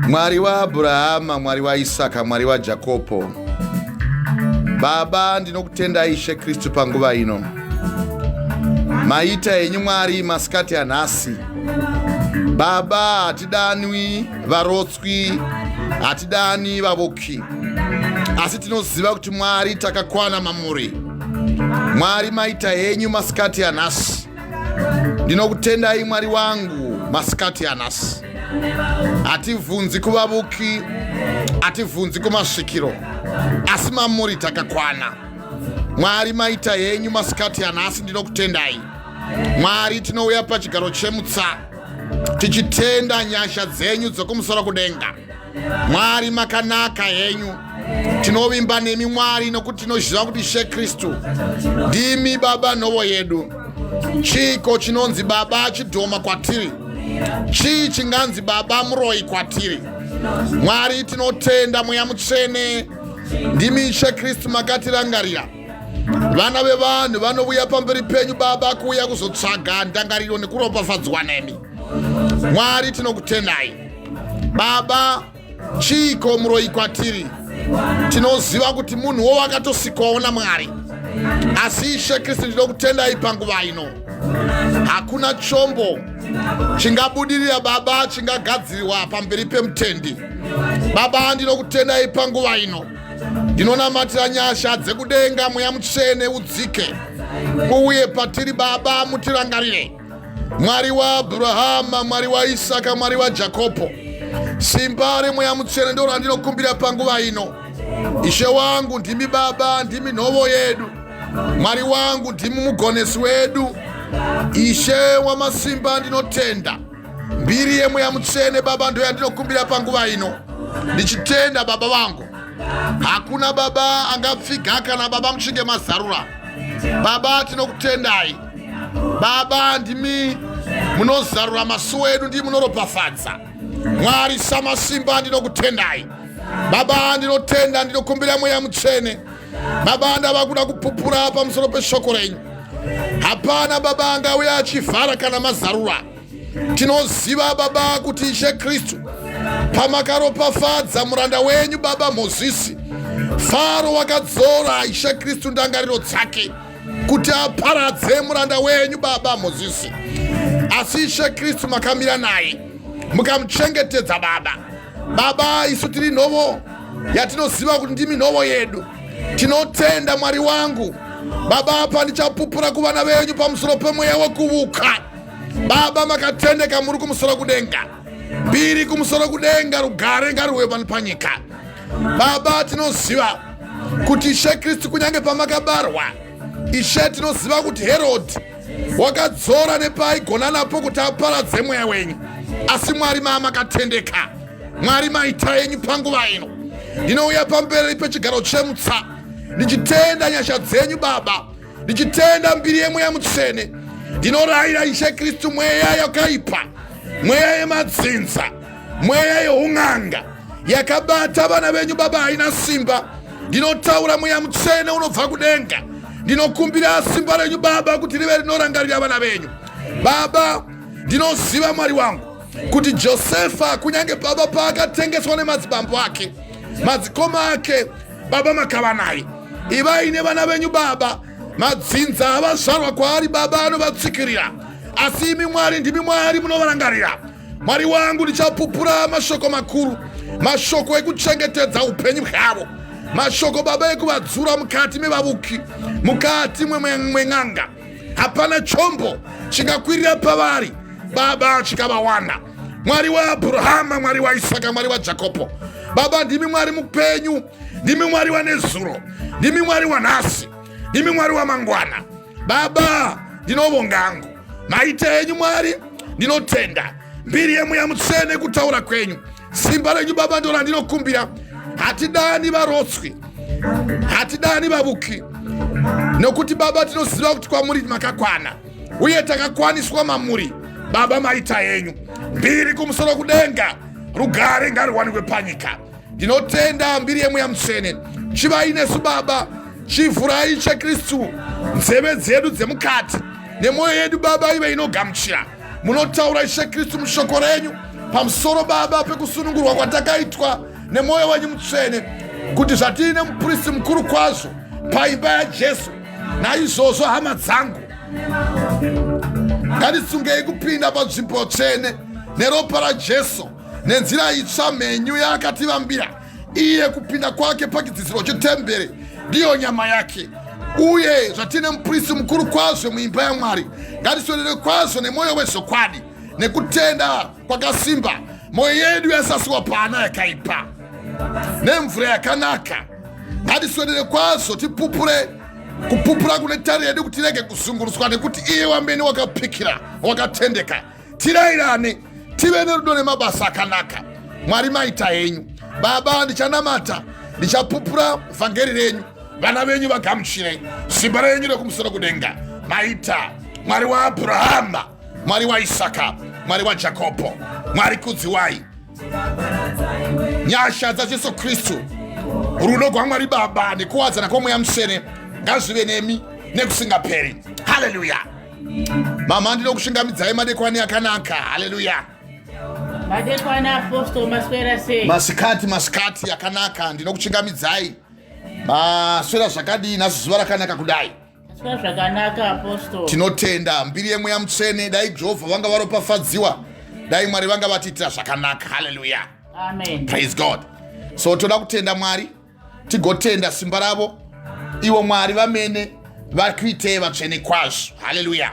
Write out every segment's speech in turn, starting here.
Mwari wa Abrahama, Mwari wa Isaka, Mwari wa Jakobo, Baba ndinokutenda Ishe Kristu panguva ino. Maita enyu Mwari masikati anhasi. Baba, hatidani varotswi, hatidani vavuki, asi tinoziva kuti Mwari takakwana mamuri. Mwari maita henyu masikati anhasi. Ndinokutendai Mwari wangu masikati anhasi. Hativhunzi kuvavuki, hativhunzi kumasvikiro, asi mamuri takakwana. Mwari maita henyu masikati anhasi. Ndinokutendai Mwari. Tinouya pachigaro chemutsa tichitenda nyasha dzenyu dzokumusoro kudenga. Mwari makanaka henyu. Tinovimba nemi Mwari nokuti tinoziva kuti Ishe Kristu ndimi Baba nhovo yedu. Chiko chinonzi Baba chidhoma kwatiri, chii chinganzi Baba muroyi kwatiri. Mwari tinotenda Mweya Mutsvene ndimi Ishe Kristu makatirangarira. Vana vevanhu vanouya pamberi penyu Baba kuuya kuzotsvaga ndangariro nekuropafadzwa nemi. Mwari tinokutendai Baba. Chiko muroyi kwatiri. Tinoziva kuti munhuwo wakatosikwawo naMwari, asi Ishe Kristu ndinokutendai panguva ino. Hakuna chombo chingabudirira Baba chingagadzirwa pamberi pemutendi. Baba ndinokutendai panguva ino. Ndinonamatira nyasha dzekudenga. Mweya Mutsvene udzike uye patiri Baba mutirangarire. Mwari wa Abrahama, Mwari wa Isaka, Mwari wa Jakobo, simba reMweya Mutsvene ndiro randinokumbira panguva ino. Ishe wangu ndimi Baba, ndimi nhovo yedu. Mwari wangu ndimi mugonesi wedu. Ishe wamasimba ndinotenda. Mbiri yeMweya Mutsvene Baba ndo yandinokumbira panguva ino. Ndichitenda Baba vangu, hakuna Baba angapfiga kana Baba muchinge mazarura. Baba tinokutendai Baba. Ndimi munozarura masuo edu, ndimi munoropafadza. Mwari samasimba ndinokutendai Baba. Ndinotenda, ndinokumbira Mweya Mutsvene Baba. Ndava kuda kupupura pamusoro peshoko renyu. Hapana Baba angauya achivhara kana mazarura. Tinoziva Baba kuti Ishe Kristu pamakaropafadza muranda wenyu Baba Mozisi, Faro wakadzora Ishe Kristu ndangariro dzake kuti aparadze muranda wenyu Baba Mozisi, asi Ishe Kristu makamira naye mukamuchengetedza Baba. Baba, isu tiri nhovo yatinoziva kuti ndimi nhovo yedu. Tinotenda Mwari wangu Baba. Apa ndichapupura kuvana venyu pamusoro pemweya wekuuka Baba. Makatendeka muri kumusoro kudenga. Mbiri kumusoro kudenga, rugare ngaruwe pano panyika. Baba, tinoziva kuti Ishe Kristu kunyange pamakabarwa Ishe, tinoziva kuti Herodhi wakadzora nepaigona napo kuti aparadze mweya wenyu, asi Mwari mamakatendeka. Mwari maita yenyu panguva ino. Ndinouya pamberi pechigaro chemutsa ndichitenda nyasha dzenyu Baba. Ndichitenda mbiri yeMweya Mutsvene. Ndinorayira Ishe Kristu mweya yakaipa, mweya yemadzinza, mweya yeung'anga yakabata vana venyu Baba haina simba. Ndinotaura Mweya Mutsvene unobva kudenga. Ndinokumbira simba renyu Baba kuti rive rinorangarira vana venyu Baba. Ndinoziva Mwari wangu kuti Josefa kunyange Baba paakatengeswa nemadzibambo ake, madzikoma ake Baba makava naye. Ivaine vana venyu Baba, madzinza avazvarwa kwaari Baba anovatsikirira, asi imi Mwari ndimi Mwari munovarangarira. Mwari wangu, ndichapupura mashoko makuru, mashoko ekuchengetedza upenyu hwavo, mashoko Baba ekuvadzura mukati mevavuki, mukati mweng'anga. Hapana chombo chingakwirira pavari Baba chikavawana. Mwari wa Abrahama, Mwari wa Isaka, Mwari wa Jakobo Baba, ndimi Mwari mupenyu, ndimi Mwari wa nezuro, ndimi Mwari wa nhasi, ndimi Mwari wa mangwana. Baba, ndinovongangu maita yenyu Mwari. Ndinotenda mbiri yeMweya Mutsvene kutaura kwenyu. Simba renyu Baba ndo randinokumbira. Hatidani varotswi, hatidani vavuki, nokuti Baba tinoziva kuti kwamuri makakwana uye takakwaniswa mamuri Baba. Maita yenyu mbiri kumusoro kudenga, rugare ngaruwanikwe panyika. Ndinotenda mbiri yeMweya Mutsvene chivainesu Baba. Chivhurai Ishe Kristu nzeve dzedu dzemukati nemwoyo yedu Baba ive inogamuchira munotaura Ishe Kristu mushoko renyu pamusoro Baba pekusunungurwa kwatakaitwa nemwoyo wenyu mutsvene kuti zvatine muprista mukuru kwazvo paimba yaJesu. Naizvozvo hama dzangu, ngatisungei kupinda panzvimbo tsvene neropa raJesu nenzira itsva mhenyu yaakativambira iye. Kupinda kwake pachidzidziro chetemberi ndiyo nyama yake, uye zvatine muprista mukuru kwazvo muimba yaMwari, ngatiswedere kwazvo nemwoyo wezvokwadi nekutenda kwakasimba. Mwoyo yedu yasasiwa paana yakaipa nemvura yakanaka. Ngatiswedere kwazvo tipupure. Kupupura kune tari yedu kuti tirege kuzungurutswa nekuti iye wambeni wakapikira wakatendeka. Tirairane tive nerudo nemabasa akanaka. Mwari maita yenyu Baba, ndichanamata ndichapupura vhangeri renyu, vana venyu vagamuchire simba renyu rekumusoro kudenga. Maita Mwari wa Abrahama, Mwari wa Isaka, Mwari wa Jakobo, Mwari kudziwai. Nyasha dzaJesu Kristu, rudo rwaMwari Baba nekuwadzana kwomweya mutsvene ngazvive nemi nekusingaperi. Haleluya. Mama, ndinokushingamidzai madekwana akanaka. Haleluya. Madekwana apostle maswera sei? Masikati akanaka. Ndinokushingamidzai. Maswera zvakadii nhasi zuva rakanaka kudai? Maswera zvakanaka apostle. Tinotenda mbiri yemweya mutsvene, dai Jehovha vanga varopafadzwa, dai Mwari vanga vatiitira zvakanaka. Haleluya. Amen. Praise God. So toda kutenda Mwari, tigotenda simba ravo ivo Mwari vamene vakuitei vatsvene kwazvo. Haleluya.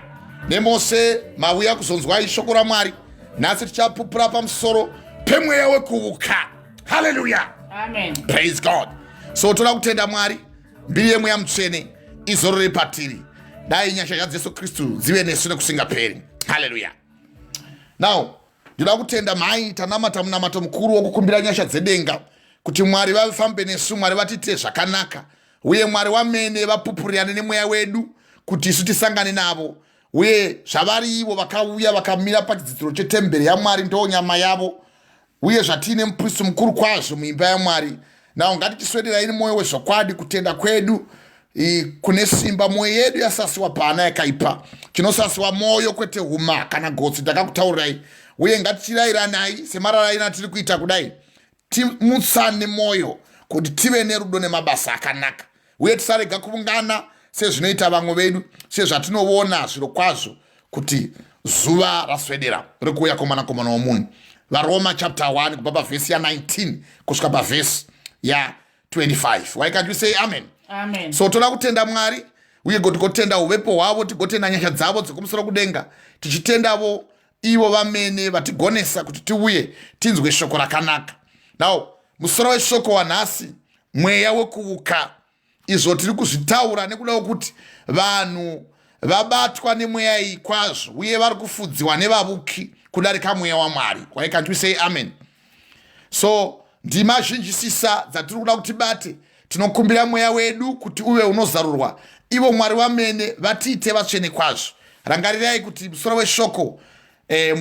Nemose mauya kuzonzwai shoko raMwari, nhasi tichapupura pamusoro pemweya wekuuka. Haleluya. Amen. Praise God. So toda kutenda Mwari, mbiri yemweya mutsvene izorore patiri, dai nyasha dzaJesu Kristu dzive nesu nekusingaperi. Haleluya. Now ndinoda kutenda mai, tanamata munamato mukuru wokukumbira nyasha dzedenga kuti Mwari vafambe nesu, Mwari vatiitire zvakanaka, uye Mwari wamene vapupurirane nemweya wedu kuti isu tisangane navo, uye zvavari ivo vakauya vakamira pachidzidziro chetemberi yaMwari ndo nyama yavo, uye zvatine muprista mukuru kwazvo muimba yaMwari. Nawo ngatitiswederai nemwoyo wezvokwadi kutenda kwedu kune simba. Mwoyo yedu yasasiwa paana yakaipa, chinosasiwa moyo kwete huma kana gotsi. Ndakakutaurirai, uye ngatichirayiranai semararaina tiri kuita kudai, timutsane moyo kuti tive nerudo nemabasa akanaka, uye tisarega kuvungana sezvinoita vamwe vedu, sezvatinoona zviro kwazvo kuti zuva raswedera rekuuya kwomwanakomana womunhu. VaRoma chapter 1 kubva pavhesi ya19 kusvika pavhesi ya25. Why can't you say amen? Amen. So toda kutenda Mwari, uye tigotenda uvepo hwavo, tigotenda nyasha dzavo dzekumusoro kudenga, tichitendavo ivo vamene vatigonesa kuti tiuye tinzwe shoko rakanaka. Now musoro weshoko wanhasi, mweya wekuuka, izvo tiri kuzvitaura nekuda kuti vanhu vabatwa nemweya iyi kwazvo, uye vari kufudziwa nevavuki kudarika mweya waMwari. Why can't we say amen? So ndima zhinjisisa dzatiri kuda kuti bate, tinokumbira mweya wedu kuti uve unozarurwa, ivo Mwari vamene vatiite vatsvene kwazvo. Rangarirai kuti musoro weshoko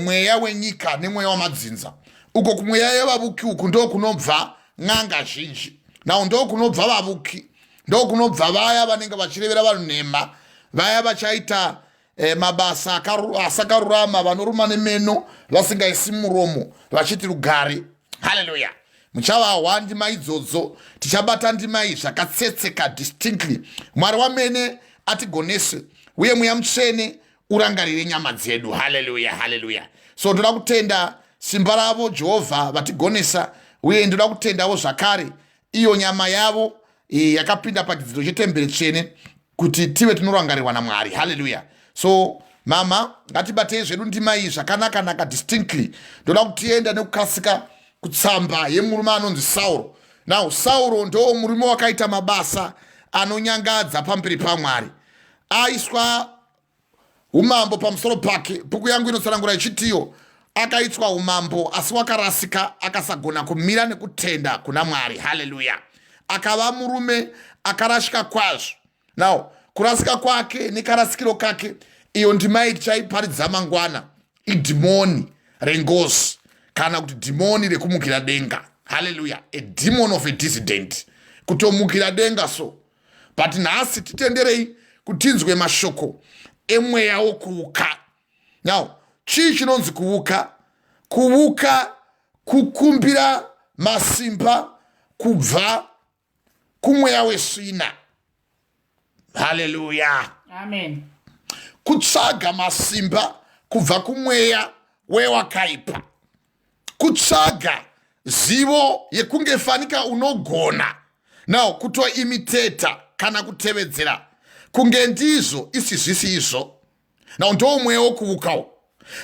mweya wenyika nemweya wamadzinza, uko kumweya yevavuki uku ndo kunobva n'anga zhinji. Nawo ndo kunobva vavuki, ndo kunobva vaya vanenge vachirevera vanhu nhema, vaya vachaita mabasa asakarurama, vanoruma nemeno vasingaisi muromo, vachiti rugare. Haleluya. Muchavawa ndima idzodzo, tichabata ndima iyi zvakatsetseka distinctly. Mwari wamene atigonese, uye mweya mutsvene urangarire nyama dzedu. Haleluya, haleluya. So ndoda kutenda simba ravo Jehovha vatigonesa, uye ndoda kutendawo zvakare iyo nyama yavo yakapinda pachidzidziro chetemberi tsvene kuti tive tinorangarirwa naMwari. Haleluya. So mama, ngatibatei zvedu ndima iyi zvakanaka distinctly. Ndoda kutienda nekukasika kutsamba yemurume anonzi Sauro. Now Sauro ndo murume wakaita mabasa anonyangadza pamberi paMwari, aiswa umambo pamusoro pake. Bhuku yangu inotsanangura ichitiyo akaitwa umambo, asi wakarasika akasagona kumira nekutenda kuna Mwari. Haleluya. Akava murume akarashika kwazvo. Now kurasika kwake nekarasikiro kake, iyo ndima iyi tichaiparidza mangwana, idhimoni rengozi kana kuti dhimoni rekumukira denga. Haleluya. A demon of a dissident, kutomukira denga. So but nhasi titenderei kutinzwe mashoko emweya wekuuka. Now, chii chinonzi kuuka? Kuuka kukumbira masimba kubva kumweya wesvina. Hallelujah. Amen. Kutsvaga masimba kubva kumweya wewakaipa. Kutsvaga zivo yekunge fanika unogona. Now, kutoimiteta kana kutevedzera kunge ndizvo isizvisi izvo. Now, ndo mweya wekuukawo.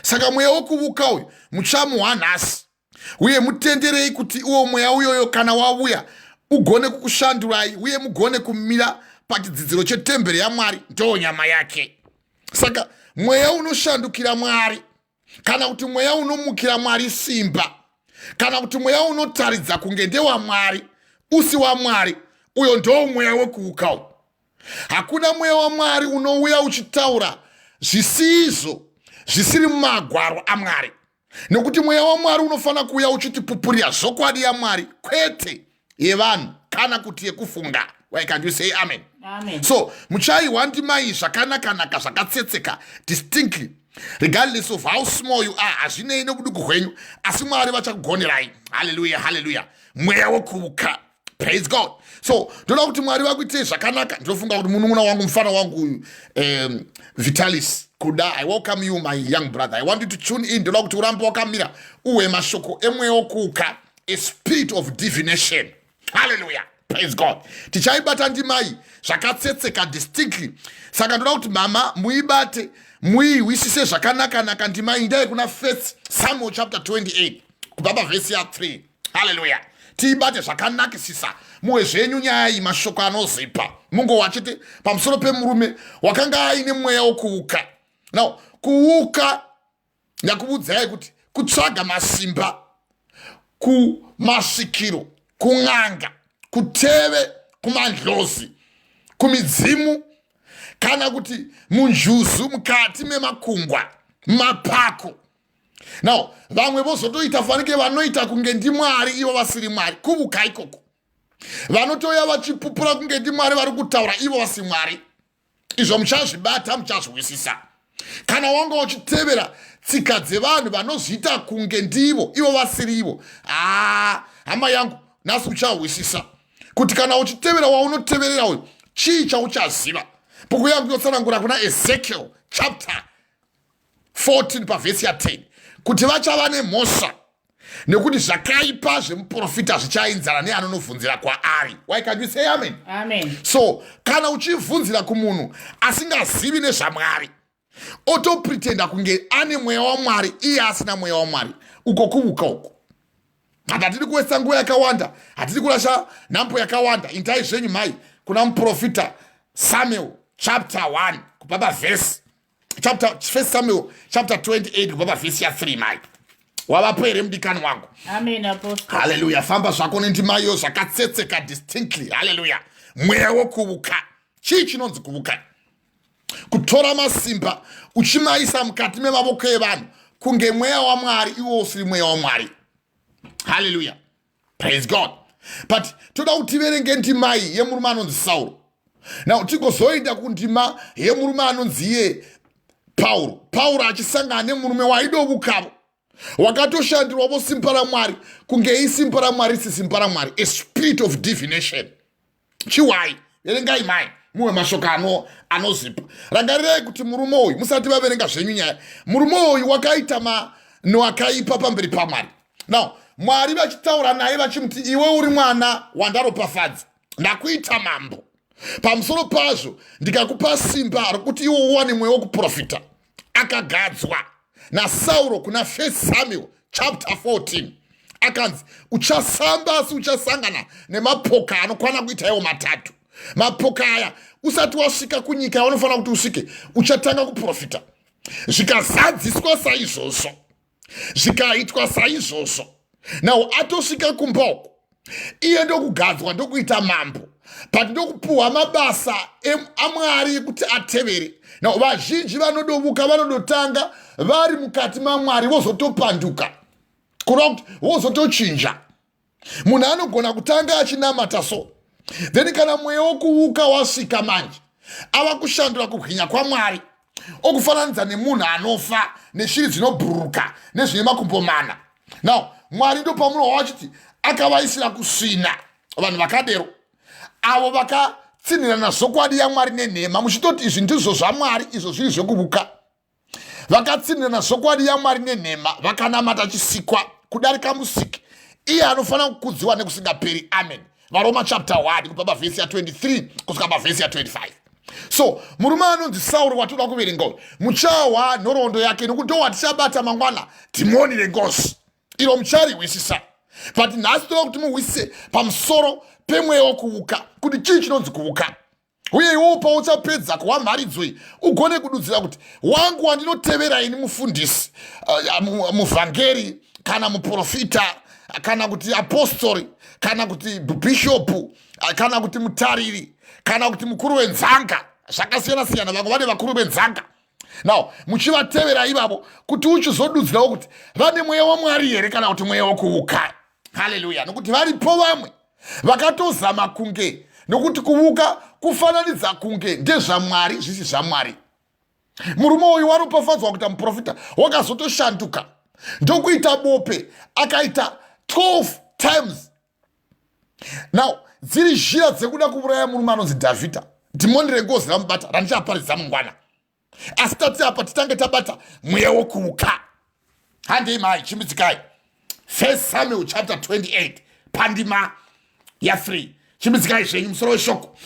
Saka mweya wekuukawo muchamuhwa nhasi. Uye mutenderei kuti uwo mweya uyoyo kana wauya ugone kukushandurai uye mugone kumira pachidzidziro chetemberi yaMwari, ndo nyama yake. Saka mweya unoshandukira Mwari, kana kuti mweya unomukira Mwari simba, kana kuti mweya unotaridza kunge ndewaMwari usi waMwari, uyo ndo mweya wekuukawo. Hakuna mweya waMwari unouya uchitaura zvisizvo zvisiri mumagwaro aMwari. Nokuti mweya waMwari unofana kuuya uchitipupurira zvokwadi yaMwari, kwete yevanhu kana kuti yekufunga. Why can't you say amen? Amen. So, muchaiwa ndimai zvakanaka zvakatsetseka distinctly. Regardless of how small you are, hazvinei nekuduku kwenyu, asi Mwari vachakugonerai. Hallelujah, hallelujah. Mweya wekuuka. Praise God. So, ndoda kuti Mwari vakuitei zvakanaka. Ndofunga kuti munun'una wangu, mufana wangu Vitalis Kuda, I welcome you, my young brother. I want you to tune in. Ndoda kuti urambe wakamira uwe mashoko emweya wekuuka, a spirit of divination. Hallelujah. Praise God. Tichaibata ndimai zvakatsetseka distinctly. Saka ndoda kuti mama muibate, muiwisise zvakanaka ndimai. Ndai kuna 1 Samuel chapter 28 kubaba verse ya 3. Hallelujah. Tiibate zvakanakisisa muwe zvenyu nyaya iyi mashoko anozipa. Mungu wachete pamusoro pemurume wakanga aine mweya wekuuka. Now, kuuka ndakuudzai kuti kutsvaga masimba, kumasvikiro, kun'anga, kuteve, kumandlozi, kumidzimu, kana kuti munjuzu mukati memakungwa, mapako. Now, vamwe vozotoita fanike vanoita kunge ndiMwari ivo vasiri Mwari. Kuvuka ikoko. Vanotoya vachipupura kunge ndiMwari vari kutaura ivo vasi Mwari. Izvo muchazvibata, muchazviwisisa. Kana wanga uchitevera tsika dzevanhu vanozviita kunge ndivo ivo vasiri ivo, hama yangu, nhasi uchawisisa kuti kana uchitevera waunoteverera uyu, chii chauchaziva. Bhuku yangu yotsanangura kuna Ezekiel chapter 14 pavhesi ya 10 kuti vachava nemhosva nekuti zvakaipa zvemuprofita zvichainzana neanonovhunzira kwaari. Why can't you say amen? Amen. So, kana uchivhunzira kumunhu asingazivi nezvaMwari, otopretenda kunge ane mweya waMwari iye asina mweya waMwari, uko kuvuka uko. Hatiri kuwesa nguva yakawanda, hatiri kurasha nhambo yakawanda. Indai zvenyu mai kuna muprofita Samuel chapter 1 kubaba verse chapter 1 Samuel chapter 28 kubaba verse ya 3 mai. Wavapere mudikani wangu. Amen, apostle. Hallelujah. Famba zvako nendimayo zvakatsetseka distinctly. Hallelujah. Mweya wekuvuka. Chii chinonzi kuvuka? Kutora masimba uchimaisa mukati memavoko evanhu kunge mweya waMwari iwo usiri mweya waMwari. Hallelujah. Praise God. But toda utiverenge ndimai yemurume anonzi Sauro. Now tigozoenda kundima yemurume anonzi iye Pauro. Pauro achisangana nemurume waidovukavo, wakatoshandirwavo simba raMwari kunge isimba raMwari si simba raMwari, a spirit of divination. Chiwai verengai mai muwe mashoko anozipa. Rangarirei kuti murume uyu, musati vaverenga zvenyu nyaya, murume uyu wakaita manhu akaipa pamberi paMwari. Now, Mwari vachitaura naye vachimuti, iwe uri mwana wandaropafadza, ndakuita mambo. Pamusoro pazvo ndikakupa simba rokuti iwe uwane mweya wokuprofita. Akagadzwa naSauro kuna 1 Samuel chapter 14. Akanzi, uchasamba asi uchasangana nemapoka anokwana kuita iwo matatu. Mapoka aya usati wasvika kunyika yaunofana kuti usvike, uchatanga kuprofita. Zvikazadziswa saizvozvo, zvikaitwa saizvozvo, now atosvika kumboko, iye ndokugadzwa ndokuita mambo, but ndokupuhwa mabasa aMwari kuti atevere. Now vazhinji vanodovuka vanodotanga vari mukati maMwari vozotopanduka, kureva kuti vozotochinja. Munhu anogona kutanga achinamata so, then kana mweya wokuvuka wasvika manje ava kushandura kubwinya kwaMwari, okufananidza nemunhu anofa neshiri dzinobhururuka nezvine makumbo mana. Now Mwari ndo pamunoona achiti akavaisira kusvina vanhu vakadero avo vakatsinirana zvokwadi yaMwari nenhema, muchitoti izvi ndizvo zvaMwari, izvo zviri zvekuvuka. Vakatsinirana zvokwadi yaMwari nenhema, vakanamata chisikwa kudarika musiki, iye anofanira kukudziwa nekusingaperi. Amen. Varoma chapter 1 kubva pavhesi ya23 kusvika pavhesi ya25. So murume anonzi Sauro watoda kuverenga muchawa nhoroondo yake nokuti ndo watichabata mangwana dhimoni rengozi iro muchariwisisa. But nhasi toda kuti muwisise pamusoro pemweya wekuuka, kuti chii chinonzi kuuka, uye iwowo pauchapedza kuwamharidzwi ugone kududzira kuti wangu wandinotevera ini mufundisi, muvhangeri kana muprofita kana kuti apostori kana kuti bhishopu kana kuti mutariri kana kuti mukuru wenzanga, zvakasiyana siyana. Vamwe vane vakuru venzanga. Now muchivatevera ivavo kuti uchizodudzirawo kuti vane mweya waMwari here kana kuti mweya wekuuka. Haleluya. Nokuti varipo vamwe vakatozama kunge nokuti kuvuka kufananidza kunge ndezvaMwari zvisi zvaMwari. Murume uyu waropafadzwa kuita muprofita wakazotoshanduka ndokuita bope akaita 12 times. Now dziri zhira dzekuda kuuraya murume anonzi Dhavhidha, dhimoni rengozi ramubata randichaparidza mungwana. Asi tati apa titange tabata mweya wekuuka. Handei mai chimbidzikai 1 Samuel chapter 28 pandima ya3. Chimbidzikai zvenyu musoro weshoko.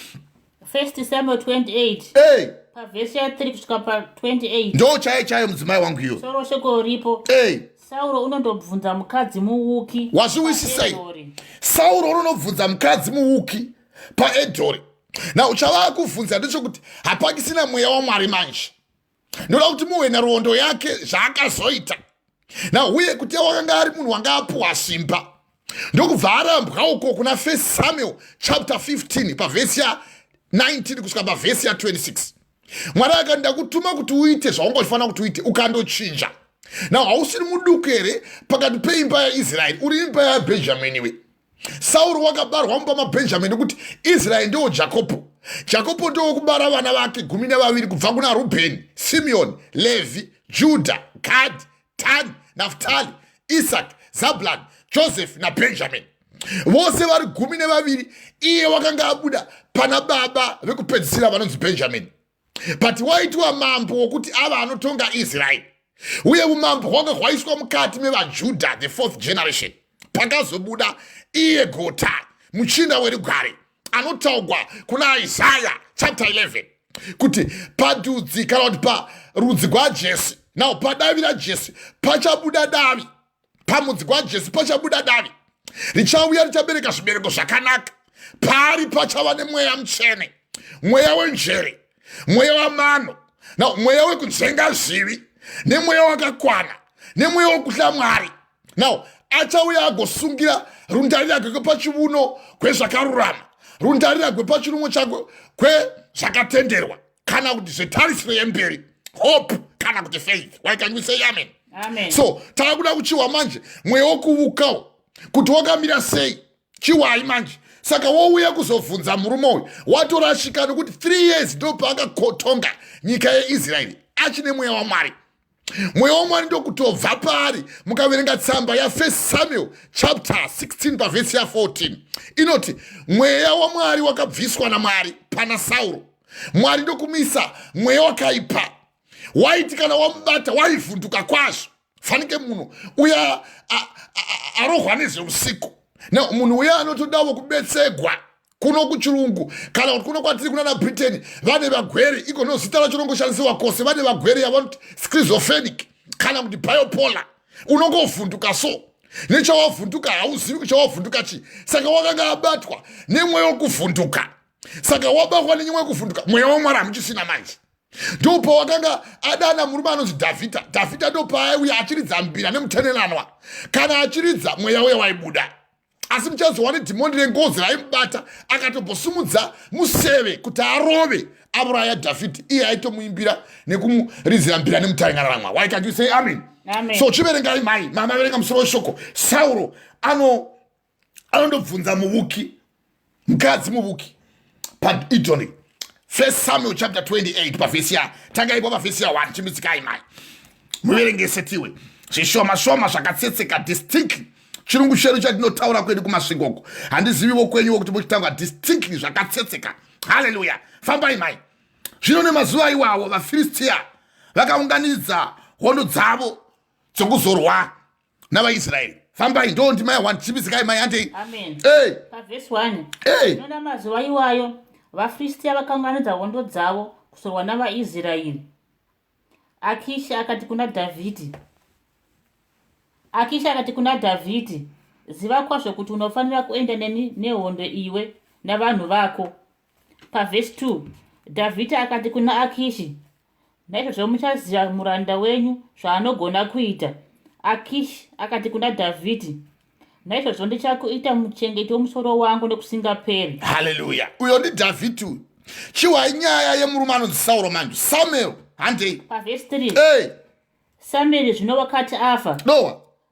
1 Samuel 28. Hey. Pavhesi ya3 kusvika pa28. Ndo chaiyo mudzimai wangu iyo. Soro shoko ripo. Hey. Sauro unondobvunza mukadzi muvuki. Wazviwisisai? Sauro unondobvunza mukadzi muvuki paEdhori. Na uchava kuvhunza ndechekuti hapakisina mweya waMwari manje. Ndoda kuti muwe naroondo yake zvaakazoita. Na uye kuti wakanga ari munhu wanga apuwa simba. Ndokubva arambwa uko kuna 1 Samuel chapter 15 pavhesi ya19 kusvika pavhesi ya26. Mwari akanda kutuma kuti uite zvaungofanira kuti uite ukandochinja. Now hausiri muduku here pakati peimba yaIsraeri, uri imba yaBhenjamini we. Sauro wakabarwa mumba maBhenjamini kuti Israeri ndiwo Jakobo. Jakobo ndiwo kubara vana vake 12 kubva kuna Rubheni, Simeoni, Levi, Judha, Gad, Dan, Naftali, Isaac, Zabuloni, Joseph na Benjamin. Vose vari 12 iye wakanga abuda pana baba vekupedzisira vanonzi Benjamin. But waitwa mambo wokuti ava anotonga Israeri. Uye umambo hwanga hwaiswa mukati mevaJudha, the 4th generation. Pakazobuda iye gota muchinda werugare anotaugwa kuna Isaiah chapter 11 kuti padudzi kana kuti parudzi rwaJese. Now padavi raJese pachabuda Davi, pamudzi rwaJese pachabuda Davi. Richauya richabereka zvibereko zvakanaka. Pari pachava nemweya mutsvene, mweya wenjere, mweya wamano, now mweya wekunzvenga zvivi, nemweya wakakwana, nemweya wokutya Mwari. Now achauya agosungira rundarira rwake pachiuno kwezvakarurama, rundarira rwake pachirumo chake kwezvakatenderwa, kana kuti zvetarisiro yemberi, hope kana kuti faith. Why can we say amen? Amen. So taakuda kuchiwa manje mweya wokuvukawo kuti wakamira sei chiwai manje. Saka wouya kuzobvunza murume uyu watorashika nokuti 3 years ndo paakatonga nyika yeIsraeri achine mweya waMwari. Mweya waMwari ndokutobva paari. Mukaverenga tsamba ya 1 Samuel chapter 16 pavhesi ya14 inoti mweya waMwari wakabviswa naMwari pana Sauro. Mwari ndokumisa mweya wakaipa, waiti kana wamubata waivhunduka kwazvo. Fanike munhu uya arohwa nezveusiku. Na munhu uya anotodawo kubetsegwa kuno kuchirungu kana kuti kuno kwatiri kuna naBritain vane vagwere iko no zita rachirongo shanisiwa kose vane vagwere yavanoti schizophrenic kana kuti bipolar. Unongovhunduka so nechawavhunduka hauzivi kuti chawavhunduka chi. Saka wakanga abatwa nemweya wokuvhunduka. Saka wabatwa nenyimwe yokuvhunduka, mweya waMwari hamuchisina manje. Ndopa wakanga adana murume anonzi Dhavhidha. Dhavhidha ndopa aiuya achiridza mbira nemutenenanwa kana achiridza mweya uya waibuda. Asi muchazowana dhimoni rengozi raimubata akatombosumudza museve kuti arove auraya Dhavhidhi. Iye aitomuimbira nekumurizira mbira nemutarenganamwa. Why can you say amen? Amen. So chiverengai mai mama verenga musoro weshoko. Sauro anondobvunza muvuki, mukadzi muvuki paEdhori 1 Samuel chapter 28 pavhesi ya tangaipo pavhesi ya 1 chimbidzikai mai muverengesetiwe zvishoma zvakatsetseka distinctly. Chirungu chedu chatinotaura kwedu kumasvingo handiziviwo kwenyuwo kuti muchitaura distinctly zvakatsetseka. Haleluya. Fambai mai. Zvino nemazuva iwawo vaFiristia vakaunganidza hondo dzavo dzokuzorwa navaIsraeri. Fambai ndo ndima ya 1 chimbidzikai mai handei. Amen. Pavhesi 1. Zvino nemazuva iwayo vaFiristia vakaunganidza hondo dzavo kuzorwa navaIsraeri. Akishi akati kuna Dhavhidhi, ziva kwazvo kuti unofanira kuenda neni nehondo iwe navanhu vako. Pavhesi 2, Dhavhidhi akati kuna Akishi, naizvozvo muchaziva muranda wenyu zvaanogona kuita. Akishi akati kuna Dhavhidhi, naizvozvo ndichakuita muchengeti womusoro wangu nokusingaperi. Haleluya. Uyo ndi Dhavhidhi. Chiwa inyaya yemurume anonzi Sauro manju. Samuel handei. Pavhesi 3. Samueri zvino wakati afa.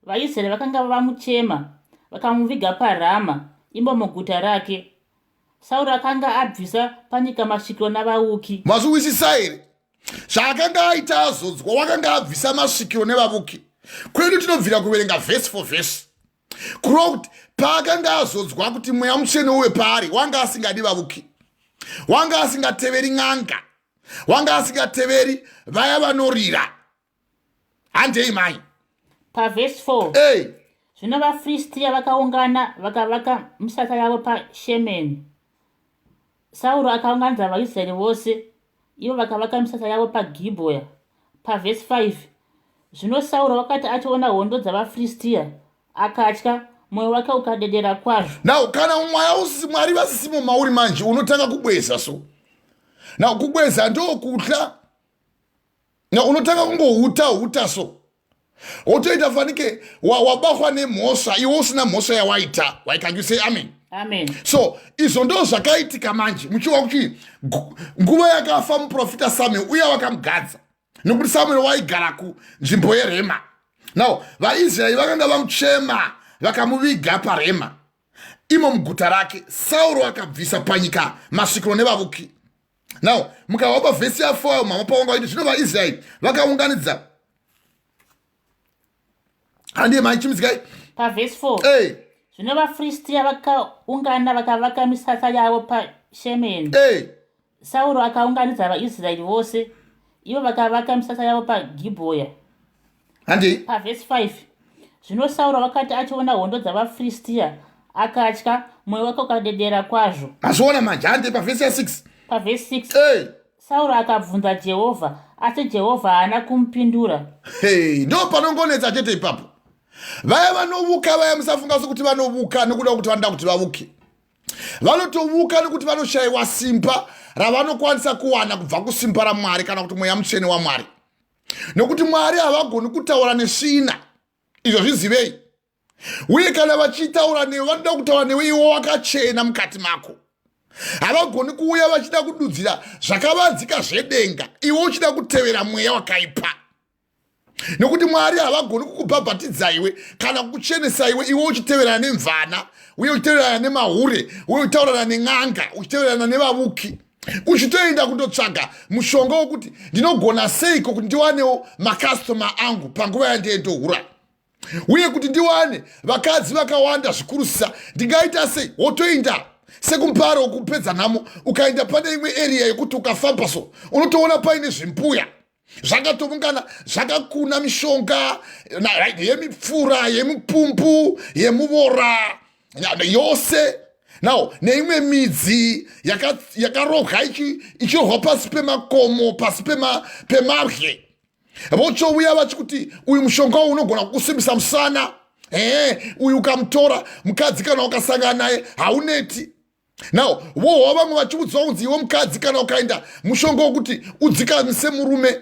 VaIsraeri vakanga vamuchema, vakamuviga paRama, imbo muguta rake. Sauro akanga abvisa panyika masvikiro navavuki. Mazviwisisa here? Zvaakanga aita azodzwa wakanga abvisa masvikiro nevavuki. Kwedu tinobvira kuverenga vhesi for vhesi. Kurova kuti paakanga azodzwa kuti mweya mutsvene uwe paari, wanga asingadi vavuki. Wanga asingateveri n'anga. Wanga asingateveri vaya vanorira. Handei mai. Pavhesi 4. Zvino vaFiristia vakaungana vakavaka misasa yavo paShemeni. Sauro akaunganidza vaIsraeri vose, ivo vakavaka misasa yavo paGibhoya. Pavhesi 5. Zvino Sauro wakati achiona hondo dzavaFiristia, akatya, mwoyo wake ukadedera kwazvo. Now kana mweya Mwari vasisimo mauri manje unotanga kubweza so. Now kubweza ndo kutla. Now unotanga kungohuta so. Otoita fanike wabahwa nemhosva iwe usina mhosva yawaita. Why can you say amen? Amen. So izo ndo zvakaitika manje muchiwa kuti nguva yakafa muprofita Samuel uya wakamugadza nokuti Samuel waigara kunzvimbo yeRema. Now vaIsraeri vakanga vamuchema vakamuviga paRema imo muguta rake. Sauro akabvisa panyika masvikiro nevavuki. Now mukawa pavhesi ya 4 mamapawanga kuti zvino vaIsraeri vakaunganidza. Handei mai chimbidzikai. Pavhesi 4. Zvino vaFiristia vakaungana vakavaka misasa yavo paShemeni. Sauro akaunganidza vaIsraeri vose, ivo vakavaka misasa yavo paGibhoya. Handei. Pavhesi 5. Zvino Sauro wakati achiona hondo dzavaFiristia, akatya, mwoyo wake ukadedera kwazvo. Mazviona manje. Handei pavhesi ya 6. Pavhesi 6. Sauro akabvunza Jehovha, asi Jehovha haana kumupindura. Ndo panongonetsa chete ipapo. Vaya vanovuka vaya musafunga sokuti vanovuka nekuda kuti vanoda kuti vavuke. Vanotovuka nekuti vanoshayiwa simba ravanokwanisa kuwana kubva kusimba raMwari kana kuti mweya mutsvene waMwari. Nokuti Mwari havagoni kutaura nesvina. Izvo zvizivei. Uye kana vachitaura newe vanoda kutaura newe iwe wakachena mukati mako. Havagoni kuuya vachida kududzira zvakavanzika zvedenga iwe uchida kutevera mweya wakaipa. Nokuti Mwari havagoni kukubhabhatidza iwe kana kukuchenesa iwe uchiteverana nemvana, uye uchiteverana nemahure, uye uchitaurana nen'anga, uchiteverana nevavuki. Uchitoenda kundotsvaga mushonga wokuti ndinogona seiko kuti ndiwanewo makastoma angu panguva yandiendohura. Uye kuti ndiwane vakadzi vakawanda zvikurusisa ndingaita sei. Wotoenda sekumparo wokupedza nhamo ukaenda pane imwe area yekuti ukafamba so unotoona paine zvimbuya zvakatomungana zvakakuna mishonga yemipfura, yemupumbu, yemuvora yose. Now neimwe midzi yakarohwa ichirohwa pasi pemakomo, pasi pemabwe. Vochouya vachikuti uyu mushonga unogona kukusimbisa musana. Uyu ukamutora mukadzi kana ukasangana naye hauneti. Now vohwa vamwe vachiudzwa kunzi iwe mukadzi kana ukaenda mushonga wokuti udzikamise murume.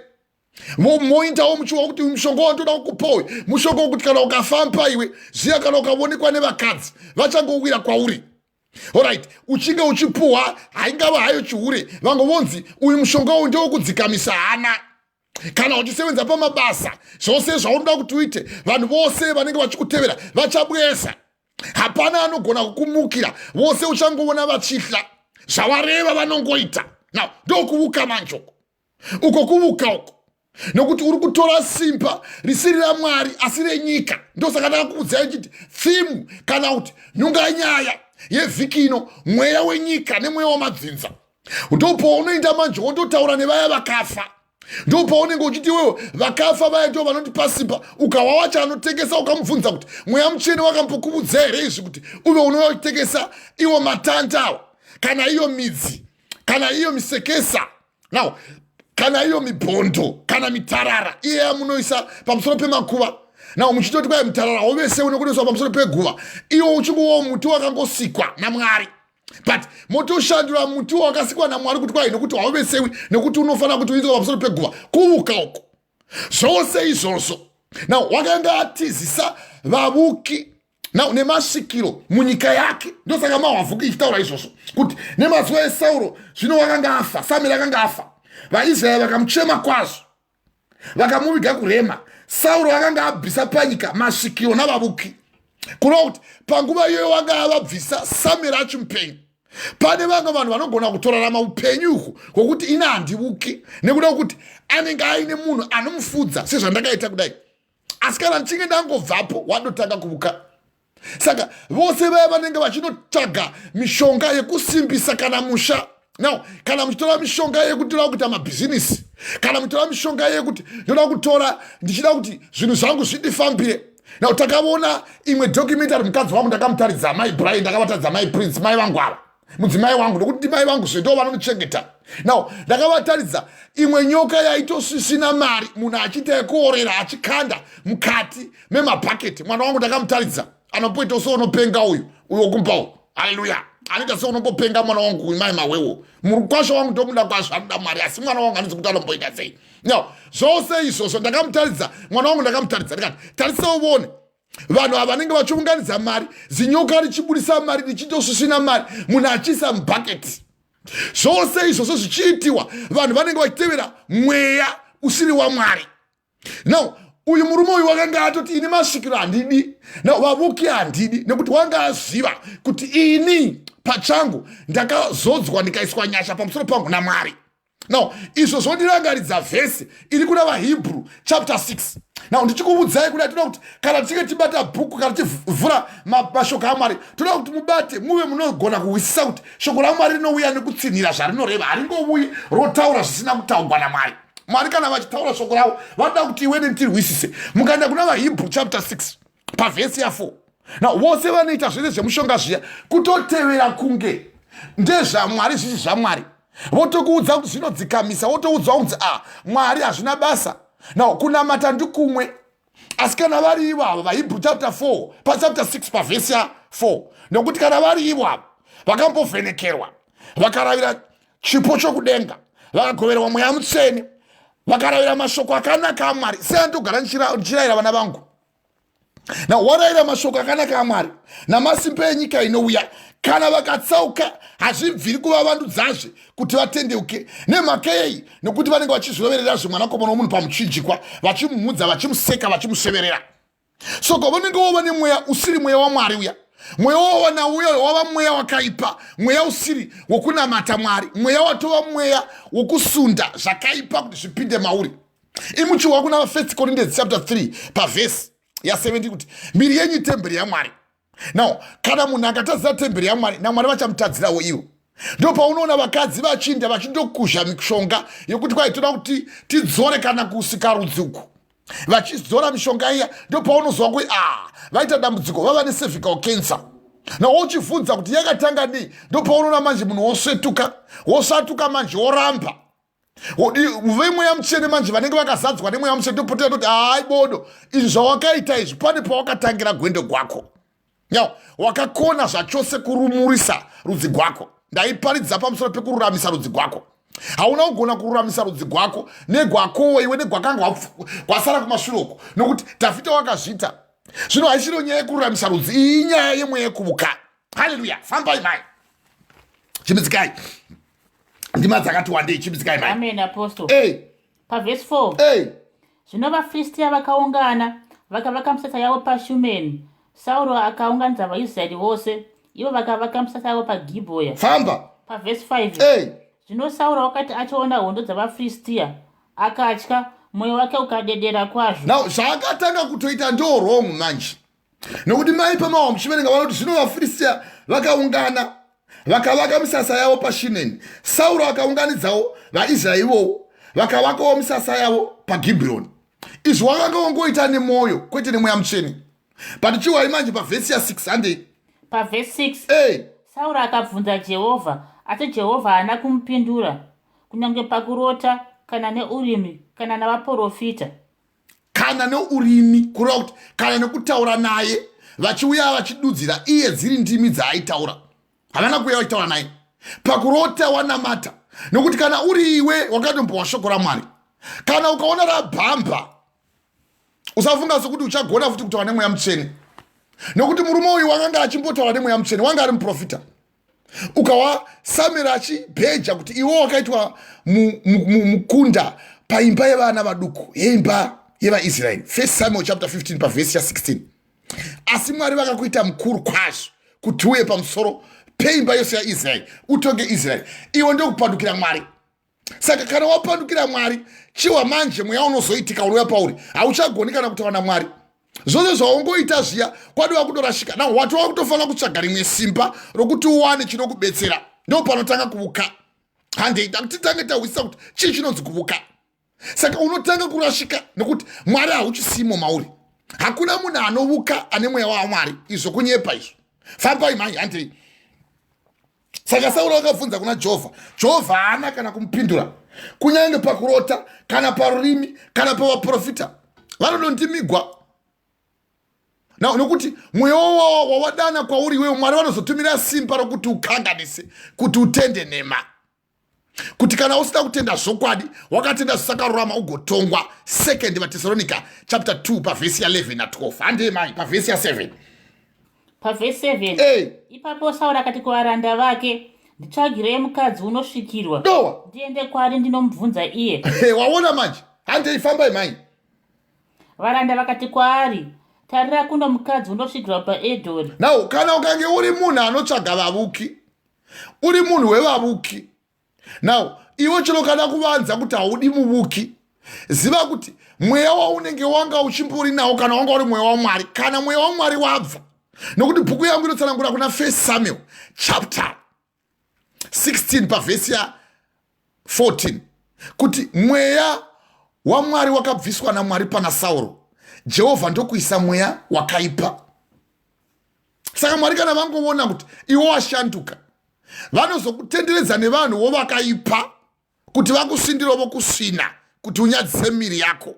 Moindawo muchiwa kuti mushonga wandoda kukupa uyu mushonga wokuti kana ukafamba iwe zviya kana ukawonekwa nevakadzi vachangowira kwauri. Alright, uchinge uchipuhwa haingava hayo chihure vangovonzi uyu mushonga uyu ndewokudzikamisa hana. Kana uchisevenza pamabasa zvose zvaunoda kuti uite vanhu vose vanenge vachikutevera vachabwesa. Hapana anogona kukumukira, vose uchangoona vachihla. Zvawareva vanongoita. Now, ndokuvuka manjoko. Uko kuvuka uko. Nokuti uri kutora simba risiri raMwari asi renyika. Ndosaka ndakakuudzai chiti thimu kana kuti nhunga nyaya yevhiki ino mweya wenyika nemweya wamadzinza. Ndopaunoenda manjoko ndotaura nevaya vakafa. Ndopaunenge uchiti wewe vakafa vaya ndo vanotipa simba ukawawacha anotengesa ukamubvunza kuti mweya mutsvene wakambokuudza here izvi kuti uve unouya kutengesa iwo matandawo kana iyo midzi kana iyo misekesa now kana iyo mibhondo kana mitarara iye yamunoisa pamusoro pemakuva now muchitoti kwai mitarara wovese unokunoiswa pamusoro peguva iwo uchingowo muti wakangosikwa naMwari. But motoshandura muti wakasikwa naMwari kuti kwai nokuti hauvesewi nekuti unofanira kuti uiswe pamusoro peguva kuvuka uko zvose izvozvo now wakanga atizisa vavuki now nemasvikiro munyika yake ndosaka mavhavuki ichitaura izvozvo kuti nemazuva eSauro zvino wakanga afa Samueri akanga afa vaIsraeri vakamuchema kwazvo vakamuviga kurema Sauro akanga abvisa panyika masvikiro navavuki kureva kuti panguva iyoyo vanga avabvisa Samueri achimupenyu. Pane vamwe vanhu vanogona kutorarama upenyu uhu hwokuti ina handivuki nekuda kuti anenge aine munhu anomufudza sezvandakaita kudai asi kana ndichinge ndangobvapo wandotanga kuvuka. Saka vose vaya vanenge vachinotsvaga mishonga yekusimbisa kana musha now kana muchitora mishonga yekuti ndoda kuita mabhizinisi kana muchitora mishonga yekuti ndoda kutora ndichida kuti zvinhu zvangu zvindifambire. Now takavona imwe documentary mukadzi wangu ndakamutaridza mai Brian ndakavatadza mai Prince mai vangu ava mudzimai wangu nokuti mai vangu zvedo vanonichengeta. Now ndakavataridza imwe nyoka yaitosvisina mari munhu achiita ekuorera achikanda mukati memabhaketi. Mwana wangu ndakamutaridza anopoita seunopenga uyu wokumbao haleluya anoita seunombopenga mwana wangu mai mawewo murukwasha wangu ndomuda kwazvo anoda mari asi mwana wangu handizi kuti anomboita sei. Now zvose izvozvo ndakamutaridza mwana wangu ndakamutaridza ndikati tarisa uone vanhu ava vanenge vachiunganidza mari zinyoka richibudisa mari richitosvisvina mari munhu achiisa mubhaketi. Zvose izvozvo zvichiitiwa vanhu vanenge vachitevera mweya usiri waMwari. Now uyu murume uyu wakanga atoti ini masvikiro handidi vavuki handidi nekuti wanga aziva kuti ini pachangu ndakazodzwa ndikaiswa nyasha pamusoro pangu naMwari. Now izvo zvondirangaridza vhesi iri kuna vaHebrew chapter 6. Now ndichikuudzai kudai toda kuti kana tichinge tibata bhuku kana tivhura mashoko aMwari toda kuti mubate muve munogona kuwisisa kuti shoko raMwari rinouya nekutsinhira zvarinoreva haringouyi rotaura zvisina kutaurwa naMwari. Mwari kana vachitaura shoko ravo vanoda kuti iwe ndirwisise. Mukaenda kuna vaHebrew chapter 6 pavhesi ya4 now vose vanoita zvese zvemushonga zviya kutotevera kunge ndezvaMwari zvisi zvaMwari votokuudza kuti zvinodzikamisa wotoudzwa kunzi Mwari hazvina basa now kunamata ndikumwe. Asi kana vari ivavo vaHebrew chapter 4 chapter 6 pavhesi ya4 nokuti kana vari ivavo vakambovhenekerwa vakaravira chipo chokudenga vakagoverwa mweya mutsvene vakaravira mashoko akanaka aMwari seandogara ndichirayira vana vangu. Now warayira mashoko akanaka aMwari namasimba enyika inouya kana vakatsauka hazvibviri kuvavandudzazve kuti vatendeuke nemhaka yei nokuti vanenge vachizvirovererazve mwanakomana womunhu pamuchinjikwa vachimumudza vachimuseka vachimuseverera. Saka vanenge vova nemweya usiri mweya waMwari uya mweya wawana uya wava mweya wakaipa mweya usiri wokunamata Mwari mweya watova mweya wokusunda zvakaipa kuti zvipinde mauri. Imuchiwa kuna 1 Corinthians chapter 3 pavhesi ya7 kuti miri yenyu temberi yaMwari. Now kana munhu akatadzira temberi yaMwari naMwari vachamutadzirawo iwo. Ndo paunoona vakadzi vachinda vachindokuzha mishonga yokuti kwai toda kuti tidzore kana kusika rudzi uku vachidzora mishonga iya ndo paunozwa kuti vaita dambudziko vava necervical cancer. Na uchivhunza kuti yakatanga nei ndo paunoona manje munhu wosatuka manje woramba mweya mutsvene manje vanenge vakazadzwa nemweya mutsvene ndopotera kuti hai bodo izvi zvawakaita izvi pane pawakatangira gwende gwako. Now wakakona zvachose kurumurisa rudzi gwako. Ndaiparidza pamusoro pekururamisa rudzi gwako. Hauna kugona kururamisa rudzi gwako negwakowo iwe negwakanga gwasara kumashuroko nokuti Dhavhidha wakazvita. Zvino haisiro nyaya yekururamisa rudzi iyi nyaya yemweya yekuvuka. Haleluya fambai mai chimidzikai ndima dzakati wandei chimidzikai mai. Amen apostle. Pavhesi 4 zvino vaFiristia vakaungana vakavaka misasa yavo paShumeni. Sauro akaunganidza vaIsraeri vose ivo vakavaka misasa yavo paGibhoya. Famba pavhesi 5 Zvino Sauro wakati achiona hondo dzavaFiristia akatya, mwoyo wake ukadedera kwazvo. Now zvaakatanga kutoita ndo wrong manje, nokuti maipamawa muchiverenga vanoti zvino vaFiristia vakaungana vakavaka misasa yavo paShineni. Sauro akaunganidzawo vaIsraeri ivowo vakavakawo misasa yavo paGibhironi. Izvi wakanga wangoita nemwoyo kwete nemweya mutsvene. But chiwai manje pavhesi ya6 hande pavhesi 6 Sauro akabvunza Jehovha, asi Jehovha haana kumupindura, kunyange pakurota kana neurimi kana navaprofita. Kana neurimi kureva kuti kana nekutaura naye vachiuya vachidudzira iye dziri ndimi dzaaitaura, havana kuuya vachitaura naye. Pakurota wanamata, nokuti kana uri iwe wakatombowa shoko raMwari, kana ukaona rabhamba usafunga sokuti uchagona futi kutaura nemweya mutsvene, nokuti murume uyu wakanga achimbotaura nemweya mutsvene, wanga ari muprofita. Ukawasamira achibheja kuti iwo wakaitwa mukunda paimba yevana vaduku yeimba yevaIsraeri. 1 Samuel chapter 15 pavhesi ya16. Asi Mwari vakakuita mukuru kwazvo kuti uye pamusoro peimba yose yaIsraeri utonge Israeri. Iwe ndokupandukira Mwari. Saka kana wapandukira Mwari, chiwa manje mweya unozoitika unouya pauri, hauchagoni kana kutaura naMwari. Zvose zvaungoita zviya kwadiwa kundorashika. Na watu wakutofanira kutsvaga rimwe simba rokuti uwane chinokubetsera. Ndo panotanga kuvuka. Hande kuti tange tahwisisa kuti chii chinonzi kuvuka. Saka unotanga kurashika nokuti Mwari hauchisimo mauri. Hakuna munhu anovuka ane mweya waMwari. Izvo kunyepa izvo. Fambai manje hande. Saka Sauro akabvunza kuna Jehovha. Jehovha haana kana kumupindura. Kunyange pakurota kana parurimi kana pavaprofita. Vanodontimigwa. Nokuti mweya wawadana kwauri wewe Mwari vanozotumira simba rokuti ukanganise, kuti utende nhema. Kuti kana usina kutenda zvokwadi, wakatenda zvisakarurama ugotongwa. 2 vaTesalonika chapter 2 pavhesi ya11 na 12. Hande mai pavhesi ya7. Pavhesi 7. Ipapo Sauro akati kuvaranda vake, nditsvagirei mukadzi unosvikirwa ndiende kwari ndinomubvunza iye. Waona manje? Hande ifambai mai. Varanda vakati kwaari, tarira kuno mukadzi unosvikirwa paEdhori. Now kana ukange uri munhu anotsvaga vavuki, uri munhu wevavuki, now iwe chero kana kuvanza kuti haudi muvuki, ziva kuti mweya waunenge wanga uchimbori nawo kana wanga uri mweya waMwari, kana mweya waMwari wabva. Nokuti bhuku yangu inotsanangura kuna 1 Samuel chapter 16 pavhesi ya14 kuti mweya waMwari wakabviswa naMwari pana Sauro. Jehovha ndokuisa mweya wakaipa. Saka Mwari kana vangoona kuti iwo washanduka, vanozokutenderedza nevanhu wo vakaipa kuti vakusindirewo kusvina kuti unyadzise miri yako.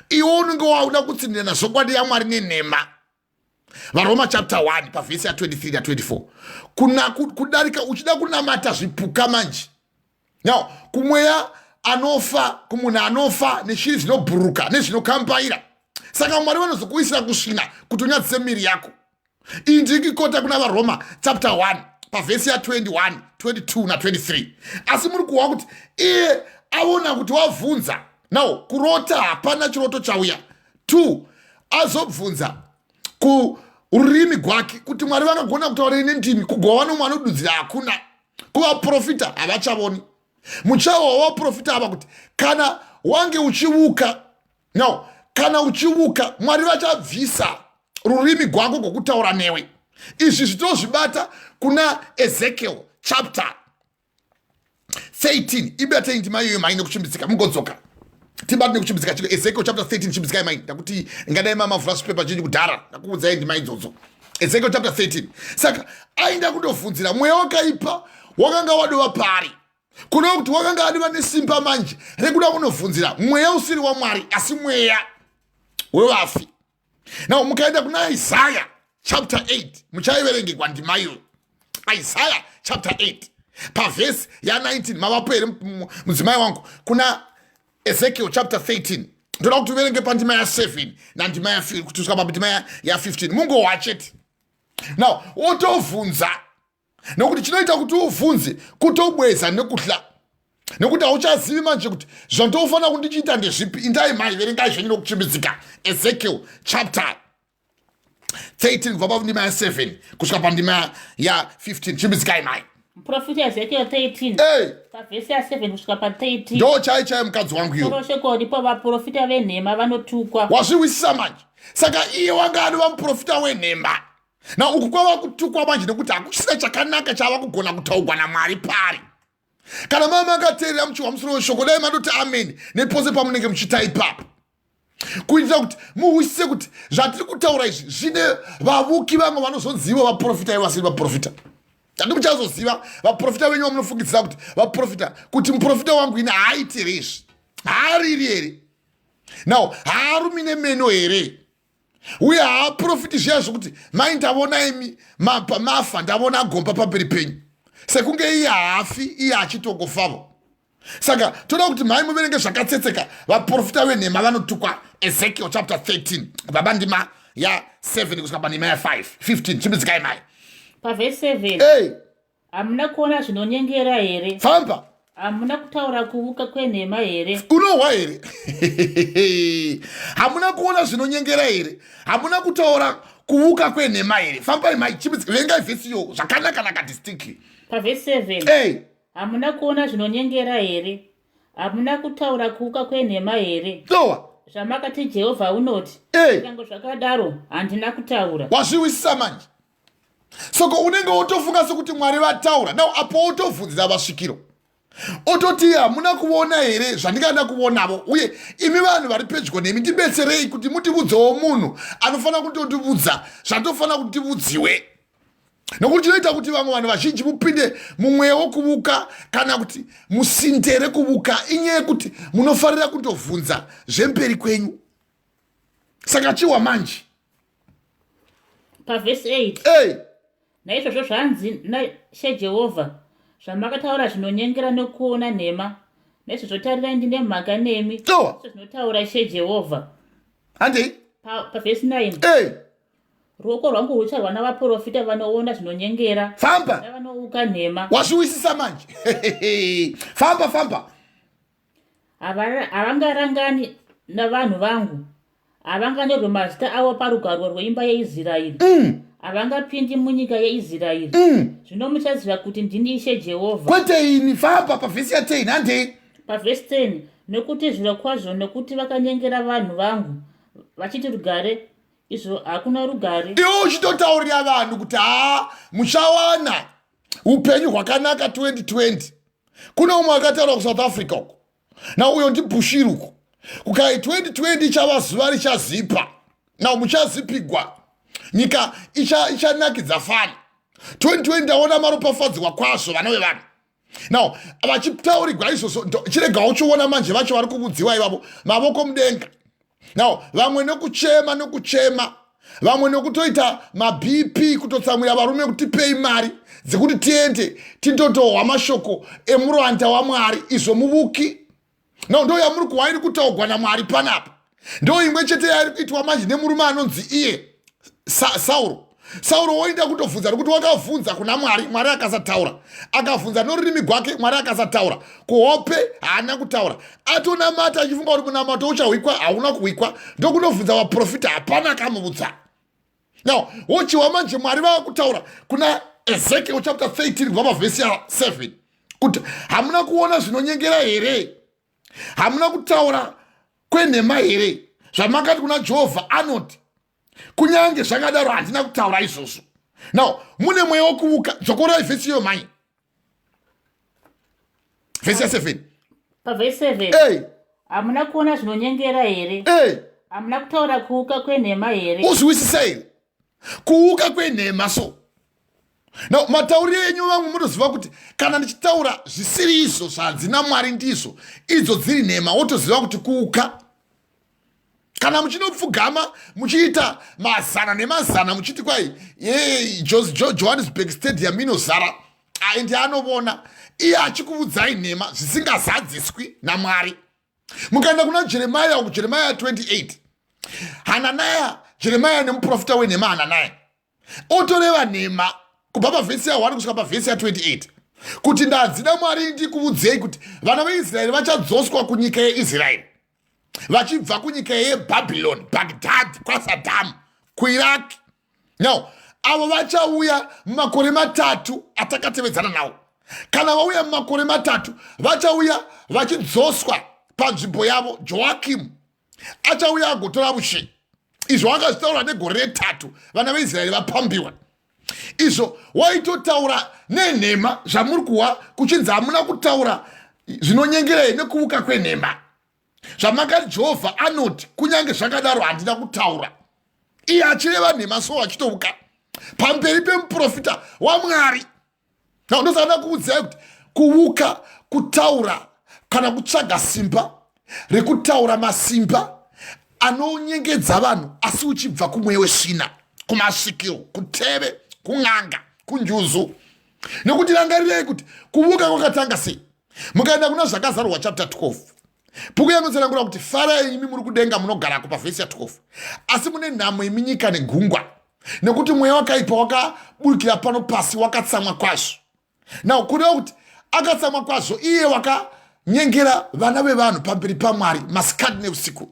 Iwo unenge wauda kutsindirana zvokwadi yaMwari nenhema. Varoma chapter 1 pavhesi ya23 na 24. Kudarika uchida kunamata zvipuka manje. Now kumweya anofa, kumunhu anofa neshiri dzinobhuruka nezvinokambaira. Saka Mwari vanozokuisira kusvina kuti unyadzise miri yako. Iyi ndikikota kuna vaRoma chapter 1 pavhesi ya21, 22 na 23. Asi muri kuwa kuti iye aona kuti wabvunza. Now kurota hapana chiroto chauya. 2 azobvunza kururimi gwake kuti Mwari vakagona kutaura nendimi, kugova nomwe anodudzira hakuna. Kuvaprofita havachavoni. Muchawa wavaprofita ava kuti kana wange uchivuka, now kana uchivuka Mwari vachabvisa rurimi gwako gwokutaura newe. Izvi zvitozvibata kuna Ezekiel chapter 13. Ibata ndima iyoyo mai nekuchimbidzika mugodzoka. Tibati nekuchimbidzika chiko Ezekiel chapter 13 chimbidzika mai ndakuti ingadai mavhura zvipepa zhinji kudhara ndakuudzai ndima idzodzo. Ezekiel chapter 13. Saka ainda kundobvunzira mweya wakaipa wakanga wadova pari. Kuna kuti wakanga adiva nesimba manje rekuda kunobvunzira mweya usiri waMwari asi mweya wevafi. Now mukaenda kuna Isaiah chapter 8 muchaiverengekwa ndima iyo. Isaiah chapter 8 pavhesi ya19 mavapo here mudzimai wangu kuna Ezekiel chapter 13. Ndoda kuti uverenge pandima ya7 na ndima ya4 kutusvika pandima ya15. Mungo wacheti. Now wotovhunza, nokuti chinoita kuti uvhunze kutobweza nekuhla. Nokuti hauchazivi manje kuti zvandofanira kundichiita ndezvipi. Indai mai verengai zvenyu nokuchimbidzika. Ezekiel chapter 13 kubva pandima ya7 kusvika pandima ya15 chimbidzikai mai. Muprofita Ezekiel 13. Hey, Pavhesi ya 7 kusvika pa13. ndo chai mukadzi wangu iyo. Soro shoko ripo vaprofita venhema vanotukwa. Wazviwisisa manje. Saka iye wanga ari vamuprofita wenhema. Na uku kwava kutukwa manje nekuti hakuchisina chakanaka chava kugona kutaurwa naMwari pari. Kana mama akateerera muchiwamusoro weshoko dai madoti amen nepose pamunenge muchiita ipapo. Kuitira kuti muwisise kuti zvatiri kutaura izvi zvine vavuki vamwe vanozoziva vaprofita ivo vasiri vaprofita. Tandi muchazoziva vaprofita venyu vamunofungidzira kuti vaprofita kuti muprofita wangu ine haaitiri izvi. Haariri here. Now, haarumi nemeno here. Uye haaprofiti zviya zvokuti mai ndavona imi mafa ndavona agomba pamberi penyu. Sekunge iye haafi iye achitongofavo. Saka toda kuti mai muverenge zvakatsetseka vaprofita venhema vanotukwa Ezekiel chapter 13 baba ndima ya 7 kusvika pandima ya 15 chimbidzikai mai. Pavhesi 7. Hey, hamuna kuona zvinonyengera here? famba. Hamuna kutaura kuvuka kwenhema here? Unohwa here? Hamuna kuona zvinonyengera here? Hamuna kutaura kuvuka kwenhema here? Fambai mai chimbidzikai vengai vhesi yo zvakanaka districtly. Pavhesi 7. Hey, hamuna kuona zvinonyengera here? Hamuna kutaura kuvuka kwenhema here? nowa. Zvamakati Jehovha unoti. Hey, Kunyange zvakadaro handina kutaura. wazviwisisa manje. Soko unenge otofunga sokuti Mwari vataura. Now apo otovhunzira vasvikiro. Ototi hamuna kuona here zvandingada kuonavo. Uye imi vanhu vari pedyo nemi ndibetserei kuti mutiudzewo munhu anofanira kutotiudza zvatofana kuti tiudziwe. Nokuti zvinoita kuti vamwe vanhu vazhinji mupinde mumweya wokuvuka kana kuti musinde rekuvuka inyaya yekuti munofarira kutovhunza zvemberi kwenyu. Saka chiwa manje. Pavhesi 8. Hey, naizvozvo zvanzi naShe Jehovha, zvamakataura zvinonyengera nokuona nhema, naizvozvo tarirai ndine mhaka nemi. nowa. Zvinotaura She Jehovha. Handei. Pavhesi 9. Hey, ruoko rwangu rucharwa navaprofita vanoona zvinonyengera famba. navanouka nhema. Wazviwisisa manje. Famba. Havangarangani navanhu vangu, havanganyorwe mazita avo parugwaro rweimba yeIsraeri. Havangapindi munyika yeIsraeri. Zvino muchaziva kuti ndini Ishe Jehovha. Kwete ini famba pavhesi ya 10 handei. Pavhesi 10. Nokuti zvirokwazvo nokuti vakanyengera vanhu vangu vachiti rugare, izvo hakuna rugare. Iwo uchitotaurira vanhu kuti muchawana upenyu hwakanaka 2020. Kuna umwe akataura kuSouth Africa uko. Na uyo ndiBushiri uko. Kukai 2020 chava zuva richazipa. Na muchazipigwa. Nyika ichanakidza fani. 2020 ndaona maropafadzwa kwazvo vana vevanhu. Now, vachitaurirwa izvozvo chirega uchiona manje vacho vari kuudziwa ivavo mavoko mudenga. Now, vamwe nokuchema, vamwe nokutoita maBP kutotsamwira varume kuti pei mari dzekuti tiende tindotohwa mashoko emuranda waMwari izvo muvuki. Now, ndo yamuri kuwairi kutaurwa naMwari panapa. Ndo imwe chete yairi kuitwa manje nemurume anonzi iye Sauro. Sauro woinda kutovhunza nokuti wakavhunza kuna Mwari, Mwari akasataura. Akavhunza norurimi gwake, Mwari akasataura. Kuhope haana kutaura. Atonamata achifunga kuti munamato uchahwikwa, hauna kuhwikwa. Ndokunovhunza vaprofita hapana akamuudza. Now, wochiwa manje Mwari vava kutaura kuna Ezekiel chapter 13 kubva pavhesi ya 7 kuti hamuna kuona zvinonyengera here? Hamuna kutaura kwenhema here? Zvamakati kuna Jehovha anoti kunyange zvakadaro handina kutaura izvozvo. Now, mune mweya wokuvuka. Dzokorai vhesi iyo mai. Vhesi ya 7. Pavhesi 7. Hey, hamuna kuona zvinonyengera here? hey. Hamuna kutaura kuuka kwenhema here? Uzwisisa here? Kuuka kwenhema so. Now, matauriro enyu vamwe munoziva kuti kana ndichitaura zvisiri izvo zvanzi naMwari ndizvo, idzo dziri nhema, wotoziva kuti kuuka. Kana muchinopfugama muchiita mazana nemazana muchiti kwai Johannesburg Stadium inozara aendi anovona iye achikuudzai nhema zvisingazadziswi naMwari. Mukaenda kuna Jeremiah uku Jeremiah 28 Hananaya Jeremiah nemuprofita wenhema Hananaya otoreva nhema kubva pavhesi ya 1 kusvika pavhesi ya 28 kuti ndanzida Mwari ndikuudzei kuti vana veIsraeri vachadzoswa kunyika yeIsraeri vachibva kunyika yeBhabhironi, Baghdad, kwaSadhamu, kuIraki. Now, avo vachauya mumakore 3 atakatevedzana nawo. kana vauya mumakore 3 vachauya vachidzoswa panzvimbo yavo. Joakimu achauya agotora ushe. Izvo akazvitaura negore 3 vana veIsraeri vapambiwa. Izvo waitotaura nenhema zvamuri kuwa kuchinzi hamuna kutaura zvinonyengerai nekuvuka kwenhema. Zvamakati Jehovha anoti kunyange zvakadaro handina kutaura. Iye achireva nhema so achitovuka pamberi pemuprofita waMwari. Ndosana kuudzai kuti kuvuka, kutaura kana kutsvaga simba rekutaura masimba anonyengedza vanhu asi uchibva kumweya wesvina, kumasvikiro, kuteve, kun'anga, kunjuzu. Nekuti rangarirei kuti kuvuka kwakatanga sei. Mukaenda kuna zvakazarurwa chapter 12, bhuku yanotsanangura kuti farai imi muri kudenga munogarako pavhesi ya 12, asi mune nhamo imi nyika negungwa, nekuti mweya wakaipa wakaburukira pano pasi, wakatsamwa kwazvo. Now kureva kuti akatsamwa kwazvo, iye wakanyengera vana vevanhu pamberi paMwari masikati neusiku.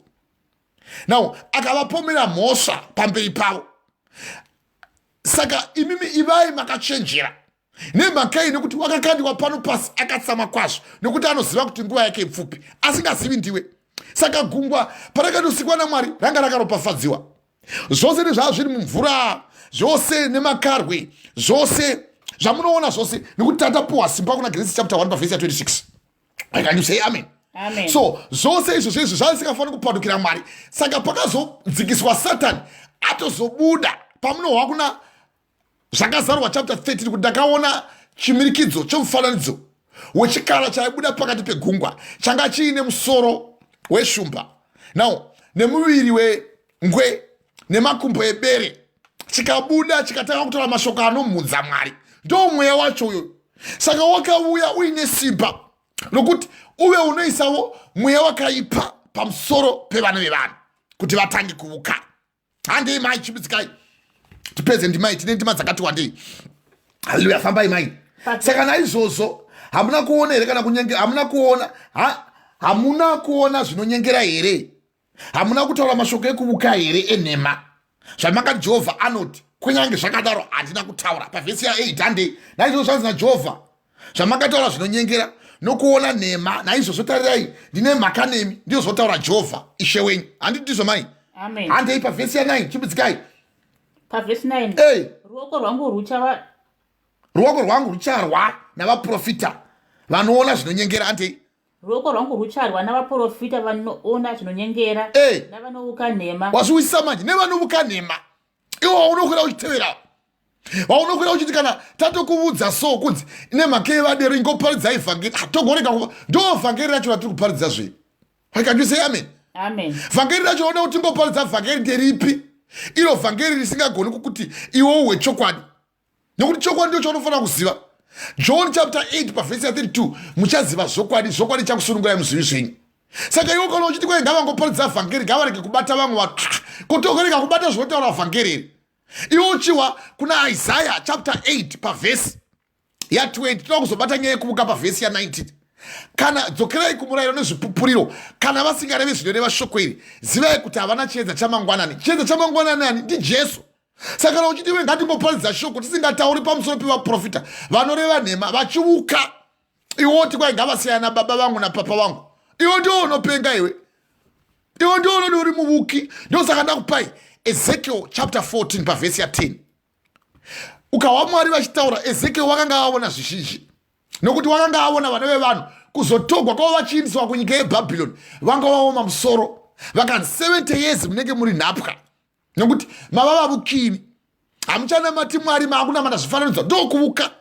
Now akavapomera mhosva pamberi pavo. Saka imimi ivai makachenjera nemhaka nekuti wakakandikwa pano pasi akatsamwa kwazvo, nekuti anoziva kuti nguva yake ipfupi, asingazivi ndiwe. Saka gungwa parakanosikwa naMwari ranga rakaropafadziwa. Zvose nezvava zviri mumvura, zvose nemakarwe, zvose zvamunoona zvose, nekuti tatapuwa simba kuna Genesis chapter 1 verse 26. Can you say amen? Amen. So zvose izvo zvezvo zvazisingafanira kupadukira Mwari. Saka pakazodzikiswa Satani atozobuda pamunohwa kuna zvakazarurwa chapter 13 kuti ndakaona chimirikidzo chomufananidzo wechikara chaibuda pakati pegungwa, changa chiine musoro weshumba, now nemuviri wengwe nemakumbo ebere, chikabuda chikatanga kutaura mashoko anomhudza Mwari. Ndo mweya wacho uyo. Saka wakauya uine simba nokuti uve unoisawo mweya wakaipa pamusoro pevana vevanhu kuti vatange kuvuka. Handei mai chibitsikai tipedze ndimai, tine ndima dzakati wandei. Haleluya, fambai mai. Saka naizvozvo hamuna kuona here kana kunyengera? Hamuna kuona zvinonyengera here? Hamuna kutaura mashoko ekuvuka here enhema? Zvamakati Jehovha anoti kunyange zvakadaro handina kutaura pavhesi ya 8. Handei naizvozvo zvanzi naJehovha, zvamakataura zvinonyengera nokuona nhema, naizvozvo tarirai ndine mhaka nemi, ndiyo zvotaura Jehovha ishe wenyu. Handiti ndizvo mai? Amen. Handei pavhesi ya 9 chibitsikai. Pavhesi 9. Hey. Ruoko rwangu rucharwa navaprofita vanoona zvinonyengera. Handei. Ruoko rwangu rucharwa navaprofita vanoona zvinonyengera navanovuka nhema. Wazviwisisa manje, nevanovuka nhema. Iwo waunokwira uchitevera, waunokwira uchiti kana tatokuudza so kunzi nemhaka yevadero ingoparidza ivhangeri, hatogoreka ndo vhangeri racho ratiri kuparidza zve. Can you say amen? Amen. Vhangeri racho oda kuti ngoparidza vhangeri nderipi? Iro vhangeri risingagoni kukuti iwo uwe chokwadi, nekuti chokwadi ndio chaunofanira kuziva. John chapter 8 pavhesi ya 32, muchaziva zvokwadi, zvokwadi chakusunungurai muzvivi zvenyu. Saka iwo kana uchiti kwai ngavangoparidza vhangeri, ngavarege kubata vamwe vanhu, kutogoreka kubata zvinotaura vhangeri. Iwo uchiwa kuna Isaiah chapter 8 pavhesi ya 20, toda kuzobata nyaya yekuvuka pavhesi ya 19. Kana dzokerai kumurayiro nezvipupuriro, kana vasingarevi zvinoreva shoko iri, zivai kuti havana chiedza chamangwanani. Chiedza chamangwanani ani? Ndi Jesu. Saka kana uchiti we ngatimboparidza shoko tisingatauri pamusoro pevaprofita vanoreva nhema vachivuka, iwo oti kwai ngavasiyana baba vangu napapa vangu, iwo ndio unopenga iwe, iwo ndio unodi uri muvuki. Ndio saka ndakupai Ezekiel chapter 14 pavhesi ya 10. Ukawa Mwari vachitaura, Ezekiel wakanga aona zvizhinji, nokuti wakanga aona vana vevanhu kuzotogwa kwavo vachiindiswa kunyika yeBhabhironi. Vanga vaoma musoro, vakanzi 70 years munenge muri nhapwa, nokuti mava vavukini. Hamuchanamati Mwari, maakunamata zvifananidzo, ndo kuvuka.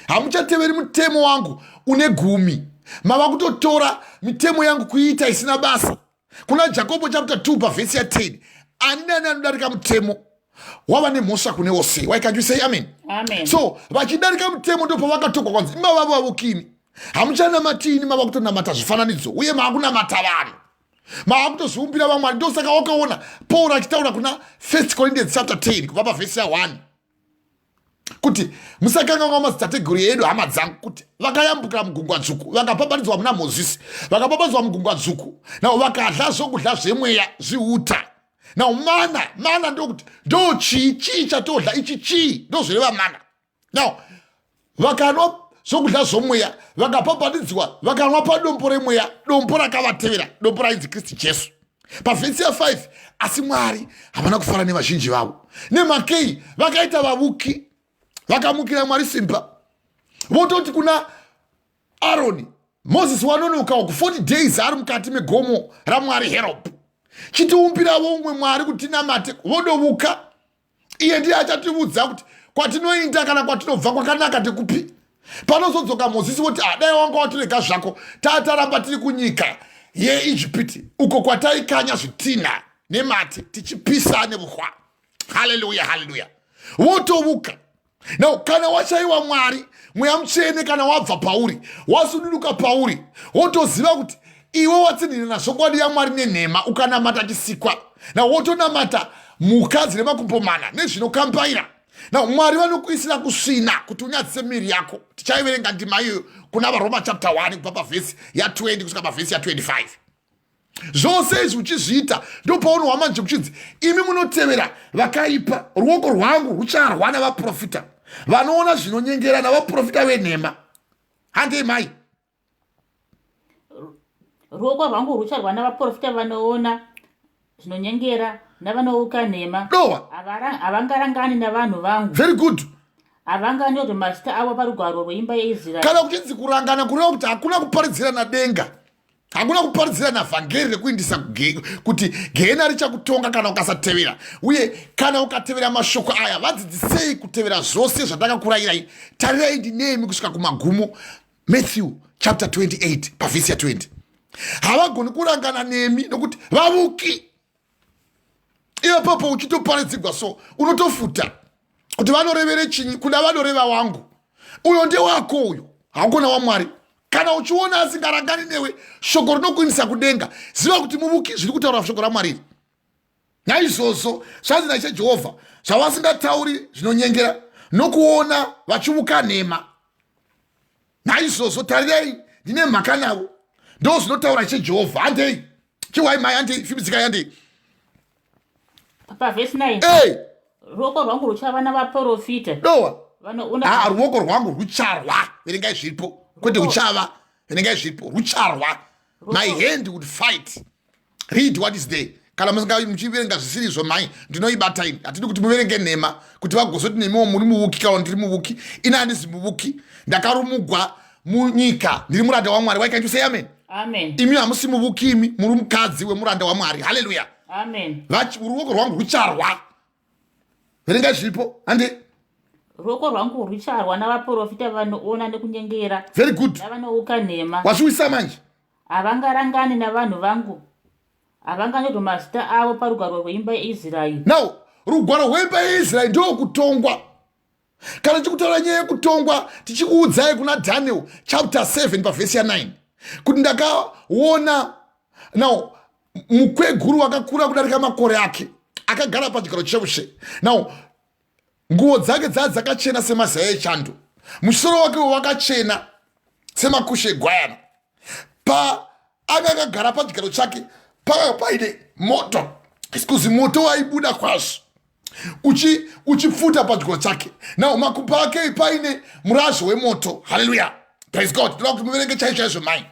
Hamuchateveri mutemo wangu une gumi, mava kutotora mitemo yangu kuiita isina basa. Kuna Jacobo chapter 2 pavhesi ya 10, ani nani anodarika mutemo wava nemhosva kune wose. Why can't you say amen? Amen. So vachidarika mutemo ndo pavakatogwa kwanzi mava vavukini. Hamuchanamatini, mava kutonamata zvifananidzo uye maakunamata vanhu, maakutozviumbira vamwari. Ndo saka wakaona Paul achitaura kuna 1 Corinthians chapter 10 kubva pavhesi ya 1 kuti musakanganwa madzitateguru edu, hama dzangu, kuti vakayambuka mugungwa dzvuku, vakapapanidzwa muna Mozisi, vakapapanidzwa mugungwa dzvuku, nao vakadla zvokudla zvemweya zviuta. Now mana ndokuti ndo chii chatodla, ichi chii ndo zvireva mana. Now vakanwa zvokudya zvomweya vakapapatidzwa vakanwa padombo remweya, dombo rakavatevera, dombo rainzi Kristu Jesu. Pavhesi ya5, asi Mwari havana kufara nevazhinji vavo. Nemakei vakaita vavuki, vakamukira Mwari simba. Vototi kuna Aroni, Moses wanonoka ku 40 days ari mukati megomo raMwari Herob. Chitiumbira vomwe Mwari kuti namate vodovuka. Iye ndiye achatiudza kuti kwatinoenda kana kwatinobva kwakanaka tekupi. Panozodzoka Mozisi voti dai wanga watirega zvako, tataramba tiri kunyika yeIjipiti uko kwataikanya zvitina nemate tichipisa nevuhwa. Haleluya, haleluya. Votovuka. Now kana washaiwa Mwari, Mweya Mutsvene kana wabva pauri, wasududuka pauri, wotoziva kuti iwe watsinhira nazvokwadi yaMwari nenhema, ukanamata chisikwa. Now wotonamata mhuka dzine makumbo mana nezvinokambaira. Now Mwari vanokuisira kusvina kuti unyadzise miri yako. Tichaiverenga ndima iyo kuna vaRoma chapter 1 kubva pavhesi ya20 kusvika pavhesi ya25. Zvose izvi uchizviita ndopaunohwa manje kuchinzi imi munotevera vakaipa, ruoko rwangu rucharwa navaprofita vanoona zvinonyengera navaprofita venhema. Handei mai, ruoko rwangu rucharwa navaprofita vanoona zvinonyengera navanouka nhema. dowa havangarangani navanhu vangu. very good. havanganyorwe mazita avo parugwaro rweimba yeIsraeri. Kana kuchinzi kurangana kureva kuti hakuna kuparidzira denga, hakuna kuparidzira vhangeri rekuindisa kuti gehena richakutonga kana ukasatevera. Uye kana ukatevera mashoko aya, vadzidzisei kutevera zvose zvatakakurayirai. Tarirai ndinemi kusvika kumagumo. Matthew chapter 28 pavhesi ya20. Havagoni kurangana nemi nokuti vavuki. Iwe papo uchitoparidzirwa so unotofuta kuti vanorevere chinyi, kuna vanoreva wangu. Uyo ndewako uyo, hakuna waMwari. Kana uchiona asingarangani newe, shoko rinokuindisa kudenga, ziva kuti muvuki zviri kutaura shoko raMwari. Naizvozvo zvanzi naIshe Jehovha, zvavasingatauri zvinonyengera nokuona vachivuka nhema. Naizvozvo tarirai, ndine mhaka navo, ndo zvinotaura Ishe Jehovha. Handei chiwai mai, handei fibidzikai, handei pavhesi 9. ruoko rwangu ruchava navaprofita dowa vanoona. Ruoko rwangu rucharwa, verengai zviripo, kwete ruchava, verengai zviripo, rucharwa. My hand would fight. Read what is there. Kana muchiverenga zvisiri izvo mai, ndinoibata ini. Hatidi kuti muverenge nhema kuti vagozoti nemiwo muri muvuki kana ndiri muvuki. Ini handisi muvuki, ndakarumugwa munyika, ndiri muranda waMwari. Why can't you say amen? Amen. Imi hamusi muvuki, imi muri mukadzi wemuranda waMwari. Haleluya. Amen. Ruoko rwangu rucharwa, verengai zviripo. Hande ruoko rwangu rucharwa navaprofita vanoona nekunyengera. very good. Navanouka nhema. Wazviwisa manje. havangarangani navanhu vangu, havanganyorwe mazita avo parugwaro rweimba yeIsraeri. Now rugwaro rweimba yeIsraeri ndo kutongwa. Kana tichikutaura nyaya yekutongwa, tichikuudzai kuna Daniel chapter 7 pavhesi ya9 kuti ndakaona now mukweguru wakakura kudarika makore ake akagara pachigaro cheushe. Now nguo dzake dzakachena semazaya echando, musoro wake wakachena semakushe egwayana. Akagara pachigaro chake paine moto, moto waibuda kwazvo uchipfuta pachigaro chake. Now makumbo ake paine murazvo wemoto. Haleluya, praise God. Tinoda kuti muverenge chaizvo mai,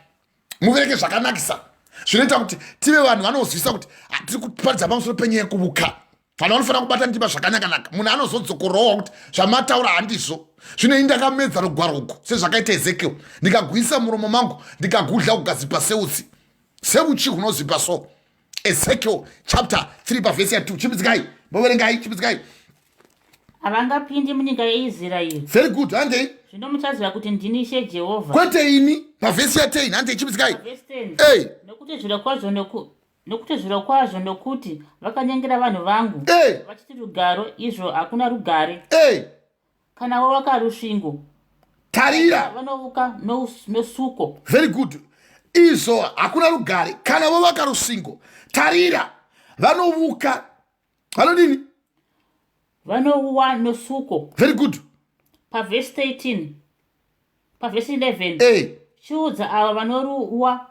muverenge zvakanakisa zvinoita kuti tive vanhu vanozivisa kuti tiri kuparidza pamusoro penyaya yekuvuka. Vanhu vanofanira kubata ndima zvakanaka-naka. Munhu anozodzokorowa kuti zvamataura handizvo. Zvino ndakamedza rugwaro uku sezvakaita Ezekiel, ndikagwisa muromo mangu, ndikagudla kugazipa seutsi, seuchi hunozipa so. Ezekiel chapter 3 pavhesi ya2. Chipidzikai, muverengai, chipidzikai. Havangapindi munyika yeIsraeri. Very good. Handei zvino muchaziva kuti ndini Ishe Jehovha. kwete ini. Pavhesi ya10. Handei chipidzikai. Pavhesi 10. Nokuti zvirokwazvo nokuti vakanyengera vanhu vangu, vachiti rugaro, izvo hakuna rugare. Kana wavaka rusvingo, tarira, vanovuka nosuko. very good. Izvo hakuna rugare, kana vavaka rusvingo, tarira, vanovuka, vanodini? Vanouwa nosuko. Very good. Pavhesi 13, pavhesi 11. Chiudza ava vanoruwa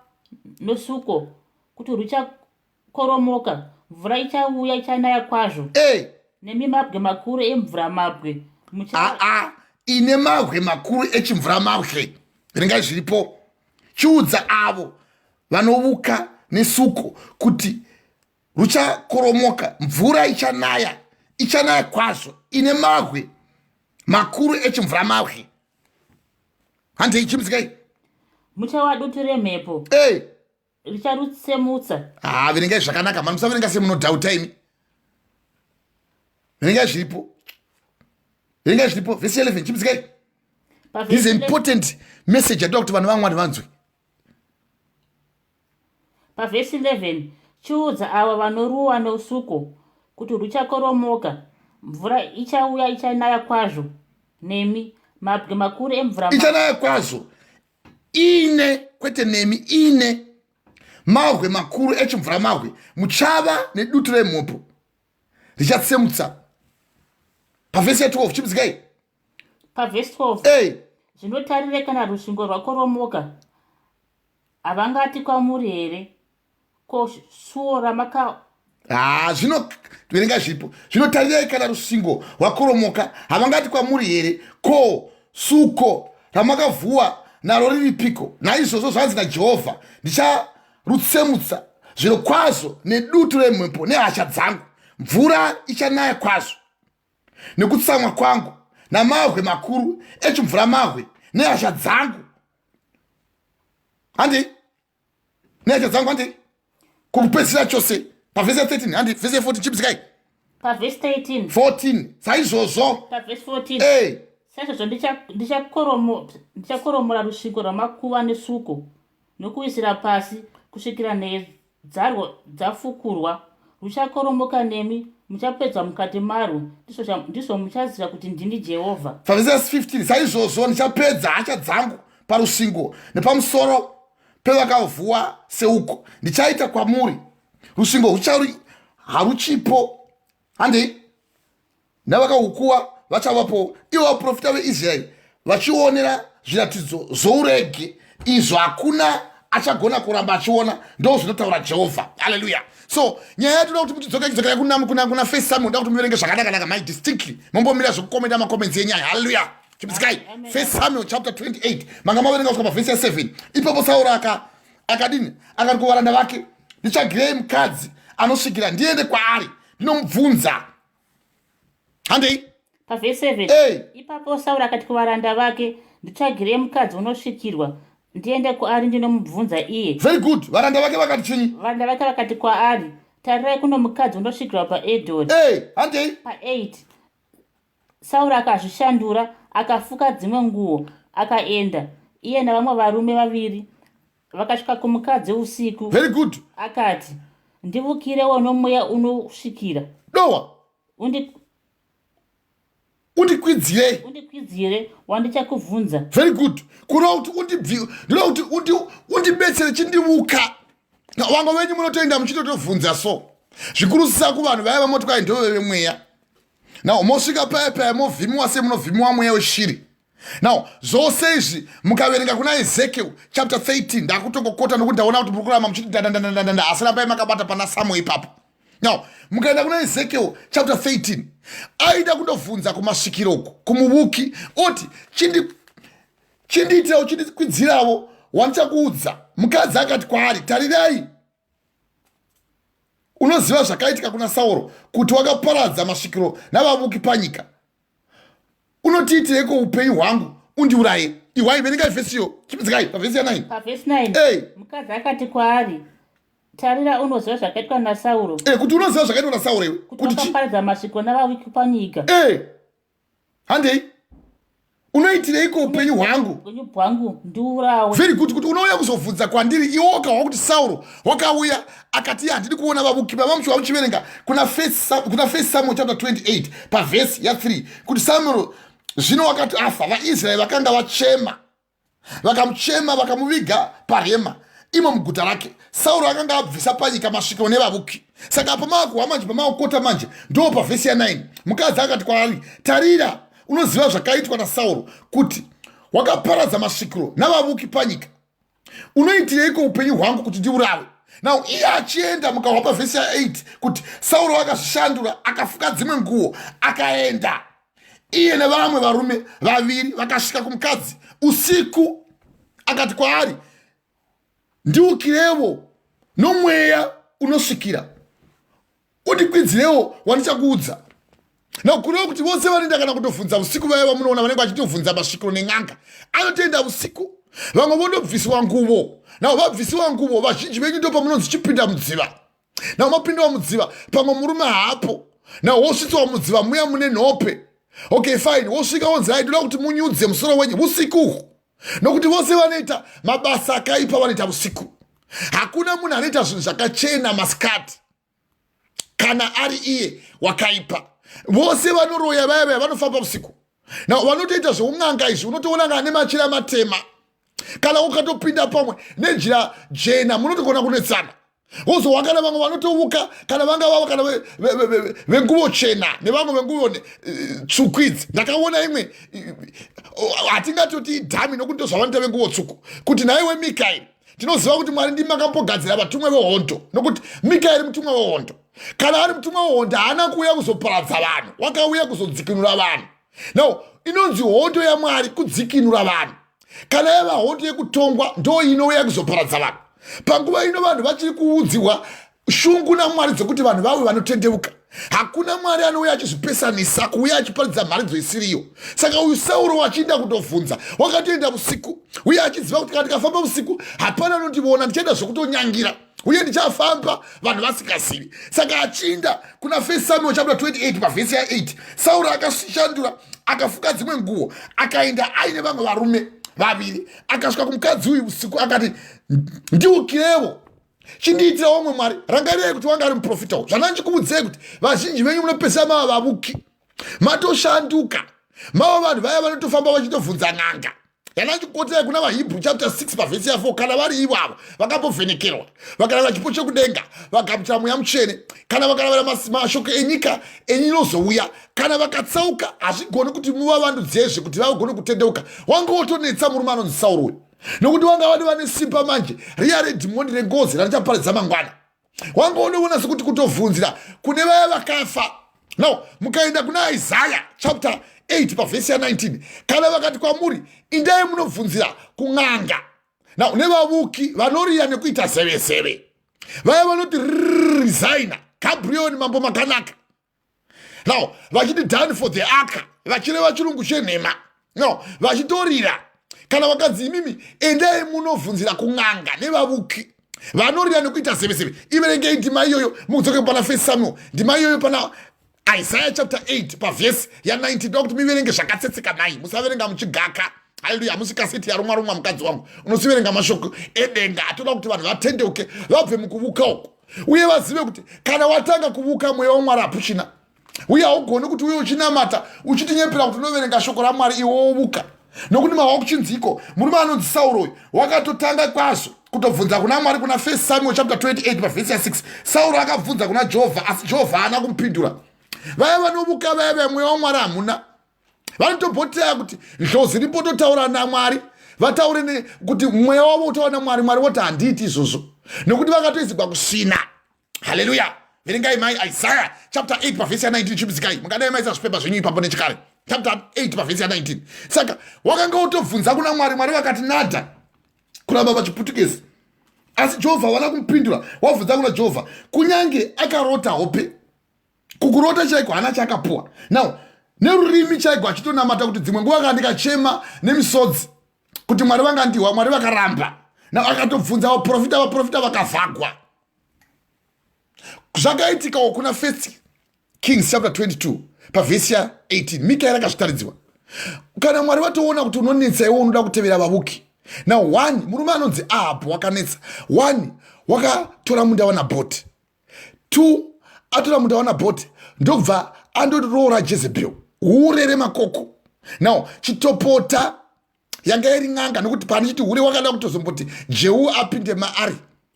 nosuko kuti ruchakoromoka, mvura ichauya ichanaya kwazvo. Nemimabwe makuru emvura mabwe. ine mabwe makuru echimvura mabwe ringa zviripo. Chiudza avo vanovuka nesuko kuti ruchakoromoka, mvura ichanaya kwazvo ine mabwe makuru echimvura mabwe. Handei chimzikai muchawadutire mhepo richarutsemutsa. Verengai zvakanaka mani, musaverenga semunodhauta imi. Verengai zviripo, verengai zviripo. Vhesi 11 chimzikai. This is an important message yatoda kuti vanhu vamwari vanzwe. Pavhesi 11 chiudza ava vanoruwa neusuko kuti ruchakoromoka, mvura ichauya ichanaya kwazvo nemi, mabwe makuru emvura ichanaya kwazvo ine, kwete nemi, ine mabwe makuru echimvura mabwe, muchava nedutu remhopo richatsemutsa. Pavhesi 12 chimzikai. Pavhesi 12 zvinotarire kana rusvingo rwakoromoka, havangati kwamuri here, ko suo ramaka zvino verenga zvipo. Zvinotarire kana rusvingo rwakoromoka, havangati kwamuri here, ko suko ramakavhuwa naro riripiko. Naizvozvo zvanzi naJehovha, ndicharutsemutsa zviro kwazvo nedutu remhepo nehasha dzangu, mvura ichanaya kwazvo nekutsamwa kwangu, namabwe makuru echimvura mabwe nehasha dzangu. Handi nehasha dzangu, handi kupedzisira chose. Pavhesi 13 handi vhesi 14 chimzikai. Pavhesi 13 14 saizvozvo. Pavhesi 14 saizvozvo ndichakoromora rusvingo rwamakuva nesuko nokuisira pasi kusvikira nheyo dzarwo dzafukurwa. Ruchakoromoka nemi, muchapedzwa mukati marwo, ndizvo muchaziva kuti ndini Jehovha. Pavhesi 15 saizvozvo ndichapedza hasha dzangu parusvingo nepamusoro pevakavhuwa seuko. Ndichaita kwamuri rusvingo haruchipo. Handi navakahukuwa vachavapo. Ivo vaprofita veIsraeri vachionera zviratidzo zvourege izvo hakuna achagona kuramba achiona, ndo zvinotaura Jehovha. Haleluya. So nyaya yatoda kuti mutidzokera kuna First Samuel, ndoda kuti muverenge zvakanaka mai distinctly. Mombomira zvokukomenda makomenzi enyaya. Haleluya. Chimzikai. First Samuel chapter 28 manga maverenga kusvika pavhesi 7. Ipapo Sauro akadini, akati kuvaranda vake, ndichagirei mukadzi anosvikira ndiende kwaari ndinomubvunza. Handei pavhesi 7 ipapo Sauro akati kuvaranda vake, ndichagirei mukadzi unosvikirwa ndiende kwaari ndinomubvunza iye. Very good. Varanda vake vakati chinyi? Varanda vake vakati kwaari, tarirai kuno mukadzi unosvikirwa paEdhori. Handei pa8 Sauro akazvishandura, akafuka dzimwe nguo, akaenda iye navamwe varume vaviri. Vakasvika kumukadzi usiku. Very good. Akati, ndivukirewo nomweya unosvikira. Dowa undikwidzire wandichakubvunza. Very good. Kuna kuti undibetsere chindivuka. Vamwe venyu munotoenda muchitotobvunza so. Zvikuru sisa kuvanhu vaya vamotokari ndove vemweya. Now mosvika paya movhimiwa semunovhimiwa mweya weshiri. Now zvose izvi mukaverenga kuna Ezekiel chapter 13 ndakutongokota nokuti ndaona kuti mukurama muchiti dandandandanda asina pai makabata pana Samuel ipapo. Now mukaenda kuna Ezekiel chapter 13 aida kundobvunza kumasvikiroko kumuvuki oti chindiitirawo chindikwidzirawo wandichakuudza. Mukadzi akati kwaari, tarirai, unoziva zvakaitika kuna Sauro kuti wakaparadza masvikiro navavuki panyika. Unotiitireiko upenyu hwangu undiuraye? Iwai verengai vhesiyo chimzikai pavhesi 9. Pavhesi 9 mukadzi akati kwaari, tarira, unoziva zvakaitwa naSauro. Kuti unoziva zvakaitwa naSauro iwe kuti wakaparadza masvikiro navavuki panyika. Handei unoitireiko upenyu hwangu ndiurawe. Very good. Kuti unouya kuzobvunza kwandiri iwe wakahwa kuti Sauro wakauya akati handidi kuona vavuki. Vamamuchiwa muchiverenga kuna First Samuel chapter 28 pavhesi 3 kuti Samuel zvino wakati afa, vaIsraeri vakanga vachema, vakamuchema vakamuviga parema imo muguta rake. Sauro akanga abvisa panyika masvikiro nevavuki. Saka pamakuhwa manje, pamaukota manje, ndo pavhesi 9 mukadzi akati kwaari, tarira, unoziva zvakaitwa naSauro kuti wakaparadza masvikiro navavuki panyika. Unoitireiko upenyu hwangu kuti ndiurawe? Now iye achienda mukahwa pavhesi 8 kuti Sauro akazvishandura, akafuka dzimwe nguo, akaenda iye nevamwe varume vaviri vakasvika kumukadzi usiku, akati kwaari, ndiukirevo nomweya unosvikira, undikwidzirewo wandichakuudza. Nakurewo kuti vose vanoenda kana kutovhunza usiku, vaya vamunoona vanenge vachitovhunza masvikiro nen'anga, anotoenda usiku. Vamwe vonobvisiwa nguvo. Nao vabvisiwa nguvo, vazhinji venyu ndo pamunonzi chipinda mudziva. Nao mapinda mudziva, pamwe murume hapo. Nao wosvitswa mudziva muya mune nhope. Okay, fine. Wosvika wonzi hai, ndoda kuti munyudze musoro wenyu usiku. Nokuti vose vanoita mabasa akaipa, vanoita usiku. Hakuna munhu anoita zvinhu zvakachena masikati kana ari iye wakaipa. Vose vanoroya vaya vaya vanofamba usiku. Nao vanotoita zvoun'anga izvi, unotoona ngane machira matema. Kana ukatopinda pamwe nejira jena munotogona kunetsana. Wozowakana vamwe vanotovuka kana vanga vavo kana venguvo chena nevamwe venguvo tsvuku idzi. Ndakaona imwe hatingatoti idhami nokuti ndozvavanoita venguvo tsvuku, kuti naiwe Mikaeri, tinoziva kuti Mwari ndimi makambogadzira vatumwa vehondo, nokuti Mikaeri mutumwa vehondo. Kana ari mutumwa vehondo haana kuuya kuzoparadza vanhu, wakauya kuzodzikinura vanhu. Now inonzi hondo yaMwari kudzikinura vanhu. Kana yava hondo yekutongwa ndo inouya kuzoparadza vanhu. Panguva ino vanhu vachiri kuudziwa shungu naMwari dzokuti vanhu vave vanotendeuka. Hakuna Mwari anouya achizvipesanisa kuuya achiparidza mharidzo isiriyo. Saka uyu Sauro wachienda kutobvunza, wakatoenda usiku, uye achiziva kuti kana ndikafamba usiku hapana anondiona, ndichaenda zvokutonyangira, uye ndichafamba vanhu vasingazivi. Saka achienda kuna 1 Samuel chapter 28 pavhesi ya 8, Sauro akashandura akafuka dzimwe nguo, akaenda aine vamwe varume vaviri, akasvika kumukadzi uyu usiku akati, ndiukirevo, chindiitira wamwe Mwari. Rangarirei kuti wanga ari muprofita uyu. Zvandandichikuudzei kuti vazhinji venyu munopesa mava vavuki, matoshanduka, mava vanhu vaya vanotofamba vachitovhunza n'anga. Yandanchikukoterai kuna vaHebrew chapter 6 pavhesi ya 4, kana vari ivavo vakambovhenekerwa, vakaravira chipo chekudenga, vagamuchira mweya mutsvene, kana vakaravira mashoko enyika inozouya, kana vakatsauka, hazvigoni kuti muvavandudzezve kuti vagone kutendeuka. Wanga wotonetsa murume anonzi Sauro uyu, nokuti wanga vadi vane simba manje riya redhimoni rengozi ranichaparidza mangwana. Wanga unoona sekuti kutovhunzira kune vaya vakafa. Now mukaenda kuna Isaiah chapter 8 pavhesi ya 19, kana vakati kwamuri, indai munobvunzira kun'anga. Now nevavuki vanoriya nekuita seveseve, vaya vanoti resigner Gabriel mambo makanaka. Now vachiti done for the ark, vachireva chirungu chenhema. No, vachitorira. Kana vakadzi imimi, endai munobvunzira kun'anga nevavuki vanorira nekuita seveseve. Iverengei ndima iyoyo mudzoke pana 1 Samuel, ndima iyoyo pana Isaiah chapter 8 pavhesi ya 19, ndokuti miverenge zvakatsetseka nai, musaverenga muchigaka. Haleluya, musikaseti yarumwa mukadzi wangu, unosiverenga mashoko edenga. Atoda kuti vanhu vatendeuke, vabve mukuvuka uko, uye vazive kuti kana watanga kuvuka mweya waMwari hapuchina. Uye haugoni kuti uye uchinamata uchitinyepera kuti unoverenga shoko raMwari iwe wovuka. Nokuti mahwa kuchinziko murume anonzi Sauro uyu wakatotanga kwazvo kutovhunza kuna Mwari kuna 1 Samuel chapter 28 pavhesi ya 6. Sauro akabvunza kuna Jehovha, asi Jehovha haana kumupindura. Vaya vanovuka vaya vaya mweya waMwari hamuna. Vanotobhoteya kuti ndlozi ripototaura naMwari, vataure kuti mweya wavo utaura naMwari, Mwari woti handiiti izvozvo, nokuti vakatoizigwa kusvina. Haleluya. Verengai mai Isaiah chapter 8 pavhesi ya 19 chipidzikai. Mungadai maisa zvipepa zvenyu ipapo nechikare. Chapter 8 pavhesi ya 19. Saka wakanga utobvunza kuna Mwari, Mwari vakati nada, kuramba pachiputukezi. Asi Jehovha wana kumupindura. Wabvunza kuna Jehovha, kunyange akarota hope, kukurota chaiko hana chakapuwa. Now nerurimi chaiko achitonamata kuti dzimwe nguva kandikachema nemisodzi kuti Mwari vangandiwa, Mwari vakaramba. Now akatobvunza vaprofita vakavhagwa. Zvakaitika kuna 1 Kings chapter 22 pavhesi ya 18, Micah akazvitaridziwa. Kana Mwari vatoona kuti unonetsa iwe unoda kutevera vavuki. Now 1, murume anonzi Ahabu wakanetsa. 1, wakatora munda waNabhoti. 2, atora munda waNabhoti ndobva andoroora Jezebel urere makoko. Now chitopota yanga iri n'anga, nokuti pani chiti hure wakada kutozomboti Jehu apinde maari.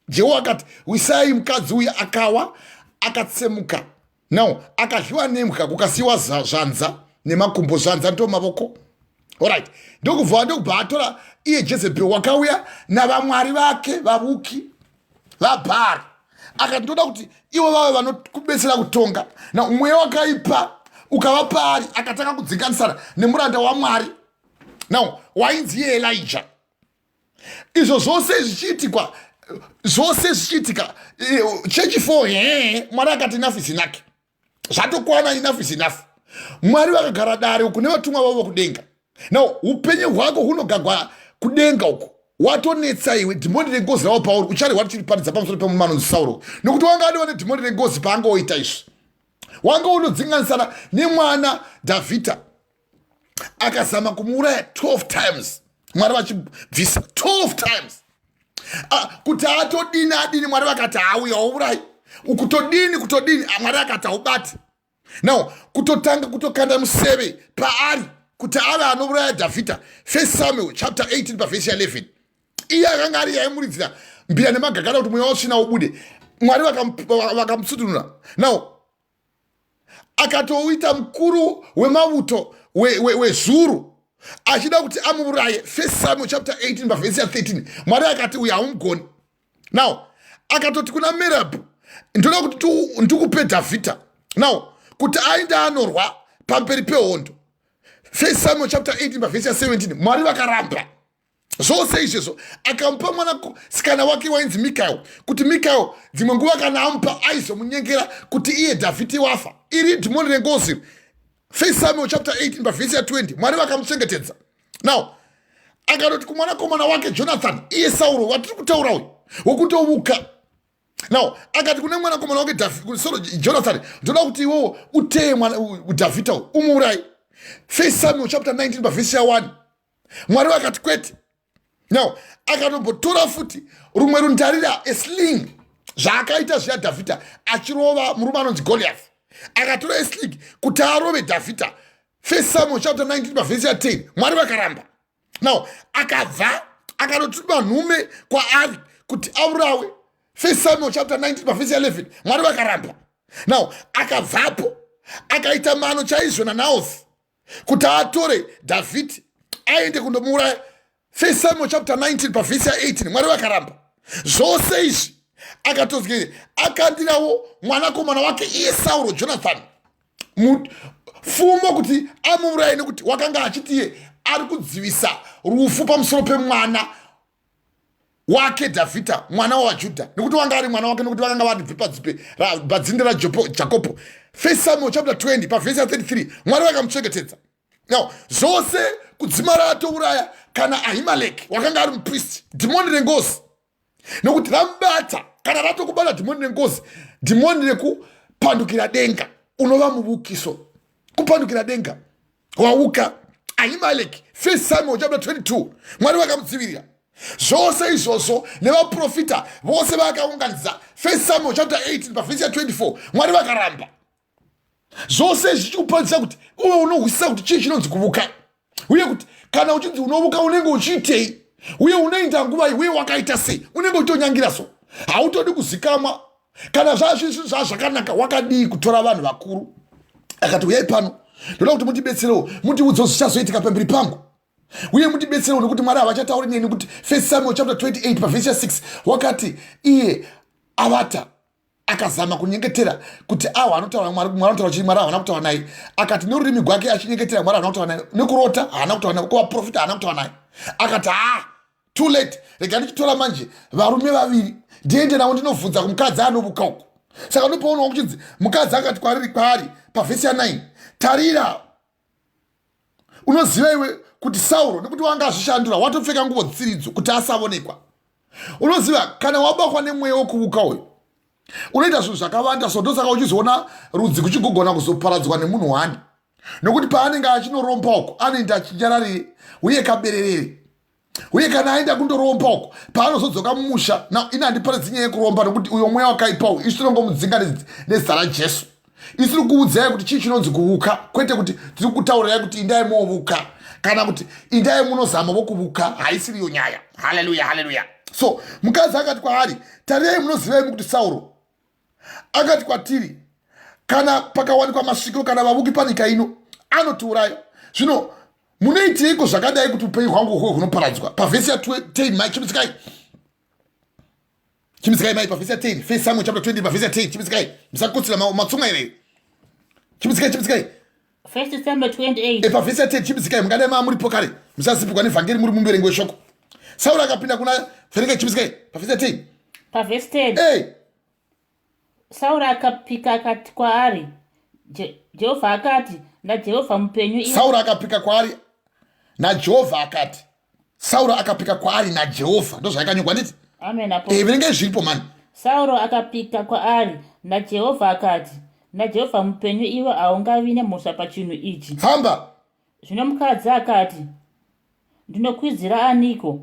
Jehu akati wisai mukadzi uyu, akawa akatsemuka. Now akadyiwa nemhuka kukasiyiwa zvanza nemakumbo, zvanza ndo mavoko. Alright, ndokubva atora iye Jezebel wakauya navamwari vake vavuki vaBhaari, akati ndoda kuti ivo vave vanokubetsera kutonga. Na mweya wakaipa ukava pari akatanga kudzinganisana nemuranda waMwari now wainzi Elijah. Izvo zvose zvichiitika chechi 4 Mwari akati enough is enough, zvatokwana, enough is enough. Mwari vakagara dare uku nevatumwa vavo kudenga. Now upenyu hwako hunogagwa kudenga uku watonetsa iwe, dhimoni rengozi ravo pauri ucharehwa richiriparidza pamusoro pemunhu anonzi Sauro, nokuti wanga adiwa nedhimoni rengozi paangoita izvi. Wanga unodzinganisana nemwana Dhavhidha akazama kumuuraya 12 times, Mwari vachibvisa 12 times. Kuti atodini Mwari vakati hauya uurayi, ukutodini Mwari akati haubati. Now kutotanga kutokanda museve paari kuti ave anouraya Dhavhidha. 1 Samuel chapter 18 pavhesi 11. Iye akanga ari yaimuridzira mbira nemagakana kuti mweya wasvina ubude, Mwari vakamusutunura. Now akatoita mukuru wemauto wezuru achida kuti amuuraye. 1 Samuel chapter 18 pavhesi 13. Mwari akati uyu haumugoni. Now akatoti kuna Merabu, ndoda kuti ndikupe Dhavhidha now kuti ainde anorwa pamberi pehondo. 1 Samuel chapter 18 pavhesi 17. Mwari vakaramba zvose izvozvo, akamupa mwanasikana wake wainzi Micah, kuti Micah dzimwe nguva kana amupa aizomunyengera kuti iye Dhavhidhi wafa. Iri dhimoni rengozi. 1 Samuel chapter 18 pavhesi 20. Mwari vakamuchengetedza. Now akatoti kumwanakomana wake Jonathan, iye Sauro watiri kutaura uyu wokutovuka. Now akati kune mwanakomana wake Jonathan, ndoda kuti iwowo uteye Dhavhidha umuurayi. 1 Samuel chapter 19 pavhesi 1. Mwari vakati kwete. Now akatombotora futi rumwe rundarira esling zvaakaita zviya Dhavhidha achirova murume anonzi Goliath. Akatora esling kuti arove Dhavhidha. 1 Samuel chapter 19 pavhesi 10. Mwari vakaramba. Now akabva akatotuma nhume kwaari kuti aurawe. 1 Samuel chapter 19 pavhesi 11. Mwari vakaramba. Now akabvapo akaita mano chaizvo naNaosi kuti atore Dhavhidhi aende kundomuuraya. 1 Samuel chapter 19 pavhesi 18. Mwari vakaramba. Zvose izvi akatozgere akandirawo mwanakomana wake iye Sauro Jonathan fumo kuti amuuraye, nekuti wakanga achiti iye ari kudzivisa rufu pamusoro pemwana wake Dhavhidha, mwana waJudha, nekuti wanga ari mwana wake, nekuti vakanga vari padzinde raJakobo. 1 Samuel chapter 20 pavhesi 33. Mwari vakamuchengetedza. Now zvose kudzimara atouraya kana Ahimeleki wakanga ari mupristi, dhimoni rengozi, nokuti ramubata kana ratokubata dhimoni rengozi, dhimoni rekupandukira denga, unova muvukiso, kupandukira denga wauka Ahimeleki. 1 Samuel chapter 22. Mwari vakamudzivirira. Zvose izvozvo nevaprofita vose vakaunganidza. 1 Samuel chapter 18 pavhesi 24. Mwari vakaramba. Zvose zvichikupanisa kuti uwe unohwisisa kuti chii chinonzi kuvuka, uye kuti kana uchinzi unovuka unenge uchiitei, uye unoenda nguva uye wakaita sei, unenge uchitonyangira so. Hautodi kuzikamwa kana zvazvakanaka wakadii kutora vanhu vakuru. Akati uyai pano, ndoda kuti mutibetserewo, mutiudze zvichazoitika pamberi pangu, uye mutibetserewo nekuti Mwari havachatauri neni. Kuti 1 Samuel chapter 28 pavhesi 6. wakati iye avata akazama kunyengetera kuti awo anotaura Mwari anotaura chii, Mwari haana kutaura naye. Akati nerurimi rwake achinyengetera, Mwari haana kutaura naye. Nekurota haana kutaura naye. Kuvaprofita haana kutaura naye. Akati too late, rega ndichitora manje varume vaviri ndiende navo ndinovhunza kumukadzi anovuka uku. Saka ndopoonawo kuchinzi mukadzi akati kwaari pavhesi 9, tarira, unoziva iwe kuti Sauro, nekuti wanga azvishandura, watopfeka nguvo dzisiridzo kuti asaonekwa. Unoziva kana wabakwa nemweya wekuuka uyu unoita zvinhu zvakawanda. So ndosaka uchizoona rudzi kuchigogona kuzoparadzwa nemunhu wani, nokuti paanenge achinoromba uko anoenda achinyararire uye kabererere. Uye kana aenda kundoromba uko paanozodzoka mumusha, ina handiparidzi nyaya yekuromba, nokuti uyo mweya wakaipa uyu isi tinongomudzinga nezita raJesu. Isi tiri kuudzai kuti chii chinonzi kuvuka, kwete kuti tiri kutaurirai kuti indai movuka kana kuti indai munozama vokuvuka. Haisiriyo nyaya. Haleluya, haleluya. So mukadzi akati kwaari, tarirai munozivai kuti Sauro akati kwatiri, kana pakawanikwa masvikiro kana vavuki panyika ino anotiuraya. Zvino munoiteiko zvakadai kuti upenyu hwangu hwo hunoparadzwa? Pavhesi 10 chimisikai mai pavhesi 10. 1 Samuel chapter 20 pavhesi 10 chimisikai. Musakutsira matsunga here. Chimisikai. 1 Samuel 28. Pavhesi 10 chipisikai mungadai muripo kare musazipirwa nevhangeri muri muberenge weshoko. Sauro akapinda kuna vheneka chipisikai pavhesi 10. Pavhesi 10. Sauro akapika akati kwaari, Jehovha akati, naJehovha mupenyu. Sauro akapika kwaari naJehovha akati. Sauro akapika kwaari naJehovha. Ndozvakanyorwa nditi? Amen. Vhenenge zviripo mani. Sauro akapika kwaari naJehovha akati, naJehovha mupenyu iwe haungavi nemhosva pachinhu ichi. Famba. Zvino mukadzi akati, ndinokwidzira aniko?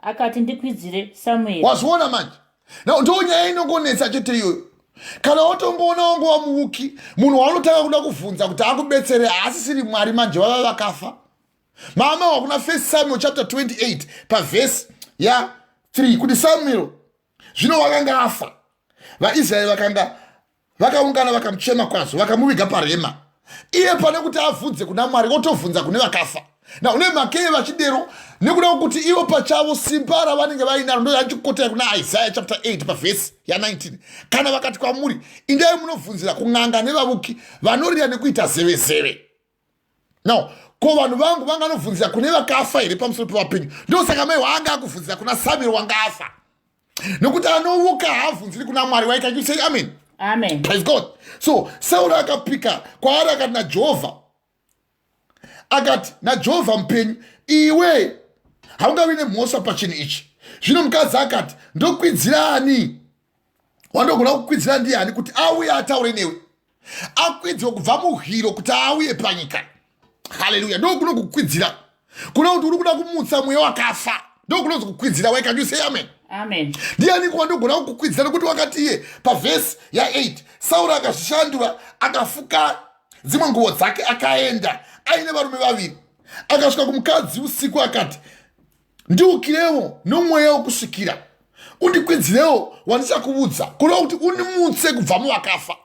Akati, ndikwidzire Samueri. Wazviona manje? Ndo nyaya inongonetsa chete iyoyo. Kana watomboona wangu wa muvuki, munhu waunotanga kuda kubvunza kuti akubetsere asisiri Mwari manje vava vakafa. Mama wakuna 1 Samuel chapter 28 pavhesi ya 3 kuti Samuel zvino wakanga afa. VaIsraeri vakaungana vakamuchema kwazvo vakamuviga parema. Iye pane kuti abvunze kuna Mwari otobvunza kune vakafa. Une makeye vachidero nekuda kuti ivo pachavo simba ravanenge vainaro ndo yachikotera kuna Isaiah chapter 8 pavhesi ya 19. Kana vakati kwamuri indai munobvunzira kun'anga nevavuki vanorira nekuita zevezeve. Ko vanhu vangu vanganobvunzira kune vakafa here pamusoro pevapenyu? Ndosaka mai waanga akubvunzira kuna Samuel wanga afa. Nokuti anovuka haabvunziri kuna Mwari waika. You say amen? Amen. Praise God. So Sauro akapika kwaari akati naJehovha. Akati naJehovha mupenyu iwe haungavi nemhosva pachinhu ichi. Zvino mukadzi akati, ndokwidzira ani? Wandogona kukwidzira ndiani kuti auye ataure newe? Akwidzwe kubva muhwiro kuti auye panyika. Hallelujah. Ndokuno kukwidzira. Kuna kuti uri kuda kumutsa mweya wakafa. Ndokuno kukwidzira weka. You say amen? Amen. Ndiani kwandogona kukwidzira nokuti wakati iye pavhesi ya 8 Sauro akazvishandura akafuka dzimwe nguo dzake akaenda aine varume vaviri. Akasvika kumukadzi usiku akati, ndiukirewo nomweya wokusvikira, undikwidzirewo wandichakuudza kuda kuti undimutse kubva muvakafa.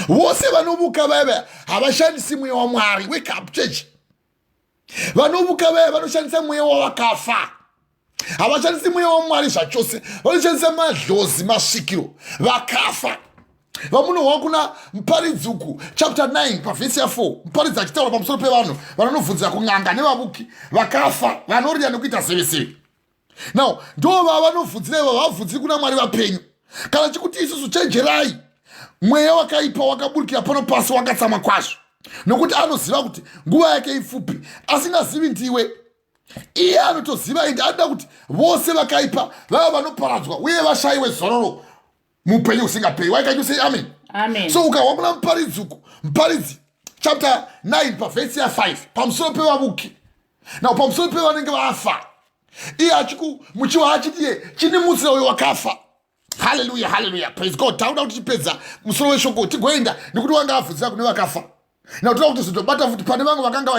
Vose vanovuka vaya havashandisi mweya waMwari. Wake up church. Vanovuka vaya vanoshandisa mweya wavakafa. Havashandisi mweya waMwari zvachose. Vanoshandisa madlozi, masvikiro, vakafa. Vamunohwa kuna muparidzi uku chapter 9 pavhesi ya 4. Muparidzi achitaura pamusoro pevanhu vanobvunzira kun'anga nevavuki vakafa vanorira nekuita seveseve. Ndo vavanobvunzira ivo havabvunziri kuna Mwari vapenyu. Kana chikuti isusu chenjerai, mweya wakaipa wakaburikira pano pasi wakatsama kwazvo. Nokuti anoziva kuti nguva yake ipfupi, asingazivi ndiwe. Iye anotoziva ende anoda kuti vose vakaipa vava vanoparadzwa uye vashayiwe zororo mupenyu usingaperi. Why can you say amen? Amen. So ukawa kuna muparidzi uku, muparidzi chapter 9 pavhesi ya 5 pamusoro pevavuki. Pamusoro pevanenge vafa. Iye muchiwa achitiye chinimutsira uyo wakafa. Hallelujah, hallelujah. Praise God. Tauda kuti tipedza musoro weshoko tigoenda nekuti wanga abvunzira kune vakafa. Toda kuti zitobata futi pane vangu vakanga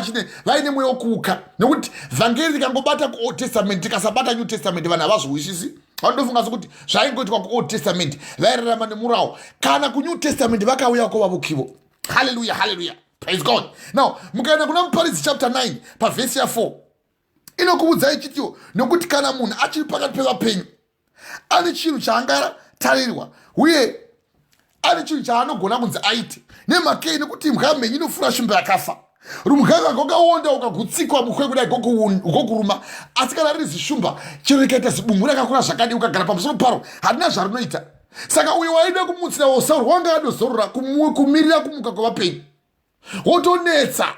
vaine mweya wekuuka. Nekuti vhangeri rikangobata kuOld Testament tikasabata New Testament vanhu havazwisisi. Vandofunga sokuti zvaingoitwa kuOld Testament vairarama nemurawo. Kana kuNew Testament vakauya kwavavukivo. Hallelujah, hallelujah. Praise God. Mukaenda kuna muparidzi chapter 9 pavhesi ya 4 inokuudza ichitiwo nokuti kana munhu achiri pakati pevapenyu ane chinhu chaangatarirwa uye ane chinhu chaanogona kunzi aite. Nemhaka nekuti mhaka menyu inofura shumba yakafa. Rumhaka gokaonda ukagutsikwa mukhwe kudai gokuruma. Asi kana riri zishumba chero rikaita zibumbu rakakura zvakadi ukagara pamusoro paro harina zvarinoita. Saka uyo waida kumutsira wosauro wanga adozorora kumirira kumuka kwavapenyu. Wotonetsa.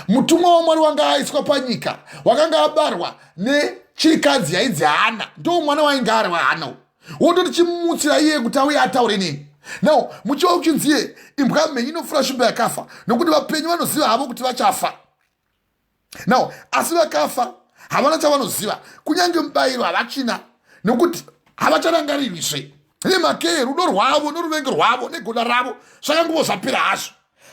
Mutumwa waMwari wanga aiswa panyika wakanga abarwa nechirikadzi yainzi Hana. Ndo mwana wainge ari waHana. Wototi chimutsira iye kuti auye ataure neni. Muchiwa uchinziye imbwa menyu inofura shumba yakafa nokuti vapenyu vanoziva havo kuti vachafa. Asi vakafa havana chavanoziva. Kunyange mubayiro havachina nokuti havacharangarirwisve. Nemhaka rudo rwavo noruvengo rwavo negoda ravo zvakangovo zvapera hazvo.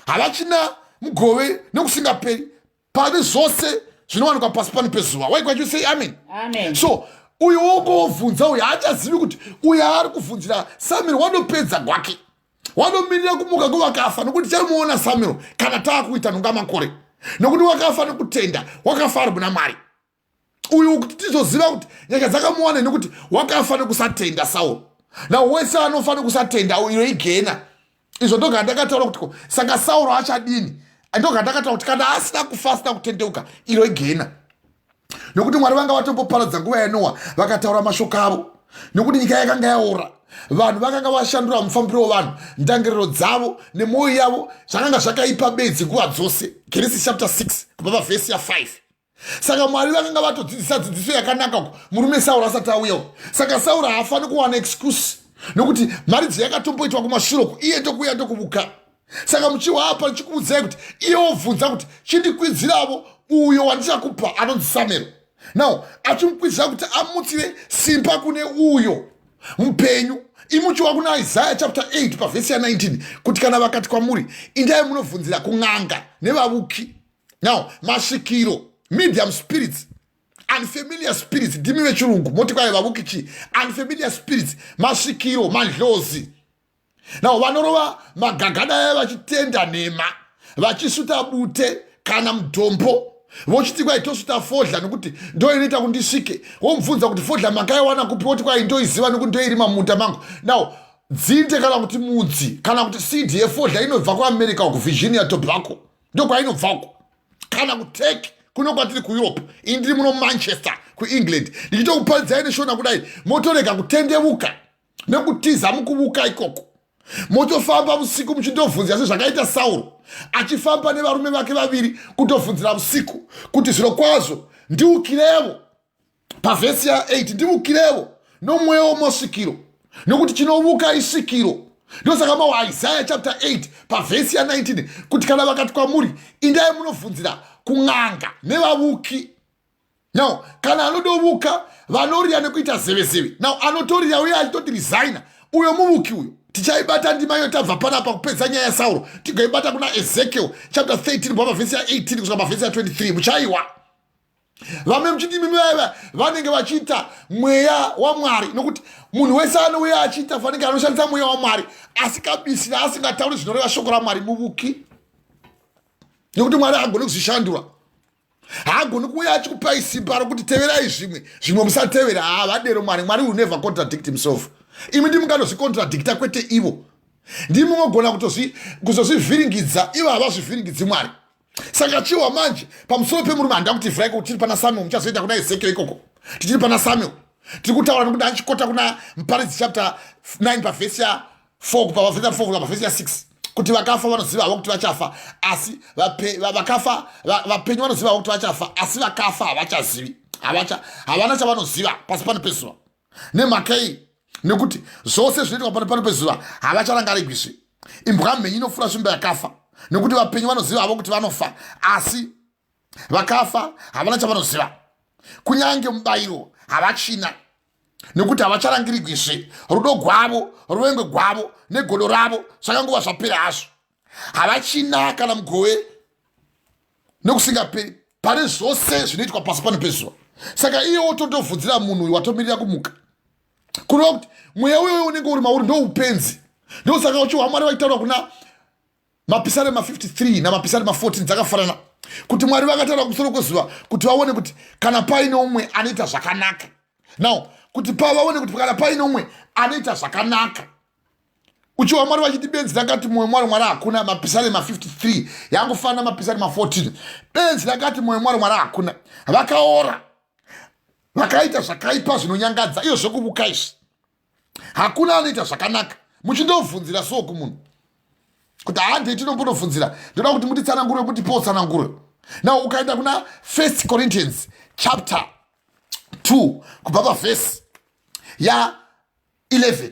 Havachina mugove nekusingaperi pane zvose zvinowanikwa pasi pano pezuva. Why can't you say amen? Amen. So uyo wongobvunza uyo haachazivi kuti uyo ari kubvunzira Samuel wandopedza gwake. Wandomirira kumuka kuvakafa nokuti chamuona Samuel kana taakuita nhunga makore. Nokuti wakafa nekutenda, wakafa ari muna Mwari. Uyu kuti tizoziva kuti nyika dzakamuwana nokuti wakafa nekusatenda Sauro. Wese anofa nekusatenda uyo igena. Izvo ndoga ndakataura kuti saka Sauro achadini? ndokandakataura kuti kana asina kufasta kutendeuka iro igena, nokuti Mwari vanga vatomboparadza nguva yaNoa vakataura mashoko avo, nokuti nyika yakanga yaora, vanhu vakanga vashandura mufambiro wavanhu, ndangariro dzavo nemwoyo yavo zvakanga zvakaipa bedzi nguva dzose. Genesis chapter 6 kubva pavhesi ya5. Saka Mwari vakanga vatodzidzisa dzidziso yakanaka murume Sauro asati auyawo. Saka Sauro haafani kuwana excuse, nokuti mharidzi yakatomboitwa kumashure iye ndokuuya ndokuvuka. Saka muchiwapa ndichikuudzai kuti iye wobvunza kuti chindikwidziravo uyo wandichakupa anonzi Samuel. Now achimukwidzira kuti amutsire simba kune uyo mupenyu. Imuchiwa kuna Isaiah chapter 8 pavhesi ya19 kuti kana vakati kwamuri indai munobvunzira kun'anga nevavuki. Now masvikiro, medium spirits, unfamiliar spirits, ndimi vechirungu moti kwai vavuki chi, unfamiliar spirits, masvikiro, mandlozi. Now vanorova magagada aya vachitenda nhema, vachisuta bute kana mudombo, vochiti kwai tosuta fodhla nokuti ndo inoita kundisvike. Womubvunza kuti fodhla makaiwana kupi, woti kwai ndoiziva nokuti ndoiri mamunda mangu. Now dzinde kana kuti mudzi kana kuti seed yefodhla inobva kuAmerica kuVirginia Tobacco, ndokwainobvako, kana kuTurkey kuno kwatiri kuEurope, ini ndiri muno Manchester kuEngland. Ndichitokuparidzai neshona kudai motorega kutendeuka nekutiza mukuvuka ikoko. Motofamba usiku muchindobvunzira sezvakaita Sauro achifamba nevarume vake vaviri kutobvunzira usiku kuti zviro kwazvo ndiukirevo. Pavhesi ya8 ndiukirevo nomweya womasvikiro, nokuti chinovuka isvikiro. Ndosaka mawa Isaiah chapter 8 pavhesi ya19 kuti kana vakati kwamuri indai munobvunzira kun'anga nevavuki. Now kana anodovuka vanorira nekuita zevezeve. Now anotorira uye achitoti resigner, uyo muvuki uyo tichaibata ndima iyo tabva panapa kupedza nyaya yaSauro tigoibata kuna Ezekiel chapter 13 kubva pavhesi ya18 kusvika pavhesi ya23. Muchaiwa vamwe muchindimi vaya vanenge vachiita mweya waMwari, nokuti munhu wese anouya achiita fanike anoshandisa mweya waMwari asikabisira asingatauri zvinoreva shoko raMwari muvuki, nokuti Mwari haagoni kuzvishandura. Haagoni kuuya achikupai simba rokuti teverai zvimwe musatevera. Vadero Mwari will never contradict himself. Imi ndimungandozvikontradikta kwete ivo, ndimungogona kuzozvivhiringidza ivo havazvivhiringidzi Mwari. Saka chiwa manje pamusoro pemurume handida kuti ivhuraiko kuti tiri pana Samuel, muchazoenda kuna Ezekiel ikoko tichiri pana Samuel. Tiri kutaura nokuti anchikota kuna muparidzi chapter 9 pavhesi ya4 kubva pavhesi ya4 kubva pavhesi ya6 kuti vakafa vanozivawo kuti vachafa, asi vakafa vapenyu vanozivawo kuti vachafa, asi vakafa havachazivi, havana chavanoziva pasi pano pezuva. Nemhaka iyi, nekuti zvose zvinoitwa pano pezuva havacharangarigwisvi. Imbwa mhenyu inofura svimba yakafa, nekuti vapenyu vanozivawo kuti vanofa, asi vakafa havana chavanoziva. Kunyange mubayiro havachina, nekuti havacharangirigwisvi. Rudo gwavo, ruvengwe gwavo negodo ravo zvakangova zvapera hazvo. Havachina kana mugove nekusingaperi pane zvose zvinoitwa pasi pano pezuva. Saka iye wotondobvunzira munhu watomirira kumuka, kureva kuti mweya uyoyo unenge uri mauri ndoupenzi. Ndosaka uchiwa Mwari vaitaura kuna mapisarema 53 namapisarema 14 dzakafanana, kuti Mwari vakataura kumusoro kwezuva kuti vaone kuti kana paine umwe anoita zvakanaka. Now kuti vaone kuti kana paine umwe anoita zvakanaka. Uchiwa Mwari vachiti benzi rakati mwoyo Mwari hakuna, mapisarema 53 yangofanana mapisarema 14. Benzi rakati mwoyo Mwari hakuna, vakaora vakaita zvakaipa zvinonyangadza, iyo zvokuvuka izvi. Hakuna anoita zvakanaka. Muchindobvunzira so kumunhu kuti handei tinombonobvunzira, ndoda kuti mutitsanangure mutipotsanangure. Now ukaenda kuna 1 Corinthians chapter 2 kubva pavhesi ya11,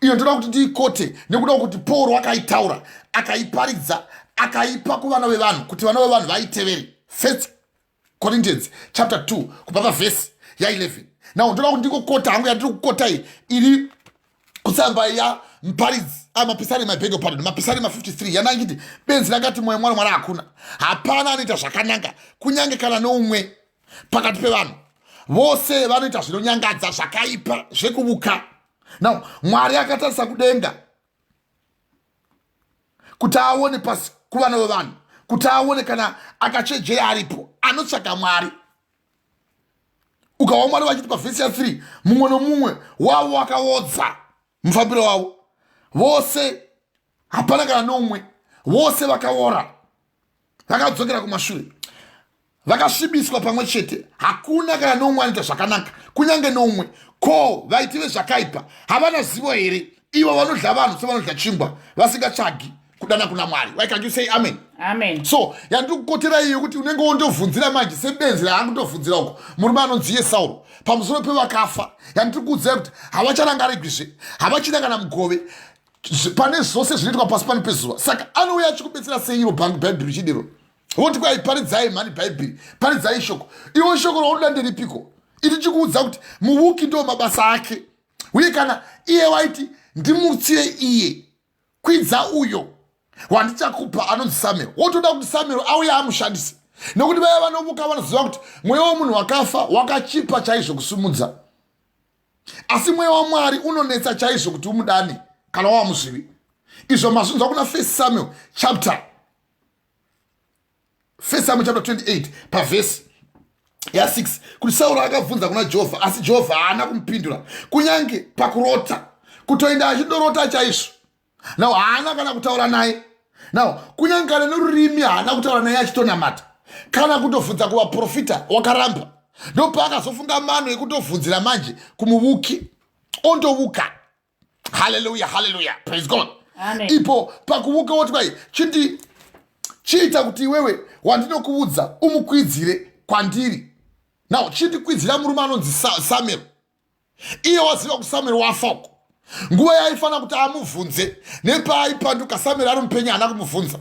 iyo ndoda kuti ndiikote nekuda kuti Pauro akaitaura akaiparidza akaipa kuvana vevanhu kuti vana vevanhu vaitevere. 1 Corinthians chapter 2 kubva pavhesi ya11. Now ndoda kuti ndikokota hangu yandiri kukota iyi iri kutsamba ya muparidzi mapisarema ibhego pardon, mapisarema 53 yanangiti benzi rakati mwoyo Mwari hakuna, hapana anoita zvakanaka kunyange kana noumwe pakati pevanhu. Vose vanoita zvinonyangadza zvakaipa zvekuvuka. Now Mwari akatarisa kudenga kuti aone pasi kuvana vevanhu, kuti aone kana akachenjera aripo anotsvaka Mwari. Ukawa Mwari vachiti pavhesi ya3 mumwe nomumwe wavo wakaodza mufambiro wavo, vose hapana kana nomwe, vose vakaora. vakadzokera kumashure vakasvibiswa pamwe chete. Hakuna kana nomwe anoita zvakanaka, kunyange nomwe. Ko vaitive zvakaipa havana zivo here? Ivo vanodla vanhu sevanodla chingwa vasingatsvagi kudana kuna Mwari. Why can't you say amen? Amen. So yandiri kukotera iyo kuti unenge wondobvunzira manje sebenzi raakundobvunzira uko murume anonzi Sauro pamusoro pevakafa. Yandiri kuudzira kuti havacharangarigwizve, havachina kana mugove pane zvose zvinoitwa pasi pano pezuva. Saka anouya achikubetsera seiro bhaibheri chidero voti kwai paridzai mhani bhaibheri, paridzai shoko. Iwo shoko raunoda nderipiko? Iti chikuudza kuti muvuki ndo mabasa ake, uye kana iye waiti ndimutsire iye kwidza uyo wandichakupa anonzi Samuel, wotoda kuti Samuel auye amushandise. Nokuti vaya vanovuka vanoziva kuti mweya womunhu wakafa wakachipa chaizvo kusumudza, asi mweya waMwari unonetsa chaizvo kuti umudane kana wamusvivi. Izvo mazvinzwa kuna 1 Samuel chapter 28 pavhesi ya6 kuti Sauro akabvunza kuna Jehovha, asi Jehovha haana kumupindura kunyange pakurota, kutoenda achidorota chaizvo. Nawo haana kana kutaura naye. Nawo kunyange kana norurimi haana kutaura naye achitonamata kana kutobvunza kuvaprofita wakaramba. Ndopaakazofunga mano ekutobvunzira manje kumuvuki ondovuka. Hallelujah, hallelujah, praise God. Amen. Ipo pakuvuka woti kwai chiita kuti iwewe wandinokuudza umukwidzire kwandiri. Nawo chindikwidzira murume anonzi Samuel. Iye waziva kuti Samuel wafako. Nguva yaifana kuti amubvunze nepaipanduka Samuel ari mupenyu haana kumubvunza.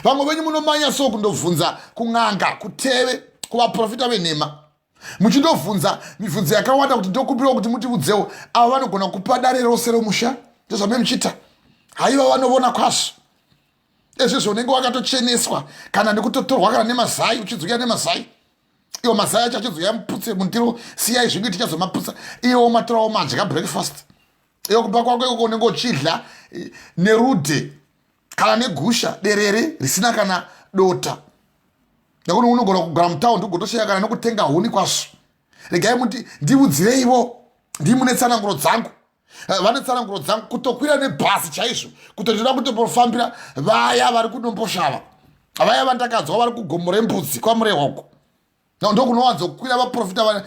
Vamwe venyu munomanya so kundobvunza kun'anga, kuteve, kuvaprofita venhema, muchindobvunza mibvunzo yakawanda kuti ndokumbira kuti mutiudzewo. Ava vanogona kupa dare rose romusha, ndozvame muchita. Haiva vanovona kwazvo. Ezvizvo unenge wakatocheneswa kana nekutotorwa kana nemazai, uchidzoka nemazai. Iwo mazai acho achidzoka muputse mundiro, siyai zvinhu tichazomaputsa. Iwo matorawo madya breakfast. Iwo kupa kwako unenge uchidla nerude kana negusha derere risina kana dota. Nekuti unogona kugara mutaundi ugotoshaya kana nokutenga huni kwazvo. Regai muti ndiudzireiwo, ndimunetsananguro dzangu. Vanetsananguro dzangu kutokwira nebhasi chaizvo, kutotoda kutopofambira vaya vari kunomboshava, vaya vandakadzwa vari kugomo rembudzi kwamurehoko. Ndokunowanzokwira vaprofita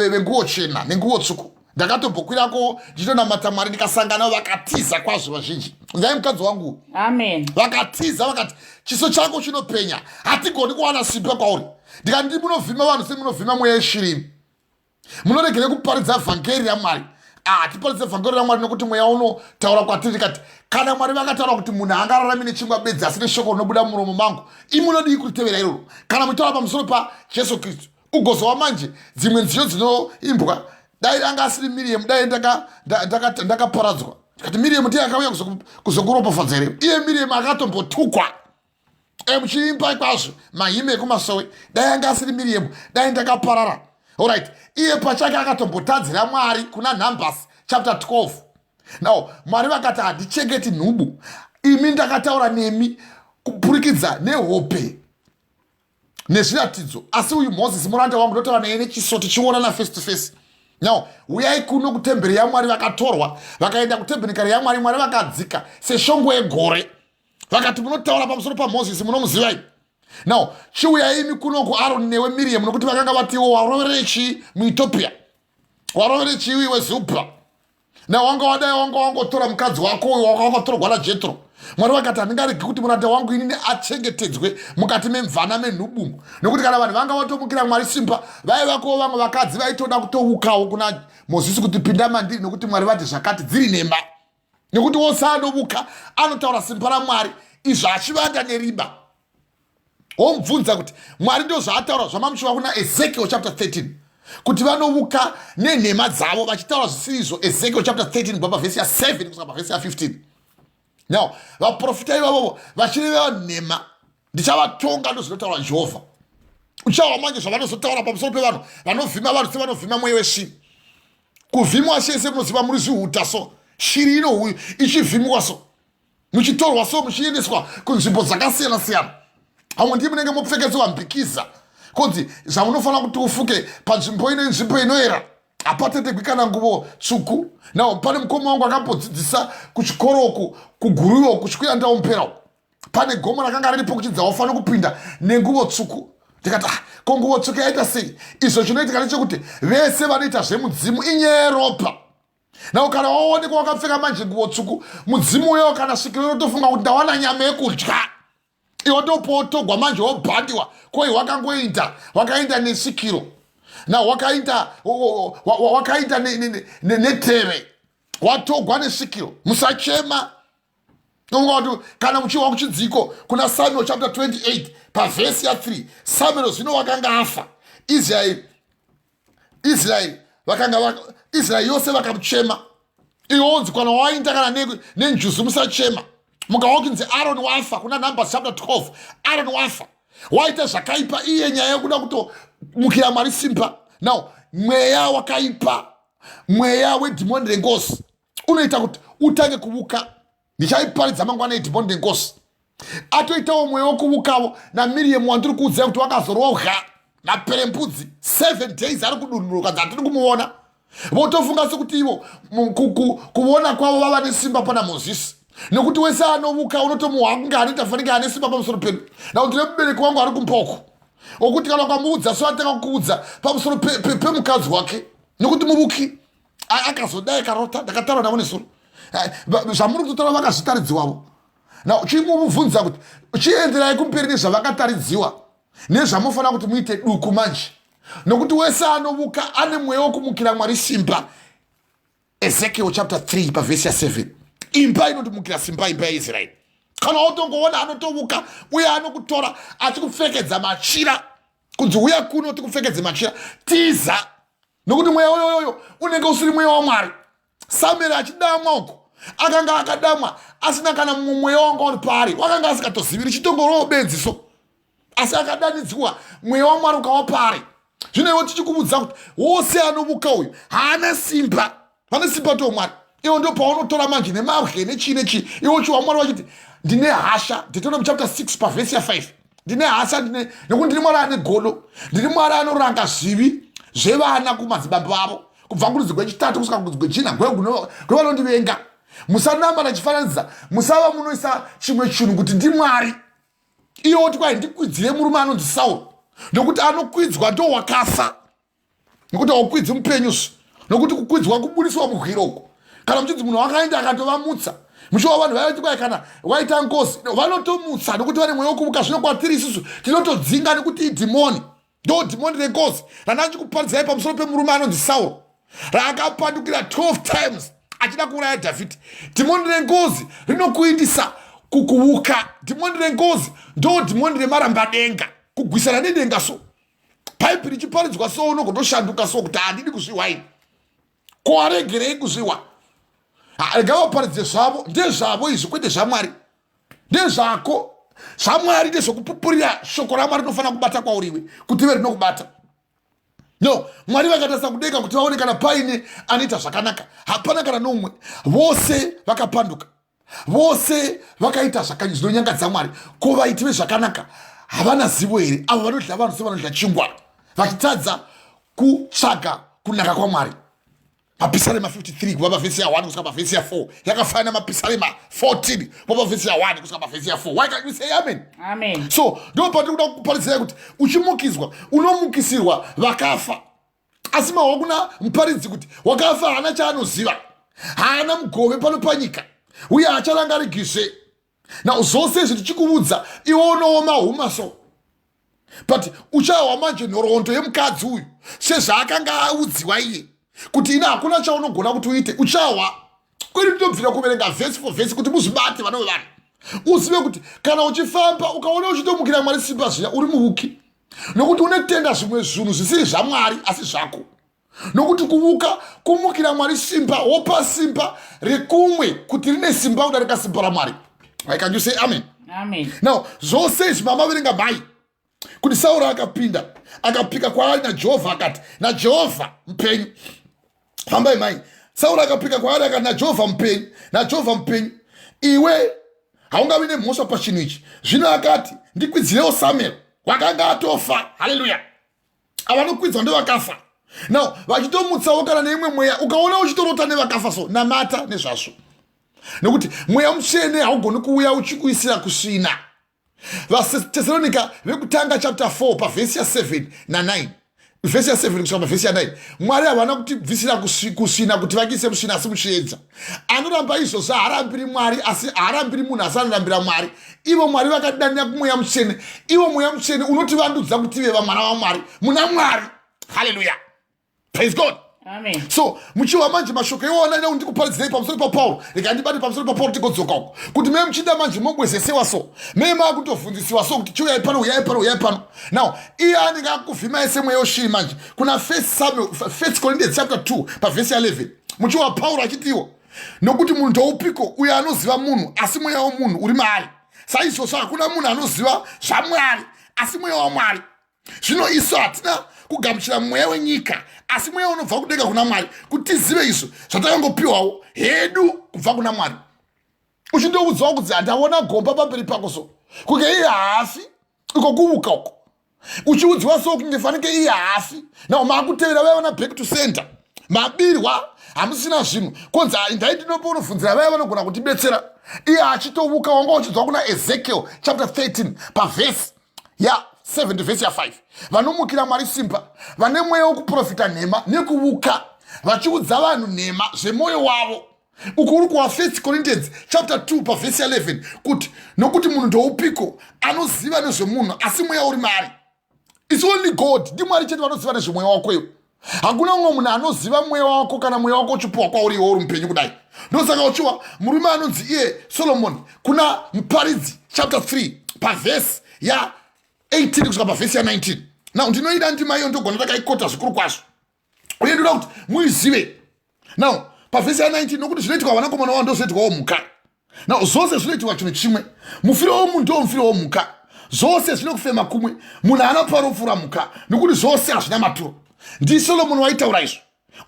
venguo chena nenguo tsvuku. Ndakatombokwirako ndichionamata Mwari ndikasangana vakatiza kwazvo vazhinji. Nzai mukadzi wangu. Amen. Vakatiza vakati chiso chako chinopenya, hatigoni kuwana simba kwauri. Ndikati munovhima vanhu semunovhima mweya yeshirimi. Munoregere kuparidza vhangeri raMwari. Tiparidze vhangeri raMwari nokuti mweya unotaura kwatiri kati kana Mwari vakataura kuti munhu haangararami nechingwa bedzi asi neshoko rinobuda muromo mangu, imunodii kuritevera iroro? Kana muchitaura pamusoro paJesu Kristu, ugozwa manje dzimwe nziyo dzinoimbwa, dai anga asiri Miriam, dai ndakaparadzwa. Kati Miriam ndiye akauya kuzokuropafadza here. Iye Miriam akatombotukwa muchiimba kwazvo mahime ekumasowe. Dai anga asiri Miriam, dai ndakaparara. Alright, iye pachake akatombotadzira Mwari kuna Numbers chapter 12. Now Mwari vakati handichengeti nhubu, imi ndakataura nemi kupurikidza nehope nezviratidzo, asi uyu Moses muranda wangu ndotaura naye nechiso tichionana face to face. Now uyai kuno kutemberi yaMwari vakatorwa vakaenda kutembenikari yaMwari, Mwari vakadzika seshongo yegore vakati munotaura pamusoro paMozisi munomuzivai. Now chiuyai imi kuno kuAroni newe Miriam nokuti vakanga vatiwo waroverechi muEthiopia, waroverechi iwe Zupra. Na wanga wadai wanga wangotora mukadzi wako uyu wakatorwa naJethro. Mwari vakati handingaregi kuti muranda wangu inini achengetedzwe mukati memvana menhubu, nokuti kana vanhu vanga vatomukira Mwari simba vaivako vamwe vakadzi vaitoda kutoukawo kuna Mozisi kuti pinda mandiri, nokuti Mwari vati zvakati dziri nhema. Nokuti wose anovuka anotaura simba raMwari, izvo achivanda neriba. Omubvunza kuti Mwari ndo zvaataura zvamamushiwa kuna Ezekiel chapter 13 kuti vanovuka nenhema dzavo vachitaura zvisiri izvo. Ezekiel chapter 13 kubva pavhesi ya7 kusvika pavhesi ya15. Now vaprofita ivavo vachireva nhema ndichavatonga ndozvinotaura Jehovha. Uchawa manje zvavanozotaura pamusoro pevanhu vanovhima vanhu sevanovhima mweya weshiri. Kuvhimwa chese munoziva muri zvihuta so, shiri ino ichivhimwa so, muchitorwa so, muchiendeswa kunzvimbo dzakasiyana siyana. Hamwe ndiye munenge mupfekedzwa mbikiza kunzi zvamunofanira kuti ufuke panzvimbo ino nzvimbo inoera, hapatetegwi kana nguvo tsvuku. Nawo pane mukoma wangu akambodzidzisa kuchikoro uku kuguru uku kuchikwira ndaompera uku, pane gomo rakanga riripo kuchidza wafana kupinda nenguvo tsvuku. Ndikati ko nguvo tsvuku yaita sei? Izvo zvinoitika ndechekuti vese vanoita zvemudzimu inyaya yeropa. Nawo kana waonekwa wakapfeka manje nguvo tsvuku, mudzimu uyo kana svikiro rotofunga kuti ndawana nyama yekudya. Iwo ndopotogwa manje wobhandiwa koi wakaenda nesvikiro. Na wakaita neteve. Watogwa nesvikiro. Musachema. Kana muchiwa kuchidziko kuna Samuel chapter 28 pavhesi ya 3, Samuel zvino wakanga afa. Israeli yose vakamuchema. Iwonzi kana wainda kana nenjuzu musachema. Mukawakinzi Aaron wafa kuna Numbers chapter 12. Aaron wafa. Waita zvakaipa iye nyaya yekuda kutomukira Mwari simba. Now mweya wakaipa, mweya wedhimoni rengosi unoita kuti utange kuvuka. Ndichaiparidza mangwana edhimoni rengosi. Atoitawo mweya wokuvukavo naMiriamu wandiri kuudzira kuti wakazorohwa naperembudzi 7 days ari kudunuruka dzatiri kumuona. Votofunga sekuti ivo kuona kwavo vava nesimba pana Mozisi. Nekuti wese anovuka unotomuhanga anoita fanike ane simba pamusoro pedu. Nakuti nemubereki wangu ari kumboko. Okuti kana ukamuudza so atanga kukuudza pamusoro pemukadzi wake. Nekuti muvuki akazodai karota ndakataura navo nesoro. Zvamuri kutotaura vakazvitaridziwavo. Chimuvunza kuti chienderai kumberi nezvavakataridziwa nezvamufanira kuti muite duku manje. Nokuti wese anovuka ane mweya wokumukira Mwari simba. Ezekiel chapter 3 pavhesi ya 7. Imba inotomukira simba, imba yaIsraeri. Kana wotongoona anotovuka uye anokutora achikupfekedza machira kunzi uya kuno tikupfekedze machira tiza. Nokuti mweya uyoyo unenge usiri mweya waMwari. Samuel achidamwa uko akanga akadamwa asina kana mweya wanga uri pari, wakanga asikatoziviri chitongoro benziso, asi akadanidzwa mweya waMwari ukawa pari. Zvino iwe tichikuvudza kuti wose anovuka uyu haana simba, vane simba toMwari. Iwo ndo paunotora manje nemabwe nechi iwo chiwaMwari wachiti ndine hasha. Nditoona muchapter 6 pavhesi ya 5. Ndine hasha nekuti ndiri Mwari ane godo, ndiri Mwari anoranga zvivi zvevana kumadzibaba avo kubva kurudzi rwechitatu kusvika kurudzi rwechina rwevanondivenga. Musanamba nachifananidzira, musava munoisa chimwe chinhu kuti ndiMwari. Iye oti kwai ndikwidzire murume anonzi Sauro, nokuti anokwidzwa ndo wakafa. Nokuti haukwidzi mupenyusu, nokuti kukwidzwa kubudiswa muhwiroko. Kana muchidzi munhu wakaenda akatovamutsa, muchiwa vanhu vaiti kwai kana waita ngozi vanotomutsa nokuti vane mweya wokuvuka. Zvino kwatiri isusu tinotodzinga nekuti idhimoni, ndo dhimoni rengozi ranachikuparidzai pamusoro pemurume anonzi Sauro, raakapandukira 12 times achida kuuraya Dhavhidhi. Dhimoni rengozi rinokuindisa kukuvuka. Dhimoni rengozi ndo dhimoni remarambadenga, kugwisana nedenga so. Paipi richiparidzwa so unogondoshanduka so kuti handidi kuzviwa ini. Ko aregerei kuzviwa? Ngavaparidze zvavo, ndezvavo izvi kwete zvaMwari. Ndezvako zvaMwari ndezvokupupurira shoko raMwari rinofanira kubata kwauriwe kuti iwe rinokubata. No, Mwari vakatarisa kudenga kuti vaone kana paine anoita zvakanaka. Hapana kana nomwe. Vose vakapanduka. Vose vakaita zvinonyangadza Mwari. Ko vaiti vezvakanaka havana zivo here? Avo vanodya vanhu sevanodya chingwa, vachitadza kutsvaga kunaka kwaMwari. Mapisarema 53 kubva pavhesi ya 1 kusvika pavhesi ya 4 yakafanana mapisarema 14 kubva pavhesi ya 1 kusvika pavhesi ya 4. Why can't you say amen? Amen. So ndo patikuda kuparidzira kuti uchimukidzwa unomukisirwa vakafa. Asi mawa kuna muparidzi kuti wakafa haana chaanoziva, haana mugove pano panyika, uye hacharangarigizve. Na zvose izvi tichikuudza iwe unooma huma so. But uchawa manje nhoroondo yemukadzi uyu sezvaakanga audziwa iye kuti ina hakuna chaunogona kuti uite. Uchawa kwiri tobvira kuverenga vhesi for vhesi kuti muzvibate vana vevanhu. Uzive kuti kana uchifamba ukaona uchitomukira Mwari simba zviya uri muvuki, nokuti unotenda zvimwe zvinhu zvisiri zvaMwari asi zvako. Nokuti kuvuka kumukira Mwari simba, wopa simba rekumwe kuti rine simba kudarika simba raMwari. Why can't you say amen? Amen. Now zvose izvi mama verenga mai kuti Sauro akapinda akapika kwaari naJehovha akati, naJehovha mupenyu, fambai mai. Sauro akapika kwaari akati, naJehovha mupenyu, naJehovha mupenyu, iwe haungavi nemhosva pachinhu ichi. Zvino akati, ndikwidzirewo Samuel wakanga atofa. Haleluya. Avanokwidzwa ndevakafa. Now vachitomutsawo kana neimwe mweya ukaona uchitorota nevakafa so namata nezvazvo. Nokuti mweya mutsvene haugoni kuuya uchikuisira kusvina. VaTesalonika vekutanga chapter 4 pavhesi ya7 na9. Vhesi ya7 kusvika pavhesi ya9. Mwari havana kutibvisira kusvina kuti vakiise musvina asi muchiedza. Anoramba izvozvo haarambiri Mwari asi haarambiri munhu asi anorambira Mwari. Ivo Mwari vakadanira kumweya mutsvene. Ivo mweya mutsvene unotivandudza kuti tive vamwana vaMwari muna Mwari. Hallelujah. Praise God. Amen. So muchiwa manje mashoko iwona ina ndikuparidzei pamusoro pa Paulo. Rega ndibate pamusoro pa Paulo tikodzoka uko. Kuti meme muchida manje mobwezesewa so. Meme akutovhunzisiwa so kuti chiuya pano. Now, iye anenge akuvhima ese mweya woshiri manje. Kuna 1 Corinthians chapter 2 pavhesi ya 11. Muchiwa Paulo achitiwo. Nokuti munhu ndoupiko uyo anoziva munhu asi mweya womunhu uri maari. Saizvozvo hakuna munhu anoziva zvaMwari asi mweya waMwari. Zvino isu hatina kugamuchira mweya wenyika asi mweya unobva kudenga kuna Mwari kuti tizive izvo zvatakangopiwawo hedu kubva kuna Mwari. Uchindoudzawo kuti handaona gomba pamberi pako so kunge iye haafi iko kuvuka uko. Uchiudziwa so kunge fanike iye haafi nawo maakutevera vaiona back to center. Mabirwa hamusina zvinhu konzi ndaiti ndinombonobvunzira vaya vanogona kutibetsera. Iye achitovuka wanga uchidzwa kuna Ezekiel chapter 13 pavhesi ya 7 vhesi ya 5. Vanomukira Mwari simba, vane mweya wokuprofita nhema nekuvuka, vachiudza vanhu nhema zvemwoyo wavo. Uku uri kuwa 1 Corinthians chapter 2 pavhesi ya 11 kuti nokuti munhu ndoupiko anoziva nezvemunhu asi mweya uri maari. It's only God. Ndi Mwari chete vanoziva nezvemweya wako iwe. Hakuna umwe munhu anoziva mweya wako kana mweya wako uchipuwa kwauri iwe uri mupenyu kudai. Ndosaka uchiwa murume anonzi iye Solomon kuna muparidzi chapter 3 pavhesi ya 18 kusvika pavhesi ya 19. Now ndinoida ndima iyo ndogona takaikota zvikuru kwazvo. Uye ndoda kuti muizive. Now pavhesi ya 19 nokuti zvinoitika vanakomana wavo ndozvinoitikwawo mhuka. Now zvose zvinoitikwa chinhu chimwe. Mufiro womunhu ndiwo mufiro womhuka. Zvose zvinokufema kumwe. Munhu haana paropfuura mhuka nokuti zvose hazvina maturo. NdiSolomon waitaura izvo.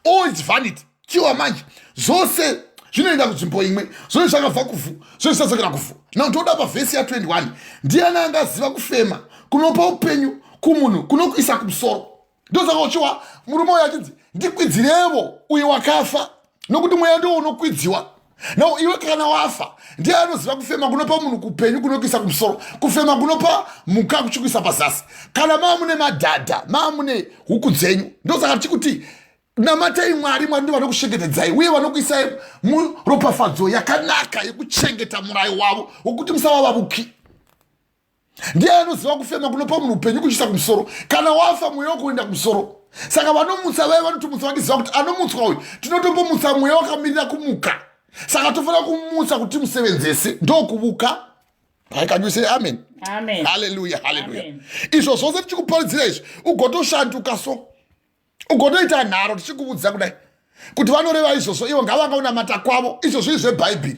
All is vanity. Chiwa manje zvose zvinoenda kunzvimbo imwe. Zvose zvakabva kuvhu, zvose zvichadzokera kuvhu. Now ndoda pavhesi ya 21. Ndiani angaziva kufema kunopa upenyu kumunhu kunokuisa kumusoro. Ndosaka uchiwa murume uyo achidzi ndikwidzirevo uyo wakafa nokuti mweya ndiwo unokwidziwa. Now iwe kana wafa ndiye anoziva kufema kunopa munhu kupenyu kunokuisa kumusoro, kufema kunopa mhuka kuchikuisa pazasi. Kana maamune madhadha, maamune huku dzenyu, ndosaka tikuti namatai Mwari, Mwari ndiye vanokuchengetedzai uye vanokuisai muropafadzo yakanaka yekuchengeta murayo wavo wokuti musava vavuki. Ndiye anoziva kufema kunopa munhu upenyu kuchiisa kumusoro. Kana wafa mweya wako uenda kumusoro. Saka vanomutsa vaya vanotomutsa vachiziva kuti anomutswa uyu tinotombomutsa mweya wakamirira kumuka. Saka tofanira kumutsa kuti musevenzese ndokuvuka. Can you say amen? Amen. Hallelujah, hallelujah. Amen. Izvo zvose tichikuparidzira izvi ugotoshanduka so. Ugotoita nharo tichikuudza kudai kuti vanoreva izvozvo ivo ngavangaunamata kwavo. Izvozvo izvebhaibheri.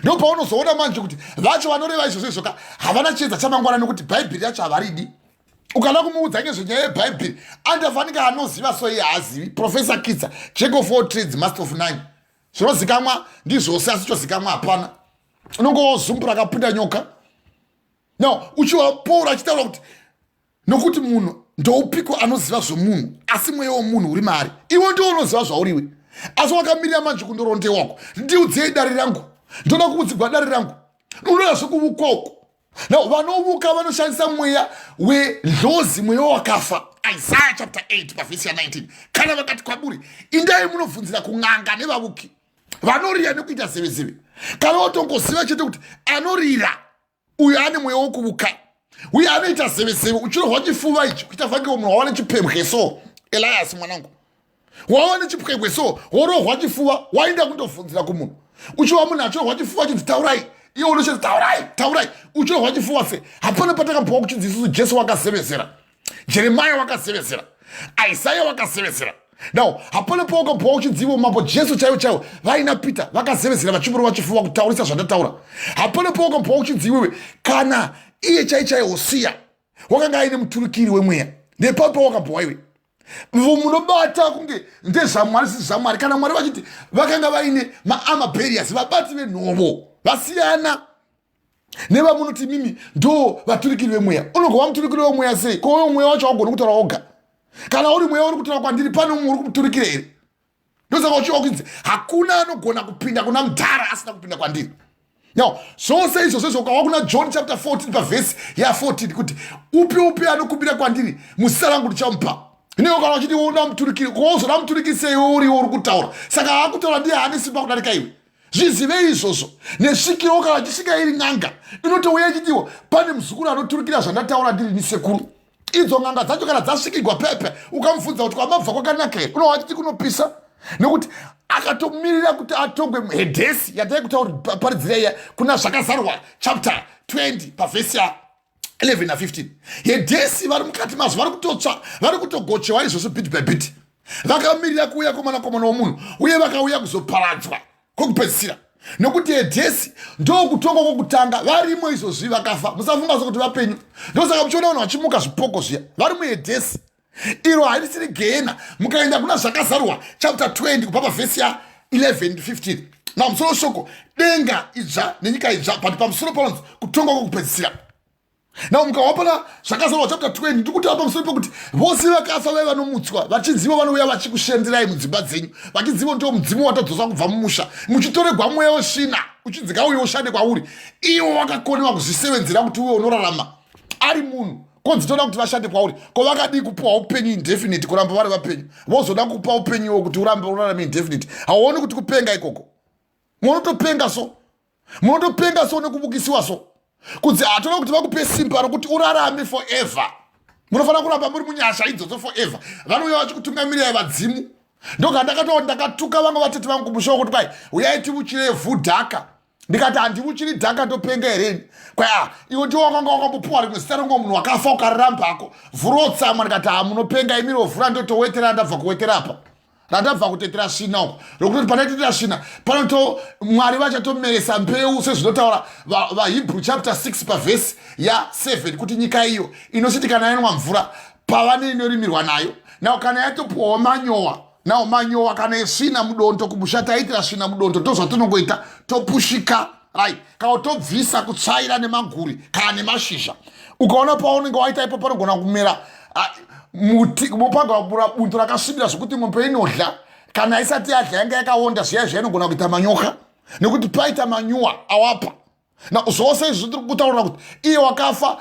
Ndo paunozoona manje kuti vacho vanoreva izvozvo izvoka havana chiedza chamangwana nokuti bhaibheri yacho havaridi. Ukada kumuudza ngezvenyaya yebhaibheri andafanika anoziva so iye haazivi. Professor Kitsa, Jack of all trades, master of none. Zvinozikamwa ndizvose asi chozikamwa hapana. Unongozumbura akapinda nyoka. Now uchiwa Paul achitaura kuti nokuti munhu ndoupiko anoziva zvomunhu asi mweya womunhu uri maari. Iwe ndiwo unoziva zvauriwe. Asi wakamirira manje kundorondewako. Ndiudzei dari rangu. Ndoda kuudzigwa dari rangu. Unoda zvokuvukwa uko. Now vanovuka vanoshandisa mweya wedlozi, mweya wakafa. Isaiah chapter 8 pavhesi ya 19. Kana vakati kwaburi indai munobvunzira kun'anga nevavuki vanorira nekuita zeve. Kana watongoziva chete kuti anorira uyo ane mweya wokuvuka, uyo anoita zeve. Uchirohwa chifuva ichi kuita fange munhu wawane chipembwe so. Elias mwanangu, wawane chipembwe so worohwa chifuva waenda kundobvunzira kumunhu. Uchiwa munhu achirohwa chifuva chinzi taurai, iye unochiti taurai. Uchirohwa chifuva se hapana patakabhuwa kuti isusu Jesu wakazevezera, Jeremiah wakazevezera, Isaiah wakazevezera. Now hapana paukabhuwa uchidziva mambo Jesu chaiwo vaina Peter vakazevezera vachimurova chifuva kutaurisa zvandataura. Hapana paukabhuwa uchidziva kana iye chai Hosea wakanga aine muturukiri wemweya. Nepapo wakabhuwa iwe munobata kunge ndezvamwari sisi zvamwari. Kana Mwari vachiti vakanga vaine maamabherias, vabati venhovo vasiyana nevamunoti mimi ndo vaturikiri vemweya. Unogova muturikiri wemweya sei? Ko mweya wacho haugoni kutaura woga. Kana uri mweya uri kutaura kwandiri pane umwe uri kumuturikira here? ndosaka uchiwa kunzi hakuna anogona kupinda kuna mudhara asina kupinda kwandiri. Now, zvose izvozvo ukawa kuna John chapter 14 pavhesi ya14 kuti upi anokubira kwandiri muzita rangu ndichamupa. Hino kana uchiti una muturikiri kuzoda muturikise uriwo uri kutaura. Saka akutaura ndiye ane simba kudarika iwe. Zvizive izvozvo. Nesvikiro kana chisvika iri n'anga inotouya ichitiwo pane muzukuru anoturikira zvandataura ndiri nisekuru. Idzo n'anga dzacho kana dzasvikirwa pepe ukamubvunza kuti kwamabva kwakanaka here unowa chiti kunopisa. Nekuti akatomirira kuti atongwe hedhesi yatai kutauridzira kuna zvakazarwa chapter 20 pavhesi ya 11 na 15. Hedhesi vari mukati mazvo vari kutotsva vari kutogochewa izvozvo bit by bit. Vakamirira kuuya komanakomana womunhu uye vakauya kuzoparadzwa kwokupedzisira. Nokuti hedhesi ndokutonga kwokutanga varimo izvozvi vakafa. Musafunga sokuti vapenyu. Ndosaka muchiona vanhu vachimuka zvipoko zviya vari muhedhesi. Iro harisiri gehena. Mukaenda kuna zvakazarwa chapter 20 kubva pavhesi ya 11 to 15. Na musoro shoko denga idzva nenyika idzva pati pamusoro panonzi kutonga kwokupedzisira. Na mukawapana zvakazarwa chapter 20 ndikuti apa musoro pekuti vose vakafa vaiva vanomutswa vachidziva vanouya vachikushenderai mudzimba dzenyu vachidziva ndo mudzimu watadzosa kubva mumusha muchitoregwa mweya wesvina uchidzika uye ushande kwauri iwo wakakonewa kuzvisevenzera kuti uye unorarama ari munhu konzi toda kuti vashande kwauri ko vakadi kupiwa upenyu indefinite kuramba vari vapenyu vozoda kupa upenyu kuti urambe urarame indefinite hauoni kuti kupenga ikoko munotopenga so nekuvukisiwa so kunzi atoda kuti vakupe simba rokuti urarame forever. Munofanira kuramba muri munyasha idzodzo forever. Vanouya vachikutungamirirai vadzimu. Ndoga ndakatuka vamwe vatete vangu kumushawo kuti kwai uyai tivuchire vhu dhaka. Ndikati handivuchiri dhaka topenga hereni. Kwai iwe ndiwo wakanga wakambopuwa rimwe zita rongo munhu wakafa ukararambako. Vhu rotsamwa ndikati munopenga imiro vhu randotowetera ndabva kuwetera apa. Randabva kutetera svina uko rokuti panotetera svina panoto mwari vachatomeresa mbeu sezvinotaura vaHebrew chapter 6 pavhesi ya 7 kuti nyika iyo inositi kana yanwa mvura pavane inorimirwa nayo nawo kana yatopuwawo manyowa nawo manyowa kana yesvina mudondo kumusha taitira svina mudondo ndozvatonongoita topushika rai kana tobvisa kutsvaira nemaguri kana nemashizha ukaona paunenge waita ipo panogona kumera muti mopanga wabura buntu rakasvibira zvokuti mombe inodla kana isati yadla yanga yakaonda zviya inogona kuita manyoka nekuti paita manyuwa awapa na zvose izvi zvitiri kutaurira kuti iye wakafa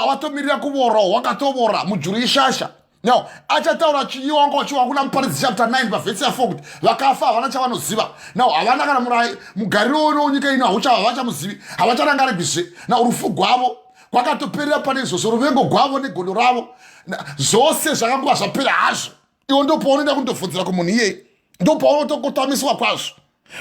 watomirira kuvora wakatovora mujuru ishasha now achataura chiyiwa wanga wachiwa kuna muparidzi chapter 9 pavhesi ya 4 kuti vakafa havana chavanoziva now havana kana mugariro wenyika ino havachamuzivi havacharangaribizve na urufu gwavo kwakatoperera pane izvozvo ruvengo gwavo negodo ravo zvose zvakangova zvapera hazvo iwo ndopaunoenda kundobvunzira kumunhu iyeye ndopaunotokotamiswa kwazvo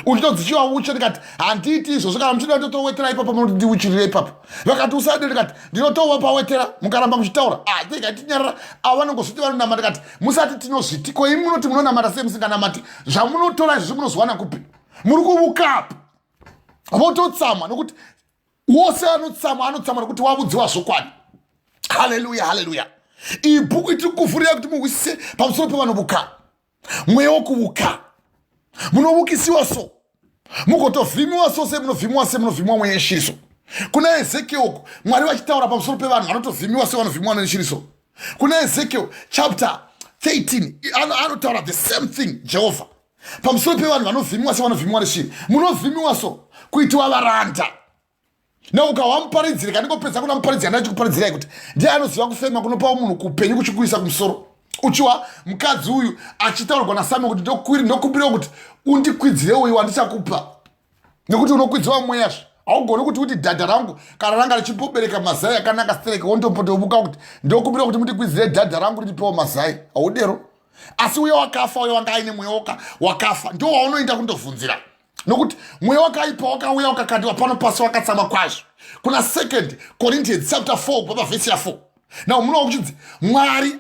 uchitodzichiwa uche ndikati handiiti izvozvo kana muchida ndotowetera ipapo munoti ndiuchirire ipapo vakati usade ndikati ndinotowa pawetera mukaramba muchitaura ndikatinyarara avo vanongozviti vanonamata ndikati musati tinozviti ko imi munoti munonamata sei musinganamati zvamunotora izvozvo munozwana kupi muri kuvukapo vototsamwa nokuti wose anotsamwa nokuti wavudziwa zvokwadi. Haleluya. Iyi bhuku itiri kuvhurira kuti muhwisise pamusoro pevanovuka mweya wokuvuka munovukisiwa so mugotovhimiwa so semunovhimiwa mweya yeshiriso. Kuna Ezekiel uko mwari vachitaura pamusoro pevanhu vanotovhimiwa sevanovhimiwa neshiriso. Kuna Ezekiel chapter 13 anotaura the same thing Jehovah pamusoro pevanhu vanovhimiwa sevanovhimiwa neshiri. Munovhimiwa so kuitiwa varanda. Na ukawa muparidzire kandingopedza kuna muparidzire andachikuparidzirai kuti ndiye anoziva kufema kunopa munhu kupenyu kuchikuisa kumusoro. Uchiwa mukadzi uyu achitaurwa naSamuel kuti ndokumbira kuti undikwidzirewo iwe andichakupa nekuti unokwidziwa mweyazvo haugoni kuti dhadha rangu kana ranga richipobereka mazai akanaka stereke wondombotovuka kuti ndokumbira kuti mundikwidzire dhadha rangu richipewa mazai haudero. Asi uye wakafa uye wanga aine mweya wakafa ndo waunoenda kundobvunzira nokuti mweya wakaipa wakauya wakakandiwa pano pasi wakatsama kwazvo. Kuna 2 Corinthians chapter 4 kubva pavhesi ya 4 na munowa kuchidzi mwari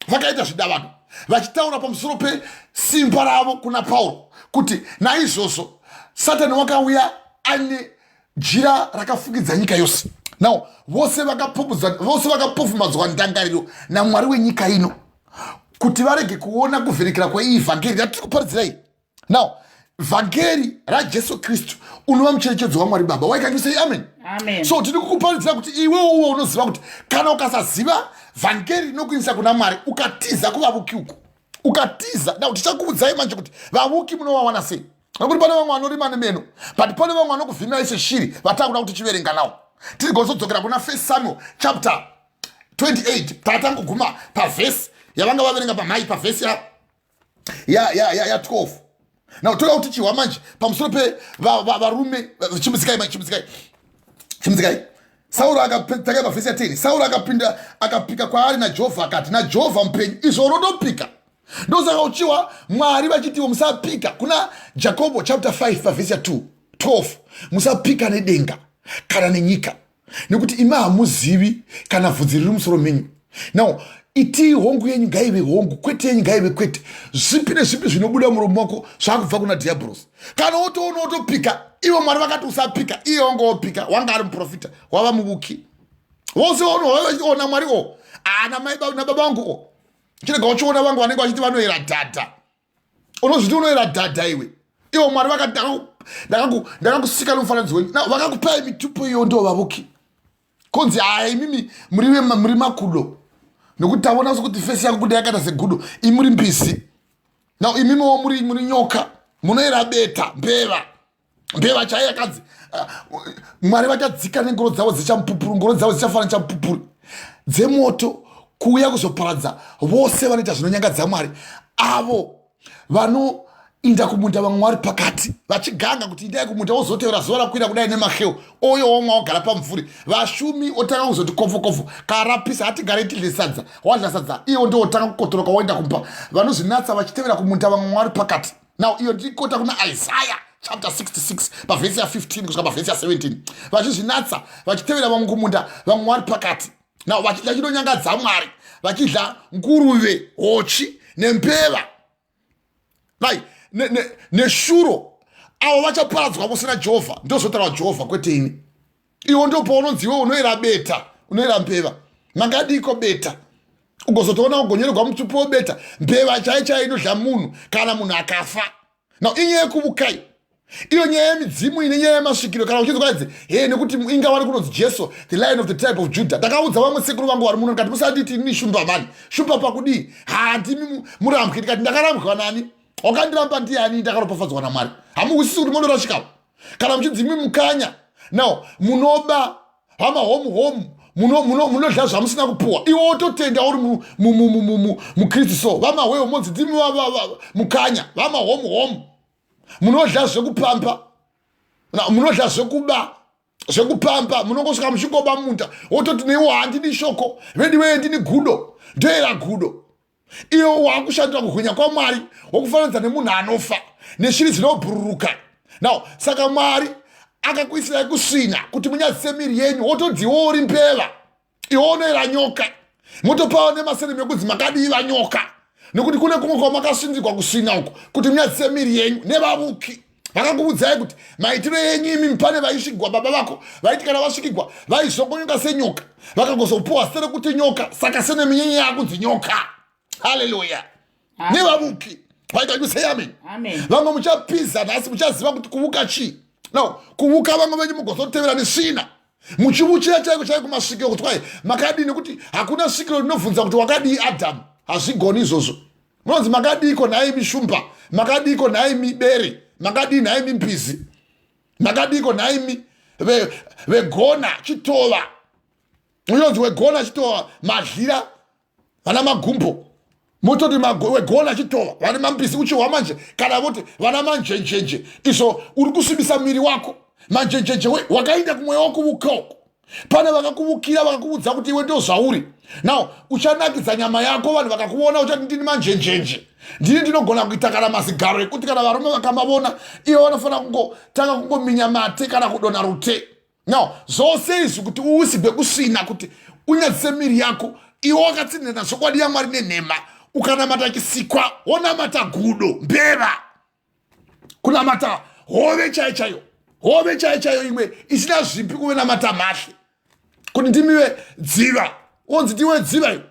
vakaita zvidavano vachitaura pamusoro pesimba ravo kuna Pauro kuti naizvozvo Satani wakauya ane jira rakafukidza nyika yose. Now vose vakapofumadzwa ndangariro namwari wenyika ino kuti varege kuona kuvhenekera kweiyi vhangeri ratiri kuparidzirai. Now vhangeri raJesu Kristu unova mucherechedzo waMwari Baba. Why can you say amen? Amen. So tiri kukuparidzira kuti iwewo unoziva kuti kana ukasaziva vhangeri inokuinisa kuna Mwari ukatiza kuvavuki uku ukatiza na tichakuudzai manje kuti vavuki munovawana sei. Nokuti pane vamwe vanorima nemeno, but pane vamwe vanokuvhimira seshiri vatanguda kuti tichiverenga navo. Tirigozodzokera kuna 1 Samuel chapter 28 tatangoguma pavhesi yavanga vaverenga pamhai pavhesi ya 12. Now toda kuti chihwa manje pamusoro pe varume chimzikai. Sauro akapinda pavhesi ya 10. Sauro akapinda akapika kwaari naJehovha akati, naJehovha mupenyu izvo unotopika. Ndosaka uchiwa Mwari vachitiwo musapika kuna Jacobo chapter 5 pavhesi ya 12. Musapika nedenga kana nenyika, nekuti imi hamuzivi kana bvudzi riri musoro menyu. Now iti hongu yenyu ngaive hongu, kwete yenyu ngaive kwete. Zvipi nezvipi zvinobuda muromo wako zvakubva kuna diabolos. Kana wotoona wotopika, ivo Mwari vakati usapika, iye wanga wopika, wanga ari muprofita, wava muvuki. Vose ona Mwariwo ana mai nababa vanguwo. Chirega uchiona vangu vanenge vachiti vanoera dhadha. Unozviti unoera dhadha iwe. Ivo Mwari vakati ndakakusika nomufananidzo wenyu. Vakakupai mitupo iyo ndo vavuki. Konzi hai mimi muri makudo. Nokuti taona sokuti fesi yako kuda yakaita segudo, imuri mbisi. Now imimiwo muri nyoka, munoera beta, mbeva chaiya kadzi. Mwari vachadzika nengoro dzavo dzichamupupuru, ngoro dzavo dzichafanana chamupupuru. Dzemoto kuuya kuzoparadza vose vanoita zvinonyangadza Mwari. Avo vanoinda kumunda vamwe vari pakati vachiganga kuti indai kumunda wozotevera zuva rakwira kudai nemaheu oyo womwe wagara pamvuri. Vashumi otanga kuzoti kofu karapisa hatigare tidle sadza, wadla sadza iyo ndio otanga kukotoroka waenda kumba. Vanozvinatsa vachitevera kumunda vamwe vari pakati. Now iyo ndikota kuna Isaiah chapter 66 pavhesi ya 15 kusvika pavhesi ya 17. Vachizvinatsa vachitevera vamwe kumunda vamwe vari pakati. Now vachidya chinonyangadza Mwari, vachidya nguruve, hochi nembeva neshuro, avo vachaparadzwa musina Jehovha. Ndozotaura Jehovha kwete ini. Iwo ndo paunonzi iwe unoera beta, unoera mbeva. Mangadiko beta, ugozotoona kugonyererwa mutupo webeta. Mbeva chaichai inodya munhu kana munhu akafa. Now inyaya yekuvukai, iyo nyaya yemidzimu ine nyaya yemasvikiro. Kana uchinzi kwaidzi nekuti inga vari kunonzi Jesu the Lion of the tribe of Judah. Ndakaudza vamwe sekuru vangu vari muno ndikati musanditi ini shumba mani. Shumba pakudii? Handimi murambwi. Ndikati ndakarambwa nani? Wakandiramba ndiani ndakaropafadzwa naMwari? Hamuwisisi kuti munorashikawo. Kana muchinzi imi mukanya. Now munoba hama munodya zvamusina kupuwa. Iwo ototenda uri muKristu. So vama wewo monzi ndimi mukanya. Vama homu munodya zvekupamba, munodya zvekupamba, munongosvika muchingoba munda wototi neiwo handini shoko, vediwe ndini gudo, ndoera gudo. Iyo wakushandira kuhwinya kwaMwari wokufananidza nemunhu anofa neshiri dzinobhururuka. Now saka Mwari akakuisirai kusvina kuti munyadzise miri yenyu, wotodziwo uri mbeva, iwo unoera nyoka. Motopawo nemaseremu ekudzi makadiva nyoka, nekuti kune kumwe kwamakasvinzirwa kusvina uko kuti munyadzise miri yenyu. Nevavuki vakakuudzai kuti maitiro yenyu imi pane vaisvigwa baba vako vaiti kana vasvikigwa vaizvongonyoka senyoka, vakagozopuwa sere kuti nyoka, saka sene minyenye yakunzi nyoka. Hallelujah. Nevavuki vaita kusei amen. Vamwe muchapiza nhasi muchaziva kuti kuvuka chii. Now kuvuka vamwe venyu mugozotevera nesvina muchivuchira chaiko chaiko masvikiro kuti kwai makadini, kuti hakuna svikiro rinobvunza kuti wakadii Adhamu. Hazvigoni izvozvo. Munonzi makadiko nhai mishumba, makadiko nhai mibere, makadii nhai mimbizi, makadiko nhai vegona chitova. Unonzi wegona chitova madlira vana magumbo. Mototi wegona chitova vana mambisi uchihwa manje. Kana voti vana manjenjenje. Izvo uri kusvibisa miri wako. Manjenjenje wakaenda kumweya wokuvukauko. Pane vakakuvukira vakakuudza kuti iwe ndo zvauri. Now uchanakidza nyama yako, vanhu vakakuona uchati ndini manjenjenje, ndini ndinogona kuita kana mazigaro ekuti kana varume vakamavona ivo vanofanira kungotanga kungominya mate kana kudonha rute. Now zvose izvi kuti uwisigwe kusvina kuti unyadzise miri yako, iwe wakatsinhira zvokwadi yaMwari nenhema, ukanamata chisikwa wonamata gudo, mbeva, kunamata hove chaichayo, hove chaichayo imwe isina zvipi kuvenamata mhashe, kuti ndimiwe dziva. Onzi ndiwe dziva iwe.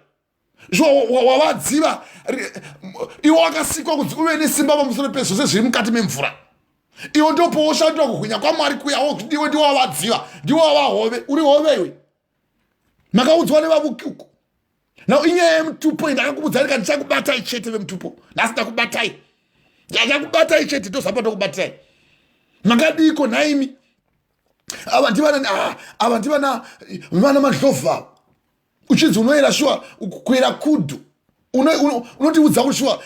Wawadziva iwe wakasikwa kuti uve nesimba pamusoro pezvose zviri mukati memvura. Iwe ndopo woshandira kuhwinya kwaMwari kuya, ndiwe ndiwe wavadziva, ndiwe wavahove. Uri hove iwe. Makaudzwa nevavuki uko. Now inyaya yemutupo ndakakubudza rika ndichakubatai chete vemutupo. Nhasi ndakubatai. Ndachakubatai chete ndosapa ndokubatai. Makadiko naimi. Ava ndivana madlovha. Uchidzi unoera shuwa kuera kudhu. Unotiudza kuti shuwa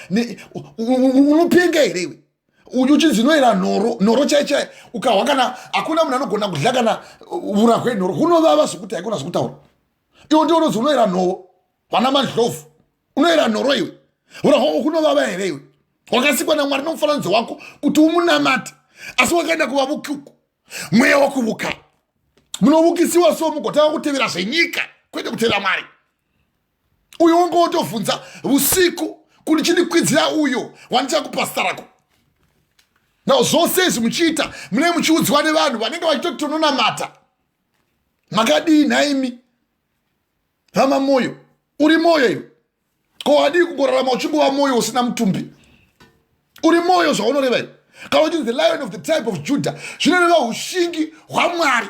unopenga here iwe. Uchidzi unoera nhoro chaichai. Ukahwa kana hakuna munhu anogona kudya kana ura kwenhoro. Unovava zvokuti haikona zvokutaura. Iwo ndio unodzi unoera nhoro. Vana madlovha. Unoera nhoro iwe. Ura kwako kunovava here iwe. Wakasikwa naMwari nomufananidzo wako kuti umunamate. Asi wakaenda kuvavuki uku. Mweya wekuuka. Munovukisiwa so mugotanga kutevera zvenyika kwete kutevera Mwari. Uyo wonge wotobvunza usiku kuti chindikwidzira uyo wandichakupastarako. Now zvose izvi muchiita mune muchiudzwa nevanhu vanenge vachitoti tononamata. Makadii naimi hama moyo. Uri moyo iwe. Ko hadii kungorarama uchingova moyo usina mutumbi. Uri moyo zvaunoreva iwe. Kana uchinzi the lion of the tribe of Judah zvinoreva ushingi hwaMwari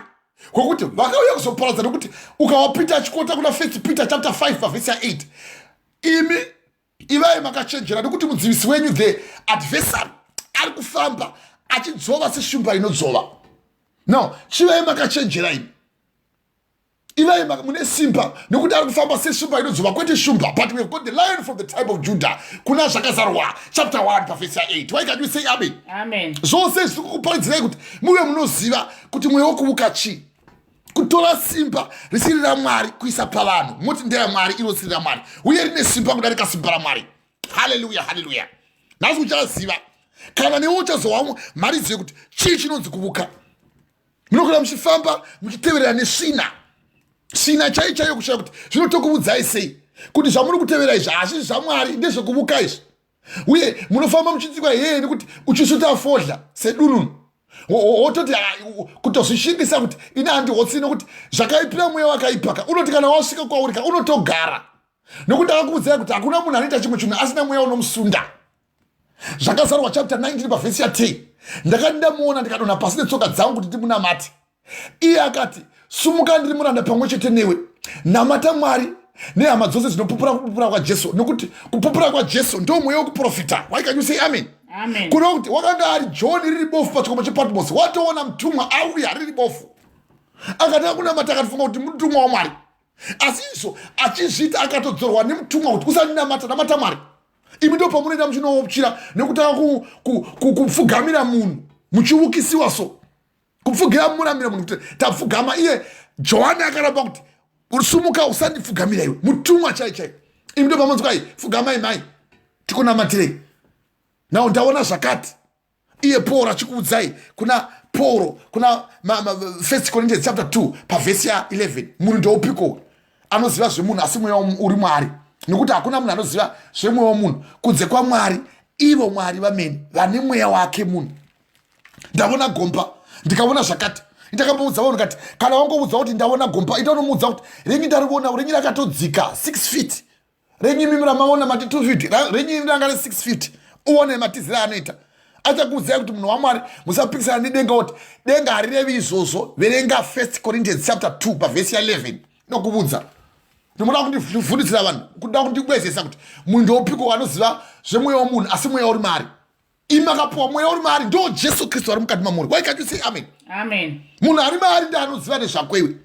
kwokuti vakauya kuzoparadza nokuti ukawapita achikota kuna 1 Peter chapter 5 verse 8 imi ivai makachenjera nokuti mudzivisi wenyu the adversary ari kufamba achidzova seshumba inodzova. Now chivai makachenjera imi ivai mune simba nokuti ari kufamba seshumba inodzova kwete shumba, but we have got the lion from the tribe of Judah kuna zvakazarwa chapter 1 verse 8. Why can't you say amen? Amen. Zvose zviri kukuparidzirai kuti muve munoziva kuti mweya wekuuka chi, kutora simba risiri raMwari kuisa pavanhu. Muti ndeyaMwari iro risiri raMwari uye rine simba kudarika simba raMwari. Haleluya, haleluya. Nhasi uchaziva kana newe uchazowa mari zive kuti chii chinonzi kuuka. Munogona muchifamba muchiteverera nesvina chaichaiyo kushaira kuti zvinotokuudzai sei kuti zvamuri kutevera izvi hazvisi zvaMwari, ndezvekuvuka izvi. Uye munofamba muchitsikwa heye nekuti uchisvuta fodhla sedununu wototi kutozvishingisa kuti ina handihotsi nokuti zvakaipira mweya wakaipaka. Unoti kana wasvika kwaurika unotogara nokuti akakuudzai kuti hakuna munhu anoita chimwe chinhu asina mweya unomusunda. Zvakazarwa chapter 19 pavhesi ya 10. Ndakati ndamuona ndikadonha pasi netsoka dzangu kuti ndimunamate. Iye akati sumuka ndiri muranda pamwe chete newe, namata Mwari nehama dzose dzinopupura kupupura kwaJesu nokuti kupupura kwaJesu ndo mweya wekuprofita. Why can you say amen? Amen. Kuna kuti wakanga ari John riri bofu pachikomo chePatmos, watoona mutumwa auya riri bofu akatanga kunamata akatifunga kuti mutumwa waMwari. Asi izvo achizvita akatodzorwa nemutumwa kuti usaninamata, namata Mwari. Imi ndo pamunoenda muchinoopchira nekutanga kupfugamira munhu muchiukisiwa so kupfugira muramira munhu kuti tapfugama. Iye Johani akaramba kuti usumuka usandipfugamira iwe, mutumwa chaichai. Imi ndo pamunonzi kwai pfugamai mai tikunamatirei. Now ndaona zvakati iye Paul achikuudzai kuna Paul kuna 1 Corinthians chapter 2 pavhesi ya 11. Munhu ndoupiko anoziva zvemunhu asi mweya uri Mwari, nokuti hakuna munhu anoziva zvemweya womunhu kunze kwaMwari, ivo Mwari vamene vane mweya wake munhu. Ndaona gomba ndikaona zvakati ndakamuudza vanhu kati kana wangoudza kuti ndaona gomba itonomuudza kuti renyi ndariona renyi rakatodzika 6 feet, renyi mimi ramaona mati 2 feet, renyi ranga 6 feet. Uone matiziro anoita. Achakuudzai kuti munhu waMwari musapikisana nedenga kuti denga harirevi izvozvo. Verenga 1 Corinthians chapter 2 pavhesi ya 11. Nokubudza ndinoda kundifundisira vanhu kuda kundibwezesa kuti munhu ndoupiko anoziva zvemweya womunhu asi mweya uri Mwari. Imi akapuwa mweya uri Mwari ndo Jesu Kristu ari mukati mamuri. Why can't you say amen? Amen. Munhu ari Mwari ndi anoziva nezvako iwe.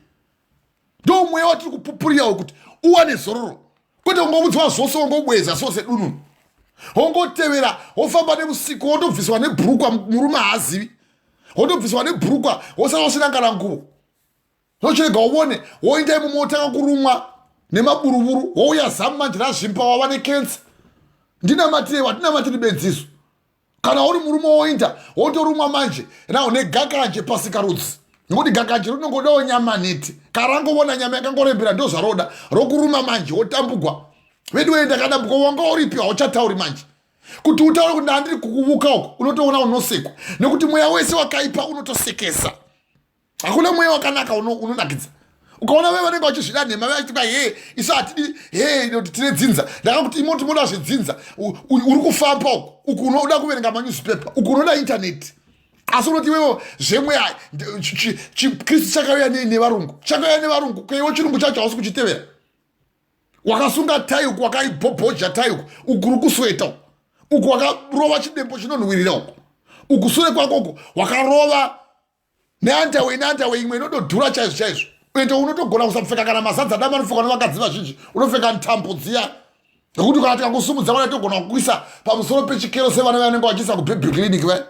Ndo mweya watiri kupupurirawo kuti uwane zororo kwete ungomudzwa zvose ungobweza sose dununu wongotevera wofamba nebusiku wotobviswa nebhurukwa murume haazivi, wotobviswa nebhurukwa wosara usinangana nguo zvochirega ubone woenda imomo wotanga kurumwa nemaburuburu wouya zamu manje razvimpa wava nekensa. Ndinamatire watinamatiri benziso kana uri murume woinda wotorumwa manje nawo negakanje pasikarudzi nokuti gakanje rinongodawo nyama neti karangovona nyama yakangorembera ndo zvaroda rokuruma manje wotambugwa. Vedu wenda kadambuka wanga uripi hauchatauri manje kuti utaure kuti ndandiri kukuvuka uko unotoona unosekwa nekuti mweya wese wakaipa unotosekesa. Hakuna mweya wakanaka unonakidza. Ukaona wewe vanenge vachizvida nhema vachiti he isu hatidi noti tine dzinza ndakakuti imoti moda zvedzinza uri kufamba uku unoda kuverenga manyuzipepa uku unoda intaneti asi unoti wewe zvemweya Kristu chakauya nevarungu chakauya nevarungu kweiwo chirungu chacho hausi kuchitevera. wakasunga tai uku, wakaibhobhoja tai uku, uguru kusweta uku, wakarova chidembo chinonhuwirira uku, ukusure kwako uku wakarova neandawe imwe inotodhura chaizvo ende unotogona kusapfeka kana mazadza dama anopfekwa nevakadzi vazhinji, unopfeka ntambo dziya nokuti kana tikakusumudza vana togona kukuisa pamusoro pechikero sevana vanenge vachiisa kubaby clinic vai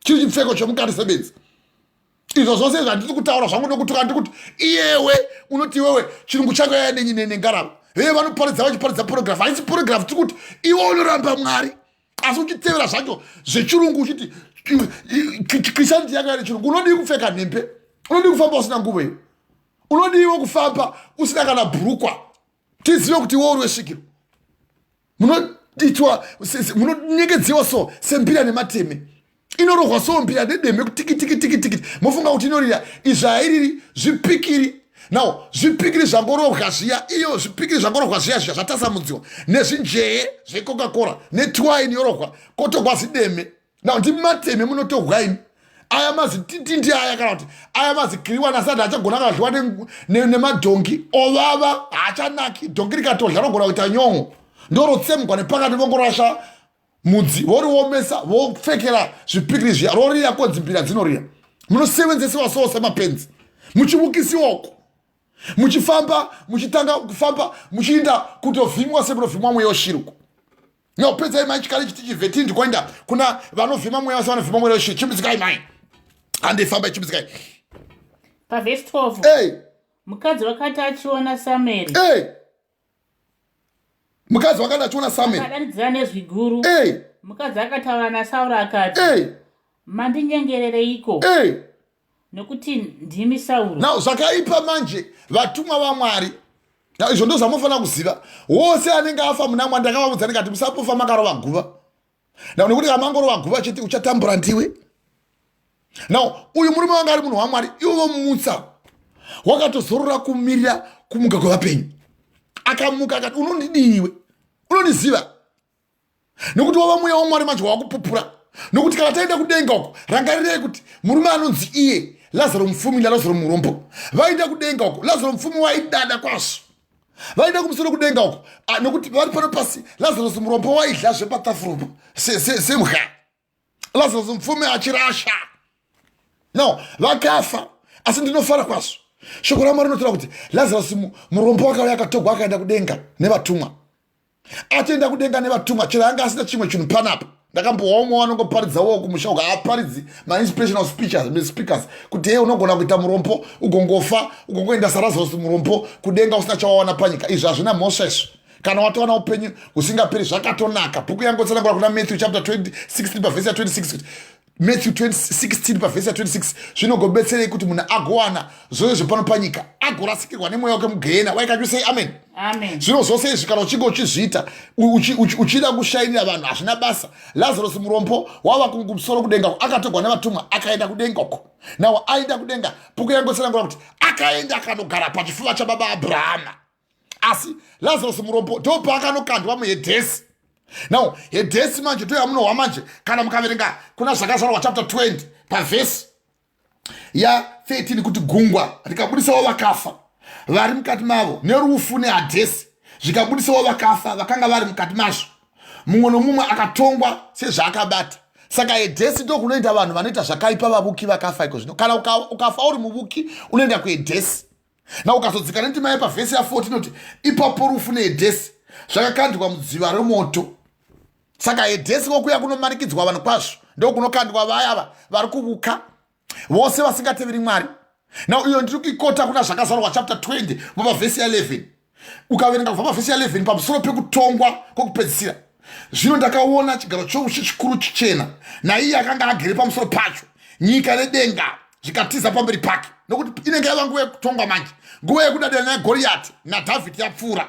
chiri chipfeko chomukati sebenzi. Izvo zvose zvandiri kutaura zvangu nokutuka ndikuti iyewe unoti iwewe chirungu chako nengarava veve vanoparidza vachiparidza porograph, haisi porograph tikuti iwe unoramba Mwari asi uchitevera zvacho zvechirungu uchiti Christianity yako yane chirungu. Unodii kupfeka nhembe, unodii kufamba usina nguvo iyo, unodiiwo kufamba usina kana bhurukwa, tizive kuti iwe uri wesvikiro. Munonyengedziwa so sembira nemateme, inorohwa so mbira nedembe kutikiti mofunga kuti inorira izvairiri zvipikiri. Now zvipikiri zvangorohwa zviya, iyo zvipikiri zvangorohwa zviya zvatasamudziwa nezvinjeye zvecoca-cola netwine yorohwa kotogwa zideme. Now ndimateme munotohwaini aya mazi titindi aya kana kuti aya mazi kiriwa nasada achagona kadliwa nemadhongi ovava haachanaki. Dhongi rikatodla rogona kuita nyongo ndorotsemgwa nepakati vongorasha mudzi voriomesa vopfekera zvipikiri zviya rorira konzi mbira dzinorira. Munosevenzesiwa so semapenzi muchivukisiwa uko muchifamba muchitanga kufamba muchiinda kutovhimwa semunovhimwa mweya weshiruku. No, pedzai mai chikali chitichi vetini ndikoenda kuna vanovhima mweya wase vanovhima mweya weshiruku. Chimbidzikai mai andifamba chimbidzikai. Pavhesi 12 hey. Mukadzi wakati achiona Sameri hey. Mukadzi wakati achiona Sameri akadanidzira nezviguru. hey. Mukadzi akataura naSauro akati hey. Mandinyengerereiko hey. nokuti ndimi Sauro. Now zvakaipa manje vatumwa vaMwari. Now izvo ndo zvamufanira kuziva. Wose anenge afa muna Mwari ndakavaudza ndikati musapofa makarova guva. Now nekuti kamangorova guva chete uchatambura ndiwe. Now uyu murume wanga ari munhu waMwari ivo vomutsa wakatozorora kumirira kumuka kwevapenyu. Akamuka akati unondidiwe, unondiziva nekuti wava mweya waMwari manje wakupupura. Nokuti kana taenda kudenga uko rangarirei kuti murume anonzi iye Lazaro mufumi naLazaro murombo vaenda kudenga uko. Lazaro mufumi waidada kwazvo, vaenda kumusoro kudenga uko nokuti vari pano pasi Lazaro murombo waidla zvepatafurupo semha. Lazaro mufumi achirasha. No, vakafa asi ndinofara kwazvo. Shoko raMwari rinotaura kuti Lazaro murombo wakauya akatogwa akaenda kudenga nevatumwa. Atoenda kudenga nevatumwa chero anga asina chimwe chinhu panapa. Ndakambowa umwe wanongoparidzawo kumusha ukaaparidzi ma-inspirational speakers kuti hei unogona kuita murombo ugongofa ugongoenda saLazaro murombo kudenga usina chawawana panyika. Izvi hazvina mhosva izvo. Kana watowana upenyu husingaperi zvakatonaka. Bhuku yangotsanangura kuna Matthew chapter 16 pavhesi ya 26 Matthew 16 pavhesi ya 26 zvinogobetserei kuti munhu agowana zvoyo zvepano panyika agorasikirwa nemweya wake mugehena. Why can't you say amen? Amen. Zvino zvose izvi kana uchinge uchizviita uchida kushainira vanhu hazvina basa. Lazaro murombo wava kumusoro kudenga akatogwa nevatumwa akaenda kudenga uko. Nawo aenda kudenga bhuku yangotsanangura kuti akaenda akanogara pachifuva chababa Abrahama. Asi Lazaro murombo ndo paakanokandwa muHedhesi. Now Hedhesi manje ndo yamunohwa manje kana mukaverenga kuna zvakazvarwa chapter 20 pavhesi ya 13 kuti gungwa rikabudisawo vakafa vari mukati mavo nerufu neHadhesi zvikabudisawo vakafa vakanga vari mukati mazvo, mumwe nomumwe akatongwa sezvaakabata. Saka Hedhesi ndo kunoenda vanhu vanoita zvakaipa vavuki vakafa iko zvino. Kana ukafa uri muvuki unoenda kuHedhesi. Na ukazodzika nendima yepavhesi ya 14 kuti ipapo rufu neHedhesi zvakakandwa mudziva remoto. Saka Hedhesi kokuya kunomanikidzwa vanhu kwazvo ndo kunokandwa vaya vari kuvuka vose vasingateveri Mwari. Na iyo ndiri kuikota kuna zvakazvarwa chapter 20 mumavhesi ya 11. Ukaverenga kubva pavhesi ya 11 pamusoro pekutongwa kwokupedzisira. Zvino ndakaona chigaro choushe chikuru chichena naiye akanga agere pamusoro pacho, nyika nedenga zvikatiza pamberi pake, nokuti inenge yava nguva yekutongwa manje, nguva yekudadira naGoriati naDhavhidhi yapfuura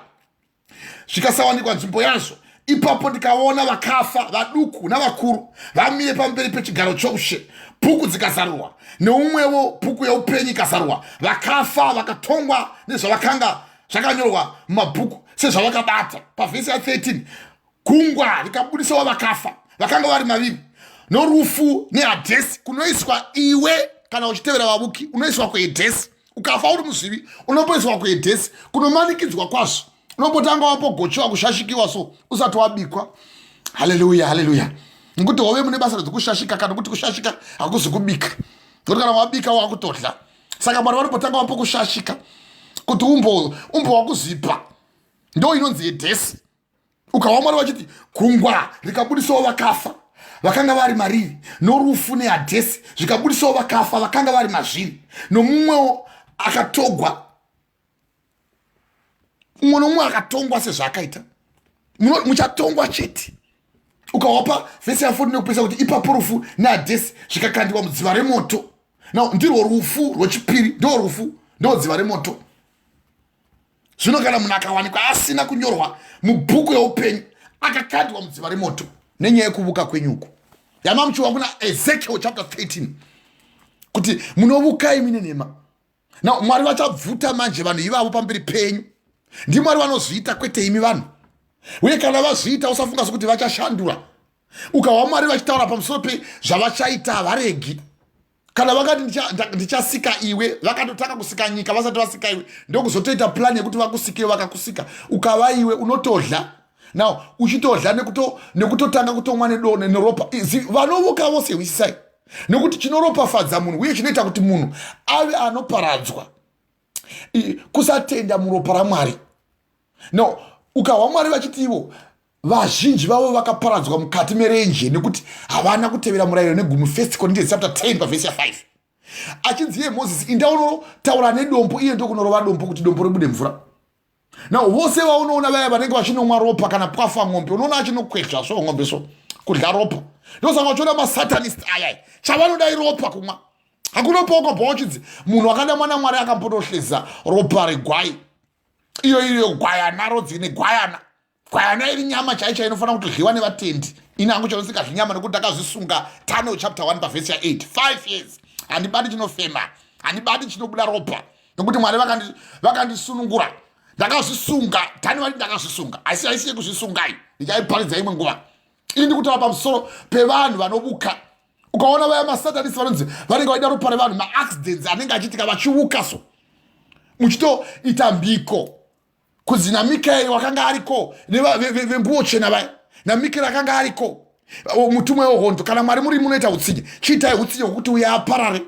zvikasawanikwa nzvimbo yazvo. Ipapo ndikaona vakafa vaduku navakuru vamire pamberi pechigaro choushe, bhuku dzikazarurwa neumwewo bhuku yeupenyu ikazarurwa. Vakafa vakatongwa nezvavakanga zvakanyorwa mumabhuku sezvavakabata. Pavhesi ya 13 gungwa rikabudisawo vakafa vakanga vari maviri, norufu neHadhesi kunoiswa iwe. Kana uchitevera vavuki unoiswa kuHedhesi. Ukafa uri muzvivi unomboiswa kuHedhesi kunomanikidzwa kwazvo. unombotanga wapogochiwa kushashikiwa so usati wabikwa. Haleluya, haleluya. Ngekuti wove mune basa rekushashika kana kuti kushashika hakuzi kubika. Ngekuti kana wabika wakutodla. Saka Mwari vanopotanga wapokushashika kuti umbo wakuzipa. Ndo inonzi yedhesi. Ukawa Mwari vachiti gungwa rikabudisawo vakafa vakanga vari mariri, norufu neHadhesi zvikabudisawo vakafa vakanga vari mazviri, nomumwewo akatogwa, umwe nomumwe akatongwa sezvaakaita. Muchatongwa chete. Ukawapa vhesi ya 4 nekupesa kuti ipapo rufu neHadhesi zvikakandiwa mudziva remoto. Now ndirwo rufu rwechipiri, ndo rufu ndo dziva remoto. Zvino kana munhu akawanikwa asina kunyorwa mubhuku yeupenyu akakandwa mudziva remoto nenyaya yekuvuka kwenyuko. Yamamuchiwa kuna Ezekiel chapter 13 kuti munovukai mine nema. Now Mwari vachabvuta manje vanhu ivavo pamberi penyu. Ndi Mwari vanozviita kwete imi vanhu. Uye kana vazviita usafunga sokuti vachashandura. Ukawa Mwari vachitaura pamusoro pezvavachaita havaregi. Kana vakati ndichasika iwe, vakatotaka kusika nyika vasati vasika iwe, ndokuzotoita plan yekuti vakusike vakakusika. Ukava iwe unotodla. Now uchitodla nekutotanga kutomwa nedone neropa. Vanovuka vose wisai. Nekuti chinoropafadza munhu uye chinoita kuti munhu ave anoparadzwa. Kusatenda muropa raMwari. No, ukawa Mwari vachiti ivo vazhinji vavo vakaparadzwa mukati merenje nekuti havana kutevera murayiro negumu. 1 Corinthians chapter 10 pavhesi ya 5. Achinzi Moses inda unotaura nedombo iye ndokunorova dombo kuti dombo ribude mvura. Now vose vaunoona vaya vanenge vachinomwa ropa kana pwafa ng'ombe unoona achinokwezva so ng'ombe so kudya ropa. Ndosaka uchiona masatanist aya chavanodai ropa kumwa. Hakuna pokobva uchidzi munhu akada mwana Mwari akambotohleza ropa regwai. Iyo gwayana rodzine gwayana. Gwayana iri nyama chaicha inofanira kutodliwa nevatendi. Ina hangu chanosika zvinyama nekuti akazvisunga Daniel chapter 1 pavhesi ya 8. 5 years. Handibati chinofema. Handibati chinobuda ropa. Nekuti Mwari vakandisunungura. Ndakazvisunga. Dhani vari ndakazvisunga. Asi haisiye kuzvisungai. Ndichaiparidza imwe nguva. Ini ndikutaura pamusoro pevanhu vanovuka. Ukaona vaya masatanisi vanonzi vanenge vaida ropa revanhu, maaccidents anenge achiitika vachivuka so. Muchitoita mbiko. Kuzina Micah wakanga ariko vembuo chena vaya. Na Micah akanga ariko. Mutumwa wehondo kana Mwari muri munoita utsinye. Chiitai utsinye hwekuti uya aparare.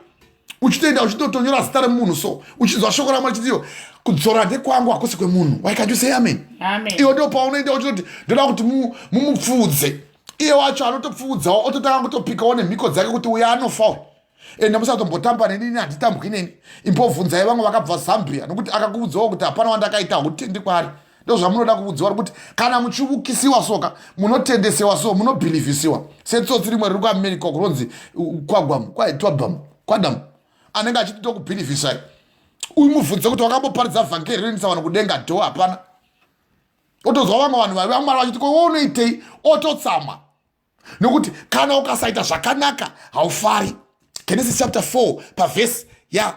Uchitenda uchitotonyora zita remunhu so. Uchizwa shoko raMwari chidziyo kudzora ndekwangu hakusi kwemunhu. Why can't you say amen? Amen. Iyo ndio paunoenda uchitoti ndoda kuti mumupfudze. Iye wacho anotopfudzawo ototanga kutopikawo nemhiko dzake kuti uya anofa. Ndamusatombotamba nenini handitambwi neni. Imbobvunzai vamwe vakabva Zambia nokuti akakuudzawo kuti hapana wandakaita hutendi kwari. Ndo zvamunoda kuudziwa kuti kana muchivukisiwa soka munotendesewa so munobhilivhisiwa. Setsotsi rimwe riri kuAmerica kunonzi Kwadam anenge achiti tokubhilivhisai. Umubvunze kuti wakamboparidza vhangeri rinisa vanhu kudenga dho hapana. Otozwa vamwe vanhu vaMwari vachiti ko unoitei ototsama. Nokuti kana ukasaita zvakanaka haufari. Genesis chapter 4 pavhesi ya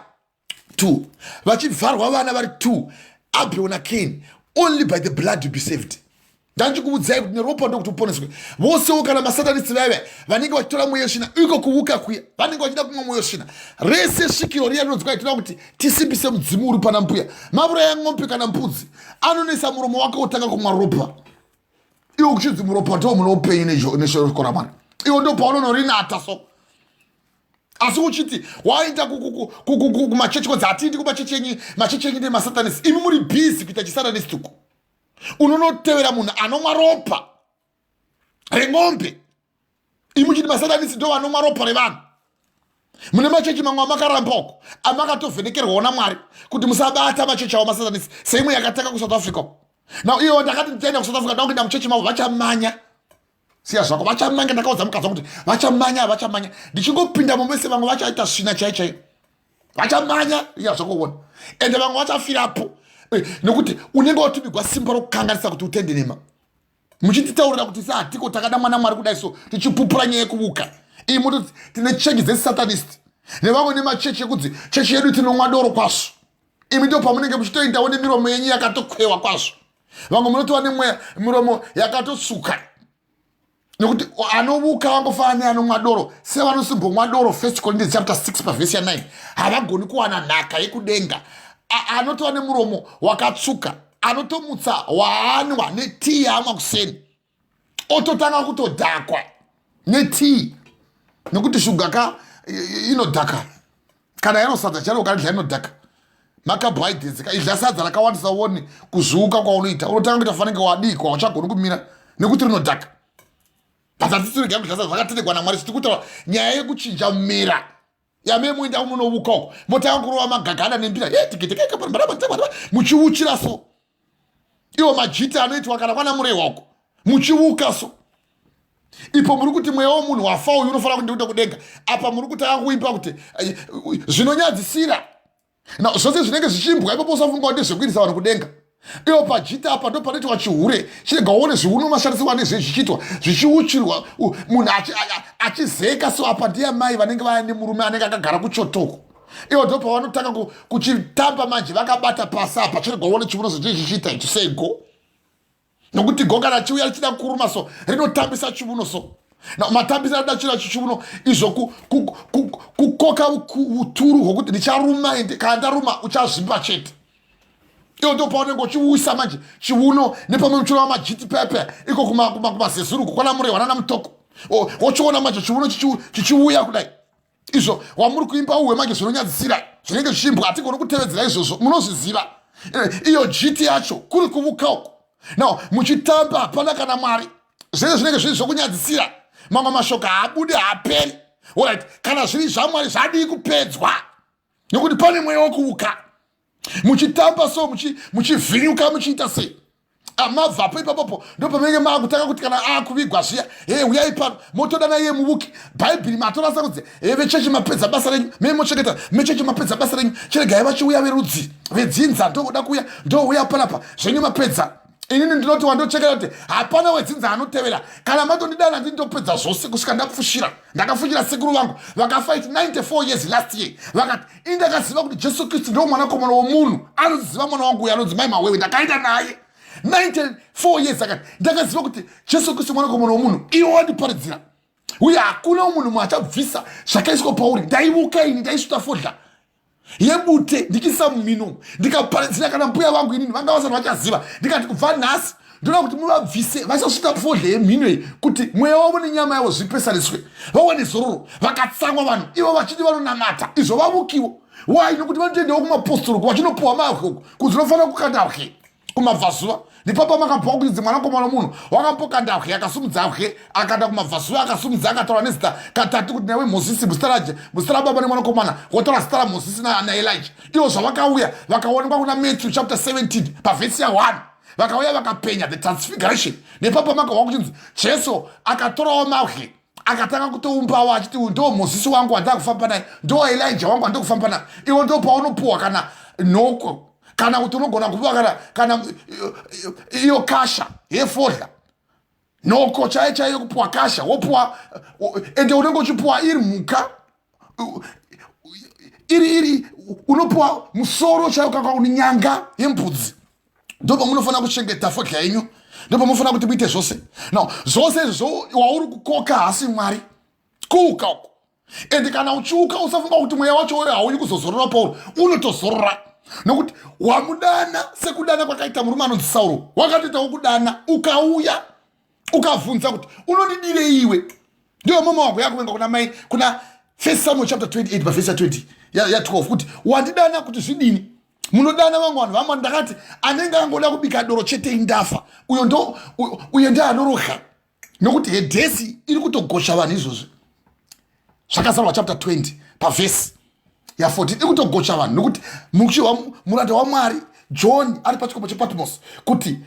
2. Vachibvarwa vana vari 2 Abel na Cain. Only by the blood to be saved. Ndanchikuudzai kuti neropa ndo kuti uponeswe. Vosewo kana masatanisi vaive vanenge vachitora mweya wesvina iko kuvuka kuya vanenge vachida kumwa mweya wesvina. Rese svikiro riya rinonzwa tinoda kuti tisimbise mudzimu uri pana mbuya. Mavura ya ng'ombe kana mbudzi anonesa muromo wake wotanga kumwa ropa. Iwo kuchidzi muropa ndo muno upenyu neshoko raMwari. Iwo ndo paunonorinata so. Asi uchiti waenda kumachechi kodzi hatindi kumachechi enyu nemasatanisi. Imi muri busy kuita chisatanistiko. Unonotevera munhu anomwa ropa reng'ombe. Imi muchiti masatanisi ndo vanomwa ropa revanhu. Mune machechi mamwe amakaramba uko amakatovhenekerwawo naMwari kuti musabata machechi awo masatanisi seimwe yakatanga kuSouth Africa. Now iyo ndakati ndichaenda kuSouth Africa ndakuenda muchechi mavo vachamanya. Siya zvako vachamanya ndakaudza mukadzi kuti vachamanya. Ndichingopinda momese vamwe vachaita svina chaichai. Vachamanya iya zvakoona. Ende vamwe vachafirapo. Nekuti unenge watumigwa simba rokukanganisa kuti utende nema. Muchititaurira kuti hatiko takada mwana Mwari kudai so tichipupura nyaya yekuvuka. Iyi mototi tine chechi dzesatanist. Nevamwe nemachechi ekudzi chechi yedu tinomwa doro kwazvo. Imi ndo pamunenge muchitoendawo nemiromo yenyu yakatokwewa kwazvo. Vamwe munotova nemweya miromo yakatosuka. Nekuti anovuka vangofanira neanomwa doro sevanosimboomwa doro. 1 Corinthians chapter 6 pavhesi ya 9. Havagoni kuwana nhaka yekudenga. Anotova nemuromo wakatsuka anotomutsa waanwa netii yaamwa kuseni ototanga kutodhakwa netii nekuti shuga inodhaka kana yanosadza charo ukaridya inodhaka macarbohydrates idya sadza rakawandisa uone kuzvuuka kwaunoita unotanga kuita fanenge wadikwa uchagoni kumira nekuti rinodhaka pasatitsirega kudya sadza zvakaterekwa naMwari tiri kutaura nyaya yekuchinja mumira yamemuenda munovuka uko motanga kurova magagada nembira muchiuchira so iwo majita anoitwa kana kwana murehwa uko muchivuka so ipo muri kuti mweya womunhu wafa uyu unofanira kundiuta kudenga apa muri kutanga kuimba kuti zvinonyadzisira zvose zvinenge zvichimbwa ipapo usafunga kuti zvekuindisa vanhu kudenga iwo pajita apa ndo panoitwa chihure chirega uone zviuno mashandisirwa nezvezvichiitwa zvichiuchirwa munhu achizeka so apa ndiye mai vanenge vaine murume anenge akagara kuchotoko iwo ndo pavanotanga kuchitamba manje vakabata pasi apa chirega uone chiuno zvezvichiita ichi sego nokuti gokana chiuya richida kuruma so rinotambisa chiuno so matambisa adachira chiuno izvo kukoka uturu hwokuti ndicharuma ende kana ndaruma uchazvimba chete iwo ndo paunenge uchiuyisa manje chiuno nepamwe muchirova majiti pepe iko kumazezuruku kwana murehwa nana mutoko wochiona manje chiuno chichiuya kudai izvo wamuri kuimba uwe manje zvinonyadzisira zvinenge zvichimbwa hatigoni kutevedzera izvozvo munozviziva iyo jiti yacho kuri kuvuka uko now muchitamba hapana kana Mwari zvese zvinenge zviri zvokunyadzisira mamwe mashoko haabudi haaperi alright kana zviri zvaMwari zvadii kupedzwa nokuti pane mweya wekuuka muchitamba so muchivhinyuka muchiita sei mabvapo ipapopo ndo pamenenge maakutanga kuti kana aakuvigwa zviya uyai pano motodana iye muvuki bhaibheri matorasa kudzi vechechi mapedza basa renyu memochengeta mechechi mapedza basa renyu chiregai vachiuya verudzi vedzinza ndovoda kuuya ndouya panapa zvenyu mapedza inini ndinoti wandochekera kuti hapana wedzinza anotevera kana matondidana ndindopedza zvose kusvika ndapfushira ndakafushira sekuru vangu vakafaiti 94 years last year vakati indakaziva kuti Jesu Kristu ndo mwanakomana womunhu anoziva mwana wangu uyo anonzi mai mawewe ndakaenda naye 94 years akati ndakaziva kuti Jesu Kristu mwanakomana womunhu iwo wandiparidzira uye hakuna munhu mumwe achabvisa zvakaiswa pauri ndaivuka ini ndaisvuta fodla yebute ndikisa mumino ndikaparidzira kana mbuya vangu inini vanga vasati vachaziva ndikati kubva nhasi ndoda kuti muvabvise vachasvita fodla yemhino iyi kuti mweya wavo nenyama yavo zvipesaniswe vawane zororo vakatsamwa vanhu ivo vachiti vanonamata izvo vavukiwo wai nokuti vanotoendawo kumapostoroku vachinopuhwa mahwe uku kudzinofanira kukandahwe kumabvazuva ndipapa makabhuwa kuti mwanakomana womunhu wakambokandahwe akasumudza hwe akaenda kumabvazuva akasumudza akataura nezita katatu kuti nawe mozisi muzita rababa nemwanakomana wotaura zita ramozisi naelija ivo zvavakauya vakaonekwa kuna Matthew chapter 17 pavhesi ya1 vakauya vakapenya the transfiguration nepapa makabhuwa kuchinzi Jesu akatorawo mahwe akatanga kutoumbawo achiti ndo mozisi wangu wandaa kufamba naye ndo elija wangu wandaa kufamba naye iwo ndo paunopuhwa kana nhoko kana kuti unogona kupuwa kana iyo kasha yefodla nhoko chaiyo kupuwa kasha wopuwa ende unenge uchipuwa iri mhuka iri unopuwa musoro chaiyo kaka uni nyanga yembudzi ndopa munofanira kuchengeta fodla yenyu ndopa munofanira kuti muite zvose no zvose izvo wauri kukoka hasi Mwari kuuka uko ende kana uchiuka usafunga kuti mweya wacho uyo hauyi kuzozorora pauri unotozorora nokuti wamudana sekudana kwakaita murume anonzi Sauro wakatoitawo kudana ukauya ukabvunza kuti unondidire iwe ndiyo mama wako yakuvenga kuna mai kuna 1 Samuel chapter 28 pavhesi 20 ya 12 kuti wandidana kuti zvidini munodana vangu vanhu vamwe ndakati anenge angoda kubika doro chete indafa uyo ndo anoroha nokuti hedhesi iri kutogosha vanhu izvozvi zvakazarwa chapter 20 pavhesi ya 14 iri kutogosha vanhu nokuti muranda waMwari John ari pachikomo chePatmos kuti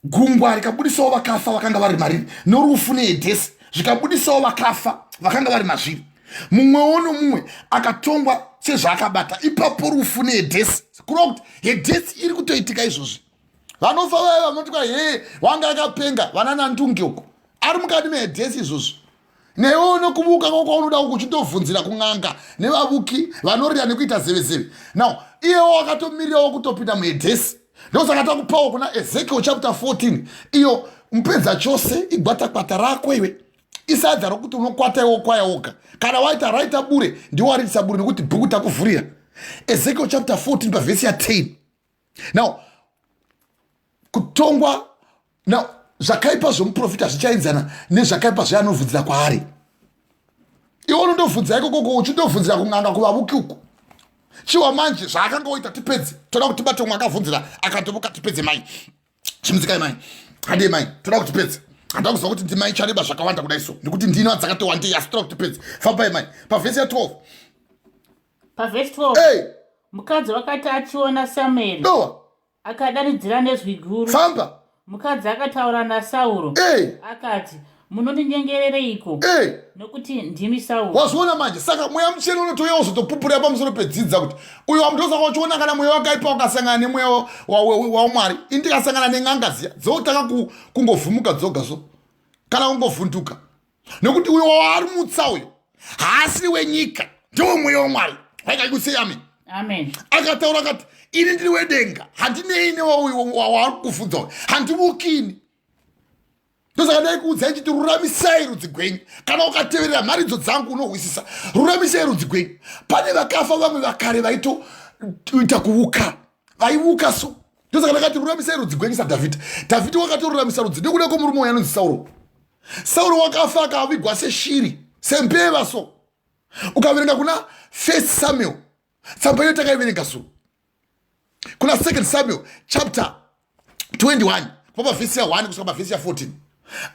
gungwa rikabudisawo vakafa vakanga vari mariri norufu nehedhesi zvikabudisawo vakafa vakanga vari mazviri mumwewo nomumwe akatongwa sezvaakabata ipapo rufu nehedhesi kurova kuti hedhesi iri kutoitika izvozvi vanofa vaya vanotika wanga akapenga vananandunge uko ari mukati mehedhesi izvozvi newe unokuvuka kwaunoda kuchitovhunzira kun'anga nevavuki vanorira nekuita zevezeve now iyewo wakatomirirawo kutopinda muhedhesi ndosaka takupawo kuna Ezekiel chapter 14 iyo mupedza chose igwatakwata rako iwe isadza rokuti unokwata iwo kwaya woga kana waita raita bure ndiwo waritisa bure nekuti bhuku takuvhurira Ezekiel chapter 14 pavhesi ya 10 now kutongwa na zvakaipa zvomuprofita zvichaenzana nezvakaipa zvaanofudzira kwaari. Iwe unondovhunzira ikoko uchindovhunzira kung'anga kuvavuki uku. Chiwa manje zvaakanga oita tipedze. Toda kuti bata umwe akavhunzira akatovuka tipedze mai. Chimudzikai mai. Hade mai. Toda kuti tipedze. Handa kuziva kuti ndimai chareba zvakawanda kudai so. Ndikuti ndino dzakatowandei asi toda kuti tipedze. Fambai mai. Pavhesi ya 12. Pavhesi 12. Hey. Mukadzi wakati achiona Samueri. Noa. Akadanidzira nezwi guru. Famba. Mukadzi akataura naSauro. Hey. Akati, munondinyengerereiko? Hey. Nokuti ndimi Sauro. Wazviona manje saka mweya mucheno unotouya uzotopupurira pamusoro pedzidza kuti uyu wamutosa kwachiona kana mweya wakaipa wakasangana nemweya waumwari indikasangana nen'anga ziya dzotanga kungovhumuka dzoga so kana kungovhunduka nekuti uyo waari mutsa uyo haasi wenyika ndiwo mweya waumwari waikaikusei amen. Amen. Akataura akati ini ndiri wedenga handinei newaari kufunza uyu handivukini. Ndosakadai kuudzai chiti ruramisai rudzi gwenyu. Kana ukateverera mharidzo dzangu unohwisisa ruramisai rudzi gwenyu. Pane vakafa vamwe vakare vaitoita kuvuka vaivuka so. Ndosakadakati ruramisai rudzi gwenyu saDhavhidhi. Dhavhidhi wakatoruramisa rudzi nekuda kwomurume uyu anonzi Sauro. Sauro wakafa akavigwa seshiri sembeva so. Ukaverenga kuna 1 Samuel tsamba iyo takaiverenga so. Kuna 2 Samuel chapter 21 kubva vhesi ya 1 kusvika pavhesi ya 14.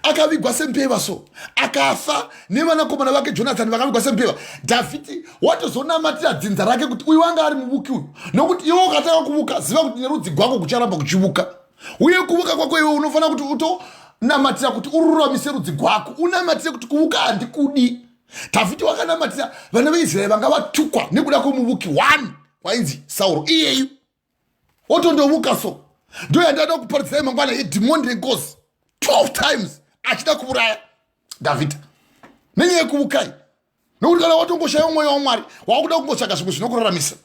Akavigwa sembeva so akafa nevanakomana vake Jonathan vakavigwa sembeva. Dhavhidhi watozonamatira dzinza rake kuti uyu wanga ari muvuki uyu nokuti iwe ukatanga kuvuka ziva kuti nerudzi rwako kucharamba kuchivuka uye kuvuka kwako iwe unofanira kuti utonamatira kuti ururamise rudzi rwako unamatire kuti kuvuka handikudi. Dhavhidhi wakanamatira vana veIsraeri vanga vatukwa nekuda kwomuvuki 1 wainzi Sauro iyeyu wotondovuka so. Ndo yandada kuparidzai mangwana edhimoni rengozi 12 times achida kuuraya Dhavhidhi nenyaya yekuvukai nokuti kana watongoshaya mweya waMwari wakuda kungotsvaga zvimwe zvinokuraramisa.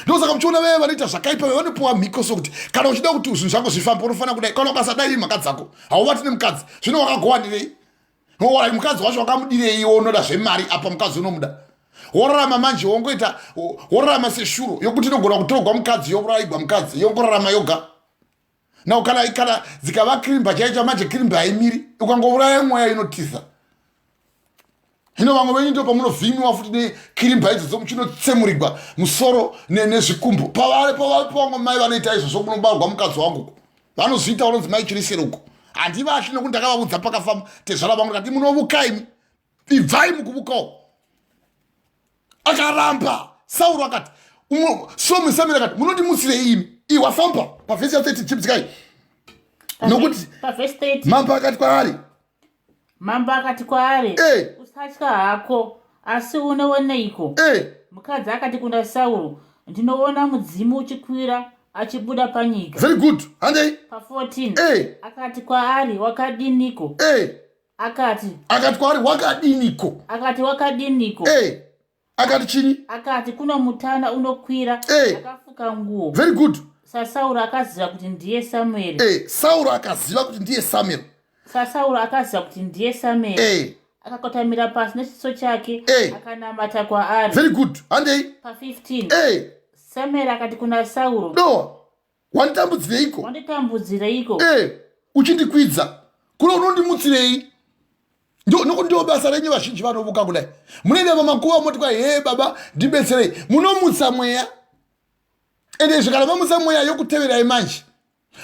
Ndosaka muchiona veve vanoita zvakaipa vanopiwa mhiko sokuti kana uchida kuti zvinhu zvako zvifambe unofanira kudai. Kana ukasadai mhaka dzako hauvati nemukadzi zvino wakagowanirei mukadzi wacho wakamudirei unoda zvemari apa mukadzi unomuda worarama manje wongoita worarama seshuro yokuti inogona kutorogwa mukadzi yourayigwa mukadzi yongorarama yoga. Na kana dzikava kirimba chaicha manje kirimba haimiri ukangouraya mweya inotisa. Hino vamwe venyu ndo pamunovhimiwa futi nekirimba idzodzo muchinotsemurigwa musoro nezvikumbo. Pavamwe mai vanoita izvozvo kunobarwa mukadzi wangu vanozviita vanonzi mai chiriseruko. Handivashli nokuti ndakavaudza pakafamba tezvara vangu kati munovukai ibvai mukuvukawo. Akaramba Sauro akati Shomu Samuel akati munondimutsirei imi wafamba pavhesi ya 30 chipidzikai nokuti mambo akati kwaari usatya hako asi unooneiko. Mukadzi akati kuna Sauro ndinoona mudzimu uchikwira achibuda panyika. Very good. Handei pa14 akati kwaari wakadiniko. Akati kwaari wakadiniko. Akati wakadiniko. Akati chini akati kuno mutana unokwira akafuka nguo. Very good. Sauro akaziva kuti ndiye Samueri. Sauro akaziva kuti ndiye Samuel. Sauro akaziva kuti ndiye Samueri. Akakotamira pasi nechiso chake akanamata kwaari. Very good. Handei pa15 Samueri akati kuna Sauro no wanditambudzireiko. Wanditambudzireiko. Uchindikwidza kuno unondimutsirei. Nokuti ndiwo basa renyu vazhinji vanovuka kudai. Munoenda pamakuva moti kwa he baba ndibetserei munomutsa mweya. Ende zvikana mamutsa mweya yokuteverai manje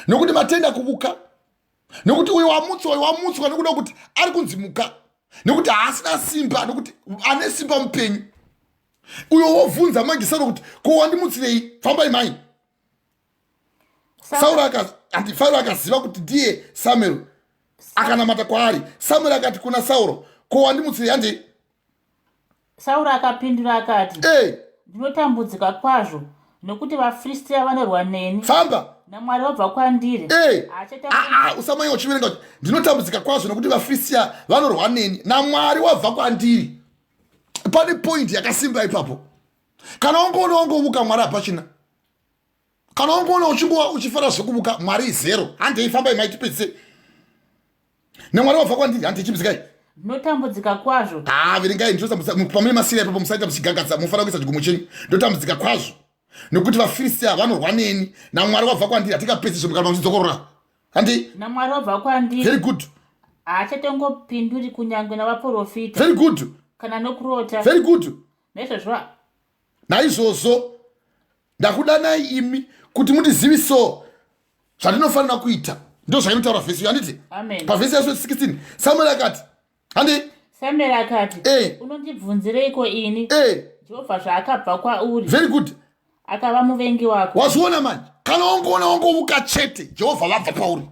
nokuti matenda kuvuka nokuti uyu wamutswa nokuda kuti ari kunzimuka nokuti haasina simba nokuti ane simba mupenyu. Uyo wobvunza manje Sauro kuti ko wandimutsirei fambai mai. Sauro akaziva kuti ndiye Samuel akanamata kwaari. Samuel akati kuna Sauro ko wandimutsirei handi. Sauro akapindura akati ndinotambudzika kwazvo nokuti vaFiristia vanorwa neni. Famba naMwari wabva kwandiri. Usamanya uchiverenga kuti ndinotambudzika kwazvo nokuti vaFiristia vanorwa neni naMwari wabva kwandiri. Pane point yakasimba ipapo. Kana ungoona wangovuka Mwari hapachina. Kana ungoona uchifara zvekuvuka Mwari zero handei fambai mai tipedzise. naMwari wabva kwandiri handei chipidzikai. Ndinotambudzika kwazvo. Verengai pamune masiri ipapo musaita muchigangadza mufanira kuisa chigumo chenyu. Ndinotambudzika kwazvo nokuti vaFiristia vanorwa neni naMwari wabva kwandiri hatingapedzi zvomukana muchidzokorora. handi naMwari obva kwandiri very good haachatongopinduri kunyange navaprofita very good kana nokurota very good naizvozvo naizvozvo ndakudanai imi kuti mutizivisewo zvandinofanira kuita ndo zvainotaura vhesi handiti pavhesi yaso 16 samueri akati handi samueri akati unondibvunzireiko ini jehovha zvaakabva kwauri very good akava muvengi wako wazviona manje kana wangoona wangouka chete jehovha vabva pauri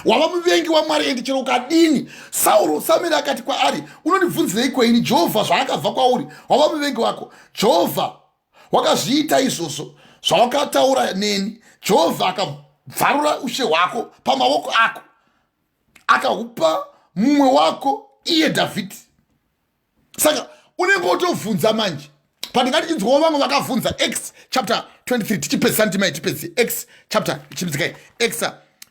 wava muvengi waMwari endi chero ukadini Sauro samueri akati kwaari unondibvunzireiko ini jehovha zvaakabva kwauri wava muvengi wako jehovha wakazviita izvozvo zvawakataura neni jehovha akabvarura ushe hwako pamaoko ako akahupa mumwe wako iye Dhavhidhi saka unenge utobvunza manje pandingatichinzwawo vamwe vakabvunza Acts chapter 23 tichipedzisani timai tipedzi Acts chapter chimzikai Acts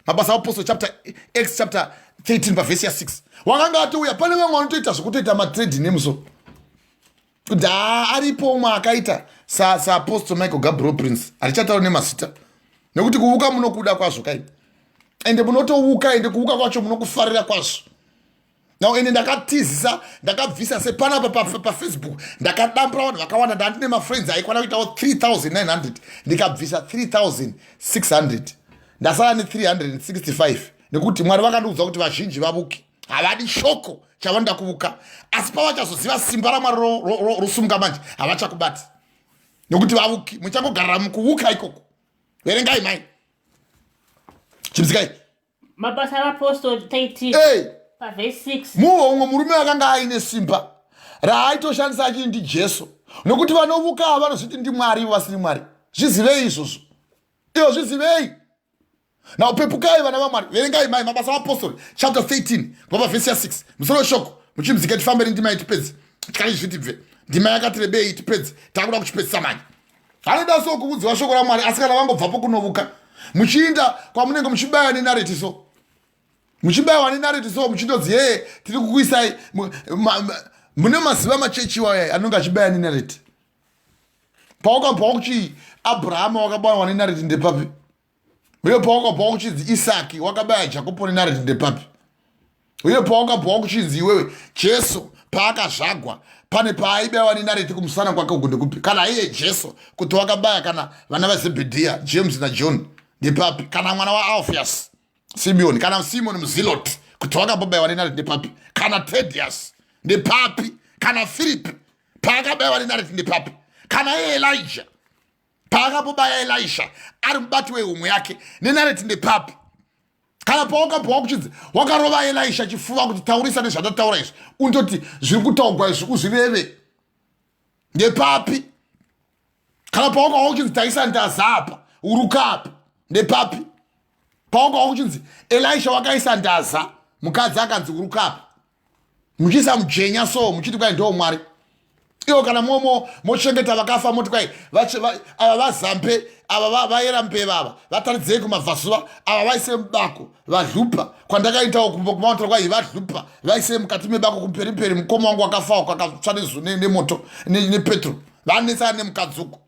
mabasa apostle chapter Acts chapter 13 pavhesi ya 6 wakanga atouya pane vamwe vanotoita zvokutoita matrade nemuso kuti aripo umwe akaita saapostle Michael Gabriel Prince hatichataura nemazita nekuti kuuka munokuda kwazvo kai ende munotouka ende kuuka kwacho munokufarira kwazvo now ende ndakatizisa ndakabvisa sepanapa pafacebook ndakadambura vanhu vakawanda ndandine mafriends aikwana kuitawo 3900 ndikabvisa 3600 ndasara ne365 nekuti Mwari vakandiudza kuti vazhinji vavuki havadi shoko chavanoda kuvuka asi pavachazoziva simba raMwari rosumuka manje havachakubati nekuti vavuki muchangogarira mukuvuka ikoko verengai mai chimzikai mabasa apostle 13 pavhesi 6 muwo umwe murume akanga aine simba raaitoshandisa achiri ndi Jesu nokuti vanovuka vanozviti ndi Mwari vasiri Mwari zvizivei izvozvo iyo zvizivei now pepukai vana vaMwari verengai mai mabasa apostle chapter 13 kubva vhesi ya 6 musoro shoko muchimzika tifambeni ndima yetipedzi tikari zvitibve ndima yakatirebei tipedzi takuda kuchipedzisa manje anoda so kuudziwa shoko raMwari asi kana vangobvapo kunovuka muchiinda kwamunenge muchibaya nenareti so muchibayiwa nenareti so muchindodzi yeye tiri kukuisai mune maziva machechi waya anonge achibaya nenareti paukabva kuchi Abrahama wakabayiwa nenareti ndepapi uye paukabva kuchidzi Isaki wakabaya Jakobo nenareti ndepapi uye paukabva kuchidzi iwewe Jesu paakazvagwa pane paaibayiwa nenareti kumusana kwake uku ndekupi kana iye Jesu kuti wakabaya kana vana vaZebhedhiya James naJohn ndepapi kana mwana waAlphaeus Simeoni kana Simoni Mziloti kuti wakabayiwa nenareti ndepapi kana Thaddeus ndepapi kana Philip paakabayiwa nenareti ndepapi kana Elijah paakabobaya Elisha ari mubati weumwe yake nenareti ndepapi kana paukabva kuchidzi wakarova Elisha chifuva kuti taurisa nezvatataura izvi undoti zviri kutaurwa izvi uzvireve ndepapi kana paukabva kuchidzi taisa ndaza apa uruka apa ndepapi paukabva kuchidzi Elisha wakaisa ndaza mukadzi akanzi uruka apa muchiisa mujenya so muchiti kwai ndo Mwari iyo kana mochengeta vakafa moti kwai ava vazambe ava vayera mbeva ava vataridzei kumabvasuva ava vaise mubako vadlupa kwandakaitawo kumaotora kwai vadlupa vaise mukati mebako kumperiperi mukoma wangu wakafawo kwakatsva nemoto nepetro vanetsana nemukadzuko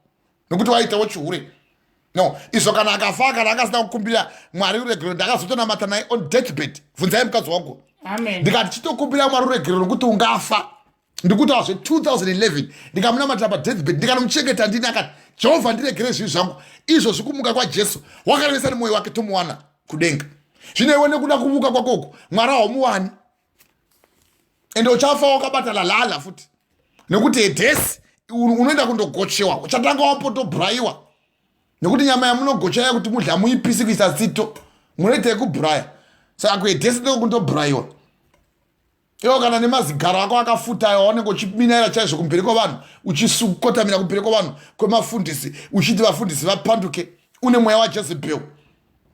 nokuti waitawo chihure no izvo kana akafa kana akasina kukumbira Mwari uregero ndakazotonamata naye on deathbed bvunzai mukadzi wangu ndikati chitokumbira Mwari uregero nokuti ungafa ndikuti azve 2011 ndikamunamatira padeathbed ndikanomuchengeta ndini akati Jehovha ndiregere zvivi zvangu izvo zvikumuka kwaJesu wakarevesa nemwoyo wake tomuwana kudenga zvino iwe nekuda kumuka kwakoko Mwari haumuwani ende uchafa wakabata lalala futi nekuti edhesi unoenda kundogochewa uchatanga wapotobhurayiwa nekuti nyama yamunogochaya kuti mudla muipisi kuisa tsito munoita yekubhuraya saka kuedhesi ndokundobhurayiwa iwo kana nemazigaro ako akafuta waonenge uchiminaira chaizvo kumberi kwavanhu uchikotamira kumberi kwavanhu kwemafundisi uchiti vafundisi vapanduke une mweya waJezebheli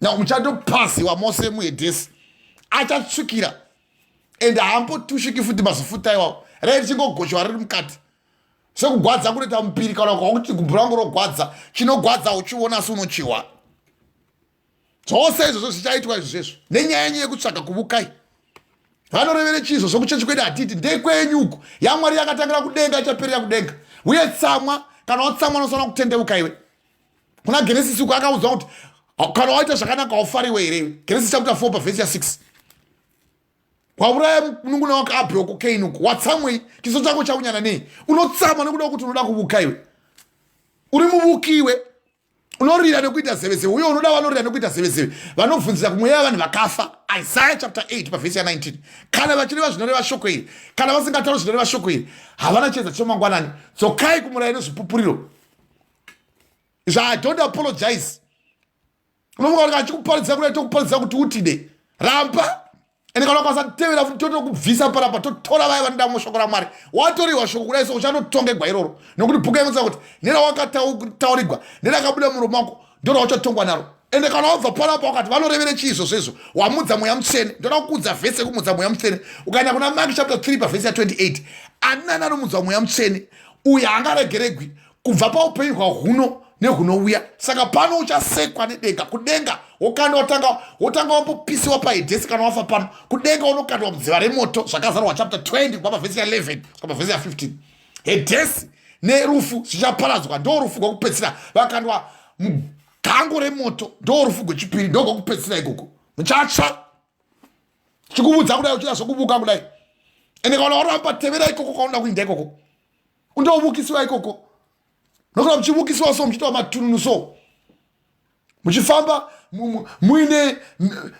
na muchatopasiwa mose muedhesi achatsvukira ende haambotushiki futi mazofuta iwawo rai richingogochwa riri mukati sekugwadza kunoita mupiri kana kwakuti gumbu rangu rogwadza chinogwadza uchiona asi unochiwa zvose izvozvo zvichaitwa izvozvo nenyaya yenyu yekutsvaga kuvukai vanorevere chizvo sokuchechi kwedu hatiti ndekwenyuko yaMwari yakatangira kudenga ichaperera kudenga uye tsamwa kana watsamwa unofanira kutendeuka iwe kuna Genesis uko akaudzwa kuti kana waita zvakanaka aufariwe here. Genesis chapter 4 verse 6. Wauraya munun'una wako Abel uko Cain uko. Watsamwei chiso chako chaunyana nei. Unotsama nekuda kuti unoda kuvuka iwe. Uri muvuki iwe. Unorira nekuita zeve. Uyo unoda vanorira nekuita zeve. Vanobvunzira kumweya vanhu vakafa. Isaiah chapter 8 verse 19. Kana vachireva zvinoreva shoko iri, kana vasingatauri zvinoreva shoko iri, havana chiedza chomangwanani. Dzokai kumurayiro nezvipupuriro. I don't apologize. Unomuka kuti achikuparidza kudai tokuparidza kuti utide. Ramba. Ende kana ukasatevera futi totokubvisa parapa totora vaya vanoda mushoko raMwari. Watoriwa shoko kudai so uchanotongegwa iroro. Nokuti bhuku inotsa kuti nera wakataurirwa, nera akabuda muromo wako, ndiro wachatongwa naro. Ende kana wabva parapa wakati vanorevere chiizvo sezvo, wamudza mweya mutsvene. Ndoda kukudza vhesi yekumudza mweya mutsvene. Ukaenda kuna Micah chapter 3 verse 28. Anani anomudza mweya mutsvene, uyo haangaregeregwi kubva paupenyu hwahuno nehunouya. Saka pano uchasekwa nedenga. Kudenga wotanga wambopisiwa paedhesi kana wafa pano. Kudenga unokandwa mudziva remoto. Zvakazarwa chapter 20 kubva pavhesi ya 11 kubva pavhesi ya 15. Edhesi nerufu zvichaparadzwa, ndo rufu rwokupedzisira. Vakandwa mugango remoto, ndo rufu rwechipiri, ndo rwokupedzisira ikoko. Muchatsva chikuvudza kudai uchida zvokuvuka kudai. Ende kana waramba tevera ikoko kwaunoda kuinda ikoko, undovukisiwa ikoko. Nokuti muchivukisiwa so muchitwa matununu so, muchifamba muine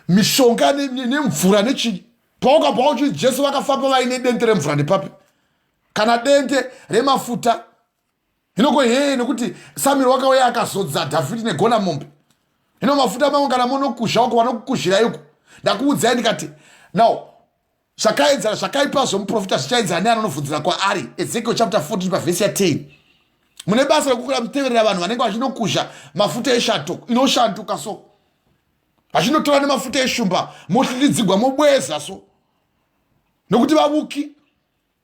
mishonga nemvura nechii. Paukabva uchiti Jesu vakafamba vaine dente remvura ndepapi, kana dente remafuta. Hinoko nekuti Samuel wakauya akazodza Dhavhidhi negona mombe. Hino mafuta mamwe kana monokusha wako vanokukushira yuko. Ndakuudzai ndikati now zvakaenzana zvakaipa zvomuprofita zvichaenzana neanonobvunzira kwaari. Ezekiel chapter 14 verse ya 10. Mune basa rekukura muteverera vanhu vanenge vachinokusha mafuta eshato inoshanduka so, vachinotora nemafuta eshumba mohlilidzigwa mobweza so, nokuti vavuki.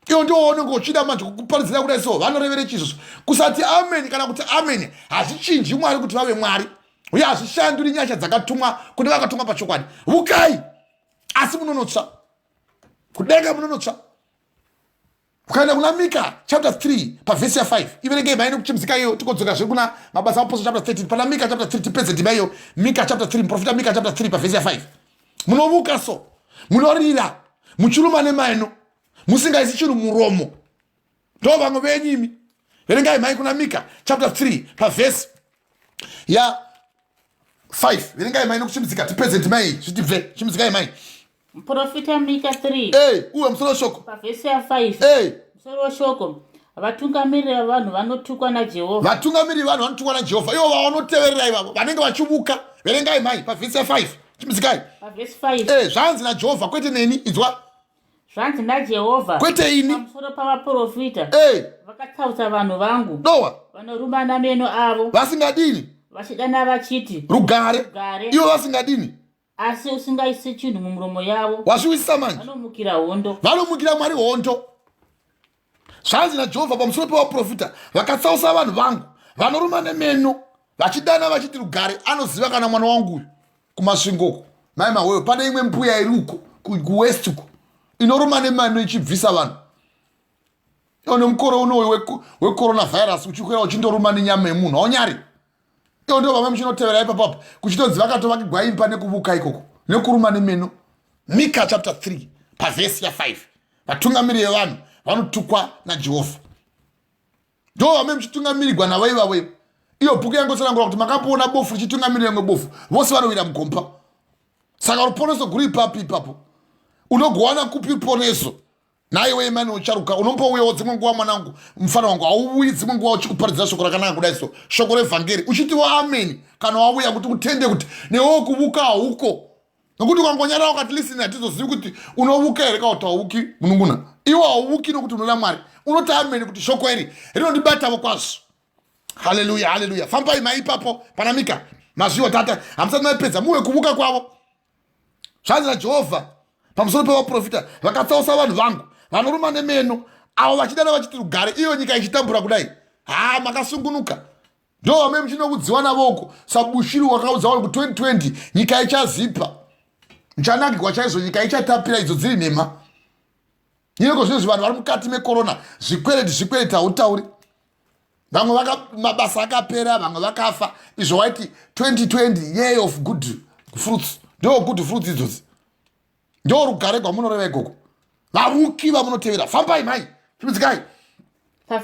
Iyo ndio unenge uchida manje kukuparidzira kudai so, vanorevere chizvo. Kusati amen kana kuti amen hazvichinji Mwari kuti vave Mwari. Uye hazvishanduri nyasha dzakatumwa kune vakatumwa pachokwadi. Vukai, asi munonotsva. Kudenga munonotsva. Ukaenda kuna Micah chapter 3 pavhesi ya 5. Iverenge imba ino kuchimzika iyo tikodzoka zviri kuna mabasa apostle chapter 13. Pana Micah chapter 3 tipedze ndima iyo. Micah chapter 3, profita Micah chapter 3 pavhesi ya 5. Munovuka so, munorira, muchiruma nemaino, musingaisi chinhu muromo. Ndo vamwe venyimi. Verengai mai kuna Micah chapter 3 pavhesi ya 5. Verengai mai nokuchimzika tipedze ndima iyi zvitibve chimzika mai. Profita Micah 3. Uwe musoro shoko. Pavhesi ya 5. Musoro shoko. Vatungamiriri vanhu vanotukwa naJehovha. Vatungamiriri vanhu vanotukwa naJehovha. Ivo vanoteverera ivavo vanenge vachivuka. Verengai mai pavhesi ya 5. Chimzikai. Pavhesi 5. Zvanzi naJehovha kwete neni idzwa. Zvanzi naJehovha. Kwete ini. Pamusoro pavaprofita. Vakatsautsa vanhu vangu. Nowa. Vanorumana meno avo. Vasingadini. Vachidana vachiti rugare. Ivo vasingadini. Asi usingaisi chinhu mumuromo yavo. Wazviwisisa manje. Vanomukira hondo. Vanomukira Mwari hondo. Zvanzi naJehovha pamusoro pevaprofita, vakatsausa vanhu vangu, vanoruma nemeno, vachidana vachiti rugare. Anoziva kana mwana wangu uyu kumasvingoko. Mai mawewe, pane imwe mbuya iri uko kuwest uko inoruma nemeno ichibvisa vanhu. Iyo nemukoro unowu wecoronavirus uchikwira uchindoruma nenyama yemunhu aunyari. Iyo ndio vamwe muchinotevera ipapo kuchitodzi vakatovakigwa imba nekuvuka ikoko nekuruma nemeno. Micah chapter 3 pavhesi ya 5. Vatungamiriri vevanhu vanotukwa naJehovha. Ndo vamwe muchitungamirirwa navaivawe. Iyo bhuku yangotsanangura kuti makapoona bofu richitungamirira rimwe bofu, vose vanowira mugomba. Saka ruponeso guru ipapo. Unogowana kupi ruponeso? Naiwe imani ucharuka, unombouyawo dzimwe nguva mwanangu, mufana wangu hauuyi dzimwe nguva uchikuparidza shoko rakanaka kudai so, shoko revhangeri uchitiwo amen kana wauya kuti utende kuti newo kuvuka hauko. Nokuti ukangonyara ukati listen hatizozivi kuti unovuka here kana kuti hauvuki mununguna. Iwo hauvuki nokuti unoda Mwari. Unoti amen kuti shoko iri rinondibatavo kwazvo. Haleluya, haleluya. Fambai mai ipapo pana Micah. Mazviwa tata hamusati maipedza muwe kuvuka kwavo. Zvanzi naJehovha pamusoro pevaprofita, vakatsausa vanhu vangu, vanoruma nemeno, avo vachidana vachiti rugare. Iyo nyika ichitambura kudai, makasungunuka. Ndo vamwe muchinokudziwa navoko sabushiri wakaudza vanhu ku 2020 nyika ichazipa. Muchanakirwa chaizvo, nyika ichatapira idzo dziri nhema. Nyinoko zvinezvi vanhu vari mukati mekorona, zvikwereti hautauri. vamwe mabasa akapera, vamwe vakafa. Izvo waiti 2020 year of good fruits. Ndo good fruits idzozi. Ndo rugare rwamunoreva ikoko. Vavuki vamunotevera, fambai mai, chimudzikai.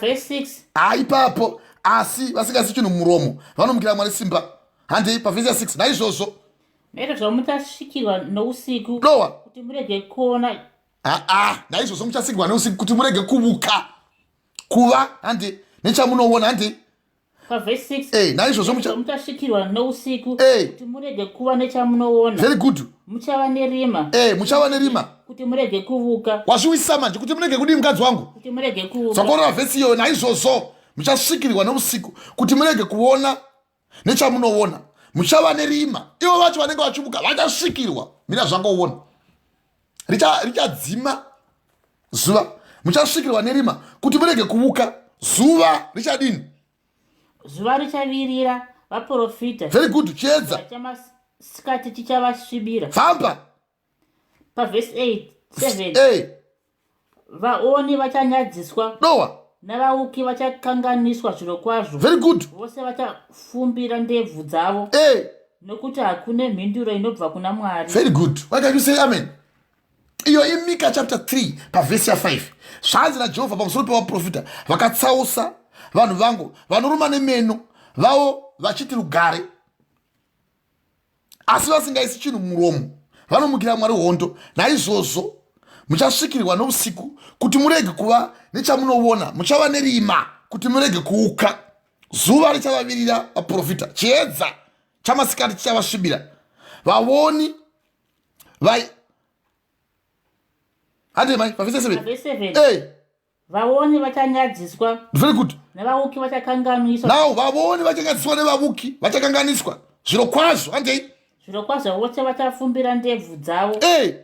Verse 6. Ipapo asi vasingasi chinhu muromo vanomukira Mwari simba. Handei pavhesi 6. Naizvozvo naizvozvo muchasvikirwa nousiku Nowa. kuti murege kuona. Naizvozvo muchasvikirwa nousiku kuti murege kuvuka. Kuva handi nechamunoona handi. Verse 6. Naizvozvo muchasvikirwa nousiku kuti murege kuva nechamunoona. Very good. Muchava nerima. Muchava nerima kuti murege kuvuka. Wazviwisa manje kuti murege kudii mukadzi wangu? Kuti murege kuvuka. Saka vhesi iyo naizvozvo muchasvikirwa nousiku kuti murege kuona nechamunoona. Muchava nerima. Ivo vacho vanenge vachivuka vachasvikirwa. Mira zvangoona. Richadzima zuva. Muchasvikirwa nerima kuti murege kuvuka. Zuva richadini? Zuva richavirira vaprofita. Very good. Chiedza chamasikati chichavasvibira. Famba. Verse 7. Vaoni vachanyadziswa. Nowa. Navauki vachakanganiswa zviro kwazvo. Very good. Vose vachafumbira ndebvu dzavo. Nokuti hakune mhinduro inobva kuna Mwari. Very good. Why can you say amen? Iyo Micah chapter 3 pavhesi 5. Zvanzi naJehovha pamusoro pevaprofita vakatsausa vanhu vangu vanoruma nemeno vavo vachiti rugare asi vasingaisi chinhu muromo vanomukira Mwari hondo. Naizvozvo muchasvikirwa nousiku kuti murege kuva nechamunoona. Muchava nerima kuti murege kuuka. Zuva richavavirira vaprofita. Chiedza chamasikati chichavasvibira. Vaoni Verse 7. Vaoni vachanyadziswa. Very good. Navauki vachakanganiswa. Now vaoni vachanyadziswa nevavuki vachakanganiswa. Zviro kwazvo handei. Zviro kwazvo vose vachafumbira ndebvu dzavo.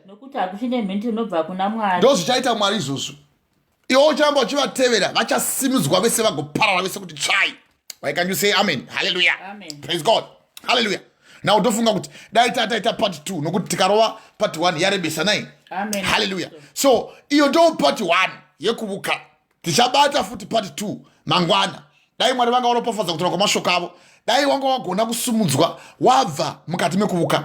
Nokuti hakuchine mhinduro inobva kuna Mwari. Ndo zvichaita Mwari izvozvo. Iwo uchiramba uchivatevera vachasimudzwa vese vagoparara vese kuti tsvai. Why can you say amen? Hallelujah. Amen. Praise God. Hallelujah. Now ndofunga kuti dai tataita part 2 nokuti tikarova part 1 yarebesa nai. Amen. Hallelujah. So iyo ndo part 1 yekuvuka. Tichabata futi part 2 mangwana. Dai Mwari vanga varopafadza kutora kwamashoko avo. Dai wanga wagona kusumudzwa wabva mukati mekuvuka.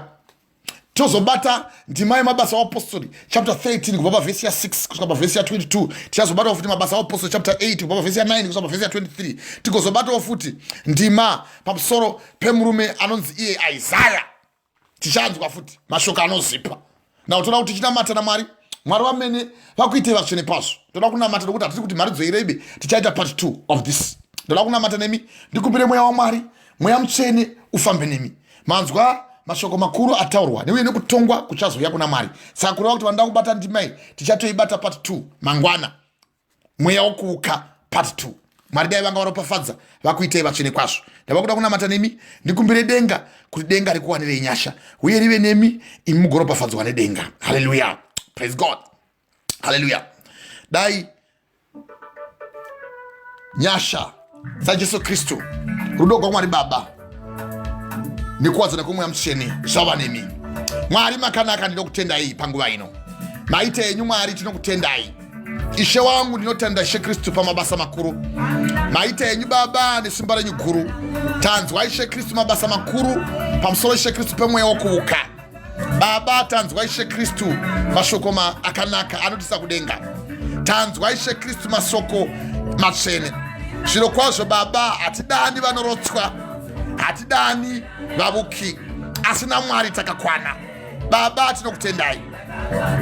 Tozobata ndima yemabasa apostori chapter 13 kubva pavhesi 6 kusvika pavhesi 22. Tichazobatawo futi mabasa apostori chapter 8 kubva pavhesi 9 kusvika pavhesi 23. Tigozobatawo futi ndima pamusoro pemurume anonzi iye Isaiah. Tichanzwa futi mashoko anozipa. Now toda kuti tichinamata naMwari. Mwari vamene vakuite vatsvene pazvo. Toda kunamata nokuti hatisi kuti mari dzoirebe. Tichaita part 2 of this. Toda kunamata nemi ndikupire mweya waMwari. Mweya mutsvene ufambe nemi. Manzwa mashoko makuru ataurwa neuye nekutongwa kuchazouya kuna Mwari. Saka kureva kuti vanoda kubata ndima iyi tichatoibata part 2 mangwana. Mweya wekuuka part 2. Mwari dai vanga varopafadza vakuitei vatsvene kwazvo. Ndava kuda kunamata nemi ndikumbire denga kuti denga rikuwanirei nyasha uye rive nemi imi mugoropafadzwa nedenga. Hallelujah. Praise God. Hallelujah. Dai nyasha saJesu Kristu rudo kwa Mwari Baba nikuwadzana kwemweya mutsvene zvava nemi. Mwari makanaka, ndinokutendai panguva ino. Maite enyu Mwari tinokutendai. Ishe wangu ndinotenda Ishe Kristu pamabasa makuru. Maite enyu Baba nesimba renyu guru. Tanzwa Ishe Kristu mabasa makuru pamusoro Ishe Kristu pemweya wekuuka. Baba tanzwa Ishe Kristu mashoko akanaka anotisa kudenga. Tanzwa Ishe Kristu masoko matsvene. Zviro kwazvo Baba hatidani vanorotswa, hatidani vavuki, asina Mwari takakwana. Baba tinokutendai.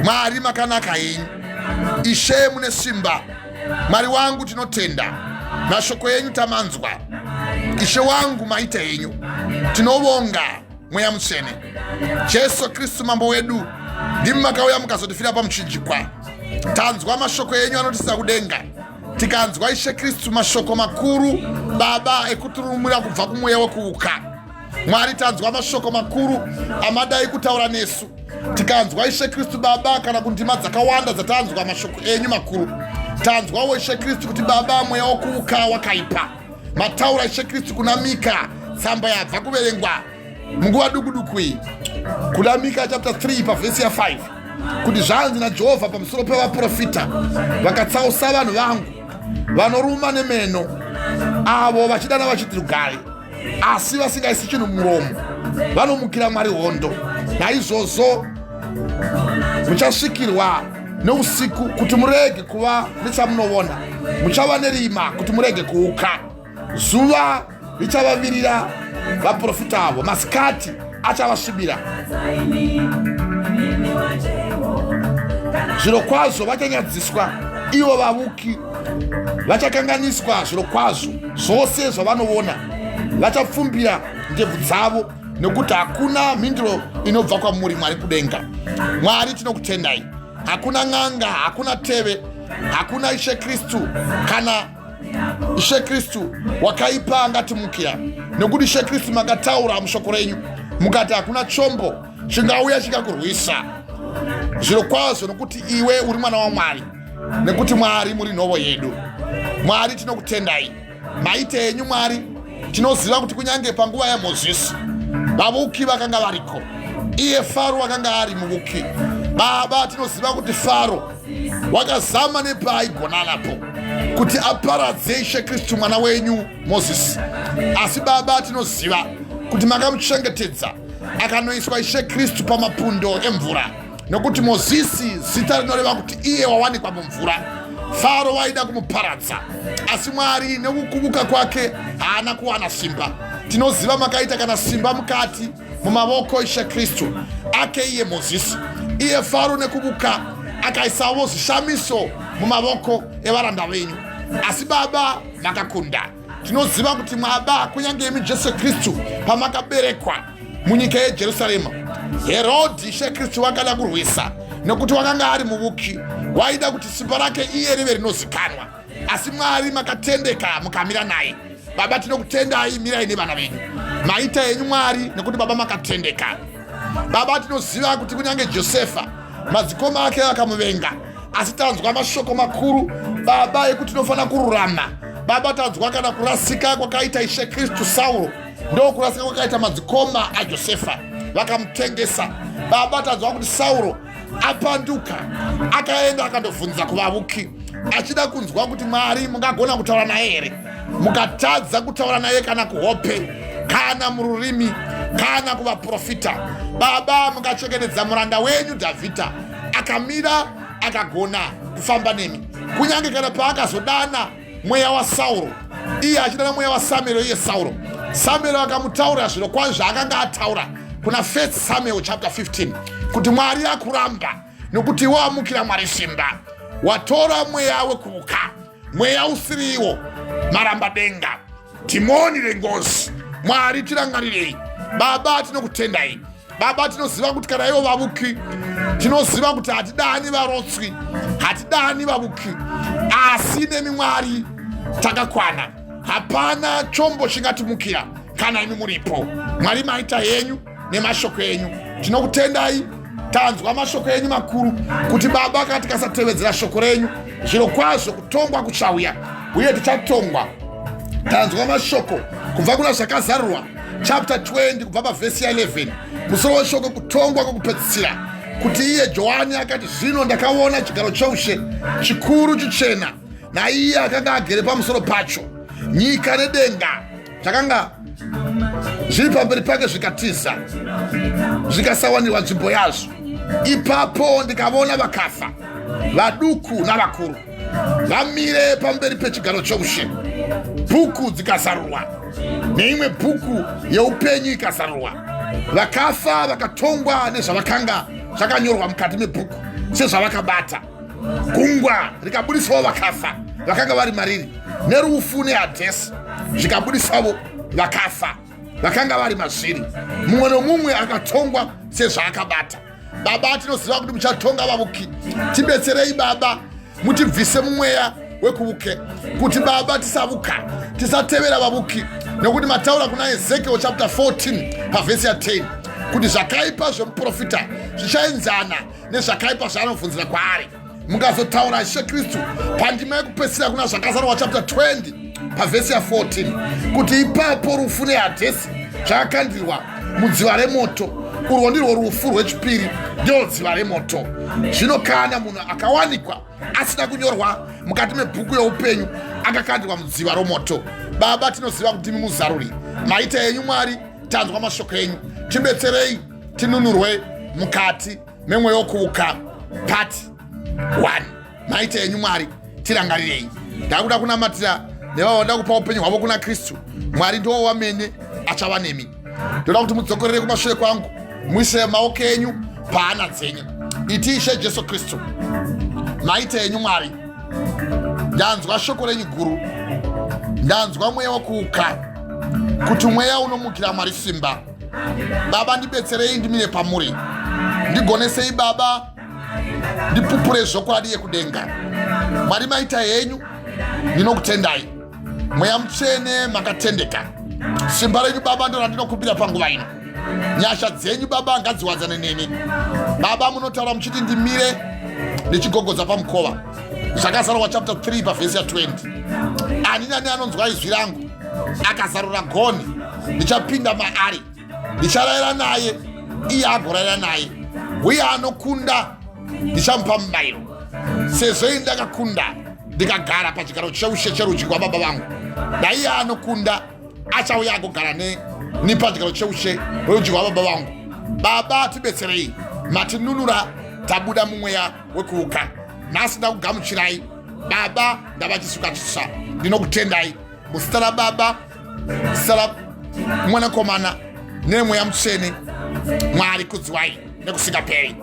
Mwari makanaka yenyu. Ishe mune simba. Mwari wangu tinotenda. Mashoko yenyu tamanzwa. Ishe wangu maite yenyu. Tinovonga mweya mutsvene. Jesu Kristu mambo wedu ndimi makauya mukazotifira pamuchinjikwa. Tanzwa mashoko yenyu anotisa kudenga. Tikanzwa Ishe Kristu mashoko makuru Baba ekuturumira kubva kumweya wekuuka. Mwari tanzwa mashoko makuru amadai kutaura nesu. Tikanzwa Ishe Kristu Baba kana kundima dzakawanda dzatanzwa mashoko enyu makuru. Tanzwawo Ishe Kristu kuti Baba mweya wekuuka wakaipa. Mataura Ishe Kristu kuna Micah tsamba yabva kuverengwa munguva dukuduku iyi. Kuna Micah chapter 3 pavhesi 5 kuti zvanzi naJehovha pamusoro pevaprofita vakatsausa vanhu vangu vanoruma nemeno avo vachidana vachiti rugare asi vasingaisi chinhu muromo vanomukira Mwari hondo. Naizvozvo muchasvikirwa neusiku kuti murege kuva nechamunoona, muchava nerima kuti murege kuuka. Zuva richavavirira vaprofita avo, masikati achavasvibira. Zviro kwazvo vachanyadziswa ivo vavuki, vachakanganiswa zviro kwazvo zvose zvavanoona, vachapfumbira ndebvu dzavo, nekuti hakuna mhinduro inobva kwamuri Mwari kudenga. Mwari tinokutendai, hakuna n'anga, hakuna teve, hakuna Ishe Kristu, kana Ishe Kristu wakaipa angatimukira, nekuti Ishe Kristu makataura mushoko renyu mukati hakuna chombo chingauya chikakurwisa. Zviro kwazvo nokuti iwe uri mwana waMwari, nekuti Mwari muri nhovo yedu. Mwari tinokutendai, maite enyu Mwari. Tinoziva kuti kunyange panguva yaMozisi vavuki vakanga variko, iye Faro akanga ari muvuki. Baba, tinoziva kuti Faro wakazama nepaaigona napo kuti aparadze Ishe Kristu mwana wenyu Mozisi. Asi Baba, tinoziva kuti makamuchengetedza akanoiswa Ishe Kristu pamapundo emvura, nokuti Mozisi zita rinoreva kuti iye wawanikwa mumvura. Faro waida kumuparadza, asi Mwari nekukubuka kwake haana kuwana simba. Tinoziva makaita kana simba mukati mumavoko Ishe Kristu ake iye Mozisi. Iye Faro nekubuka akaisawo zvishamiso mumavoko evaranda venyu, asi Baba makakunda. Tinoziva kuti Mwaba, kunyange imi Jesu Kristu pamakaberekwa munyika yeJerusarema, Herodhi Ishe Kristu wakada kurwisa, nekuti wakanga ari muvuki, waida kuti simba rake iye rive rinozikanwa. Asi Mwari makatendeka mukamira naye. Baba, tinokutendai, mirai nevana venyu, maita enyu Mwari, nekuti Baba makatendeka. Baba, tinoziva kuti kunyange Josefa madzikoma ake akamuvenga, asi tanzwa mashoko makuru Baba ekuti tinofana kururama. Baba, tanzwa kana kurasika kwakaita Ishe Kristu Sauro, ndo kurasika kwakaita madzikoma aJosefa vakamutengesa. Baba, tanzwa kuti Sauro apanduka akaenda akandobvunza kuvavuki, achida kunzwa kuti Mwari mungagona kutaura naye here. Mukatadza kutaura naye kana kuhope, kana mururimi, kana kuvaprofita. Baba, mukachengetedza muranda wenyu Dhavhidha, akamira akagona kufamba nemi. Kunyange kana paakazodana mweya waSauro, iye achidana mweya waSamueri iye Sauro, Samueri akamutaurira zviro kwazvo akanga ataura kuna 1 Samuel chapter 15, kuti Mwari akuramba, nokuti wamukira Mwari simba. Watora mweya wekuuka, mweya usiriwo, maramba denga, timoni rengozi. Mwari tirangarirei. Baba, tinokutendai. Baba, tinoziva kuti kana ivo vavuki, tinoziva kuti hatidani varotswi, hatidani vavuki, asi nemi Mwari takakwana. Hapana chombo chingatimukira kana imi muripo. Mwari maita yenyu nemashoko enyu. Tinokutendai, tanzwa mashoko enyu makuru, kuti Baba kana tikasatevedzera shoko renyu, zviro kwazvo kutongwa kuchauya, uye tichatongwa. Tanzwa mashoko kubva kuna zvakazarurwa chapter 20 kubva pavhesi ya 11, musoro weshoko kutongwa kwokupedzisira, kuti iye Johani akati, zvino ndakaona chigaro choushe chikuru chichena, naiye akanga agere pamusoro pacho. Nyika nedenga zvakanga zviri pamberi pake zvikatiza, zvikasawanirwa nzvimbo yazvo. Ipapo ndikavona vakafa, vaduku navakuru, vamire pamberi pechigaro choushe. Bhuku dzikazarurwa, neimwe bhuku yeupenyu ikazarurwa. Vakafa vakatongwa nezvavakanga zvakanyorwa mukati mebhuku sezvavakabata. Gungwa rikabudisawo vakafa vakanga vari mariri, nerufu neHadhesi zvikabudisavo vakafa vakanga vari mazviri. Mumwe nomumwe akatongwa sezvaakabata. Baba, tinoziva kuti muchatonga vavuki. Tibetserei Baba, mutibvise mumweya wekuuke, kuti Baba tisavuka, tisatevera vavuki, nekuti mataura kuna Ezekiel chapter 14 pavhesi ya 10, kuti zvakaipa zvemuprofita zvichaenzana nezvakaipa zvaanobvunzira kwaari. Mungazotaura Ishe Kristu pandima yekupedzisira kuna zvakazarurwa chapter 20 pavhesi ya 14, kuti ipapo rufu neHadhesi zvakakandirwa mudziva remoto. Urwo ndirwo rufu rwechipiri, ndio dziva remoto. Zvino kana munhu akawanikwa asina kunyorwa mukati mebhuku yeupenyu, akakandirwa mudziva romoto. Baba tinoziva kuti mimuzaruri maita enyu Mwari, tanzwa mashoko enyu, tibetserei tinunurwe mukati memweya wekuuka part 1. Maita enyu Mwari, tirangarirei. Ndakuda kunamatira nevanoda kupa upenyu hwavo kuna Kristu. Mwari ndiwo wamene achava nemi. Ndoda kuti mudzokorere kumashure kwangu, muise maoko enyu pahana dzenyu. Iti Ishe Jesu Kristu. Maita enyu Mwari, ndanzwa shoko renyu guru, ndanzwa mweya wekuuka, kuti mweya unomukira Mwari simba. Baba ndibetserei ndimire pamuri, ndigonesei Baba, ndipupure zvokwadi yekudenga. Mwari maita yenyu, ndinokutendai. Mweya Mutsvene makatendeka. Simba renyu Baba ndo randinokupira panguva ino. Nyasha dzenyu Baba ngadziwadzane neni. Baba munotaura muchiti ndimire ndichigogodza pamukova. Zvakazarurwa chapter 3 pavhesi ya 20. Ani nani anonzwa izwi rangu akazarura gonhi, ndichapinda maari, ndicharayira naye, iye agorayira naye. Uye anokunda ndichamupa mubayiro. Sezvo ini ndakakunda ndikagara pachigaro cheushe cherudyi rwababa vangu, naiye anokunda achauya agogara ni pachigaro cheushe rwerudyi rwababa vangu. Baba tibetserei, matinunura tabuda mumweya wekuuka. Nhasi ndakugamuchirai Baba, ndava chisuka chisa, ndinokutendai muzita raBaba, zita raMwanakomana neMweya Mutsvene. Mwari kudziwai nekusingaperi.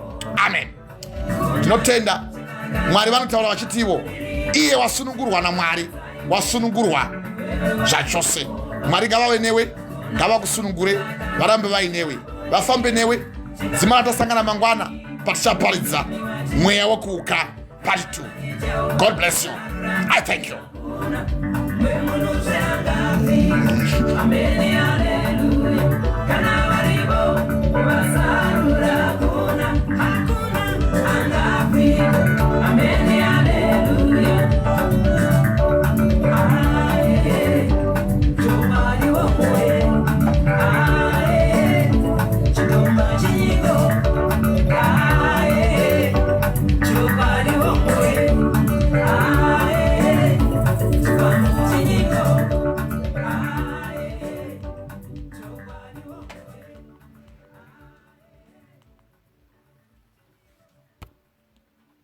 Amen. Tinotenda Mwari vanotaura vachitiwo, iye wasunungurwa naMwari, wasunungurwa zvachose. Mwari ngavave newe, ngavakusunungure, varambe vainewe, vafambe newe. Dzimara tasangana mangwana patichaparidza mweya wekuuka part 2. God bless you. I thank you.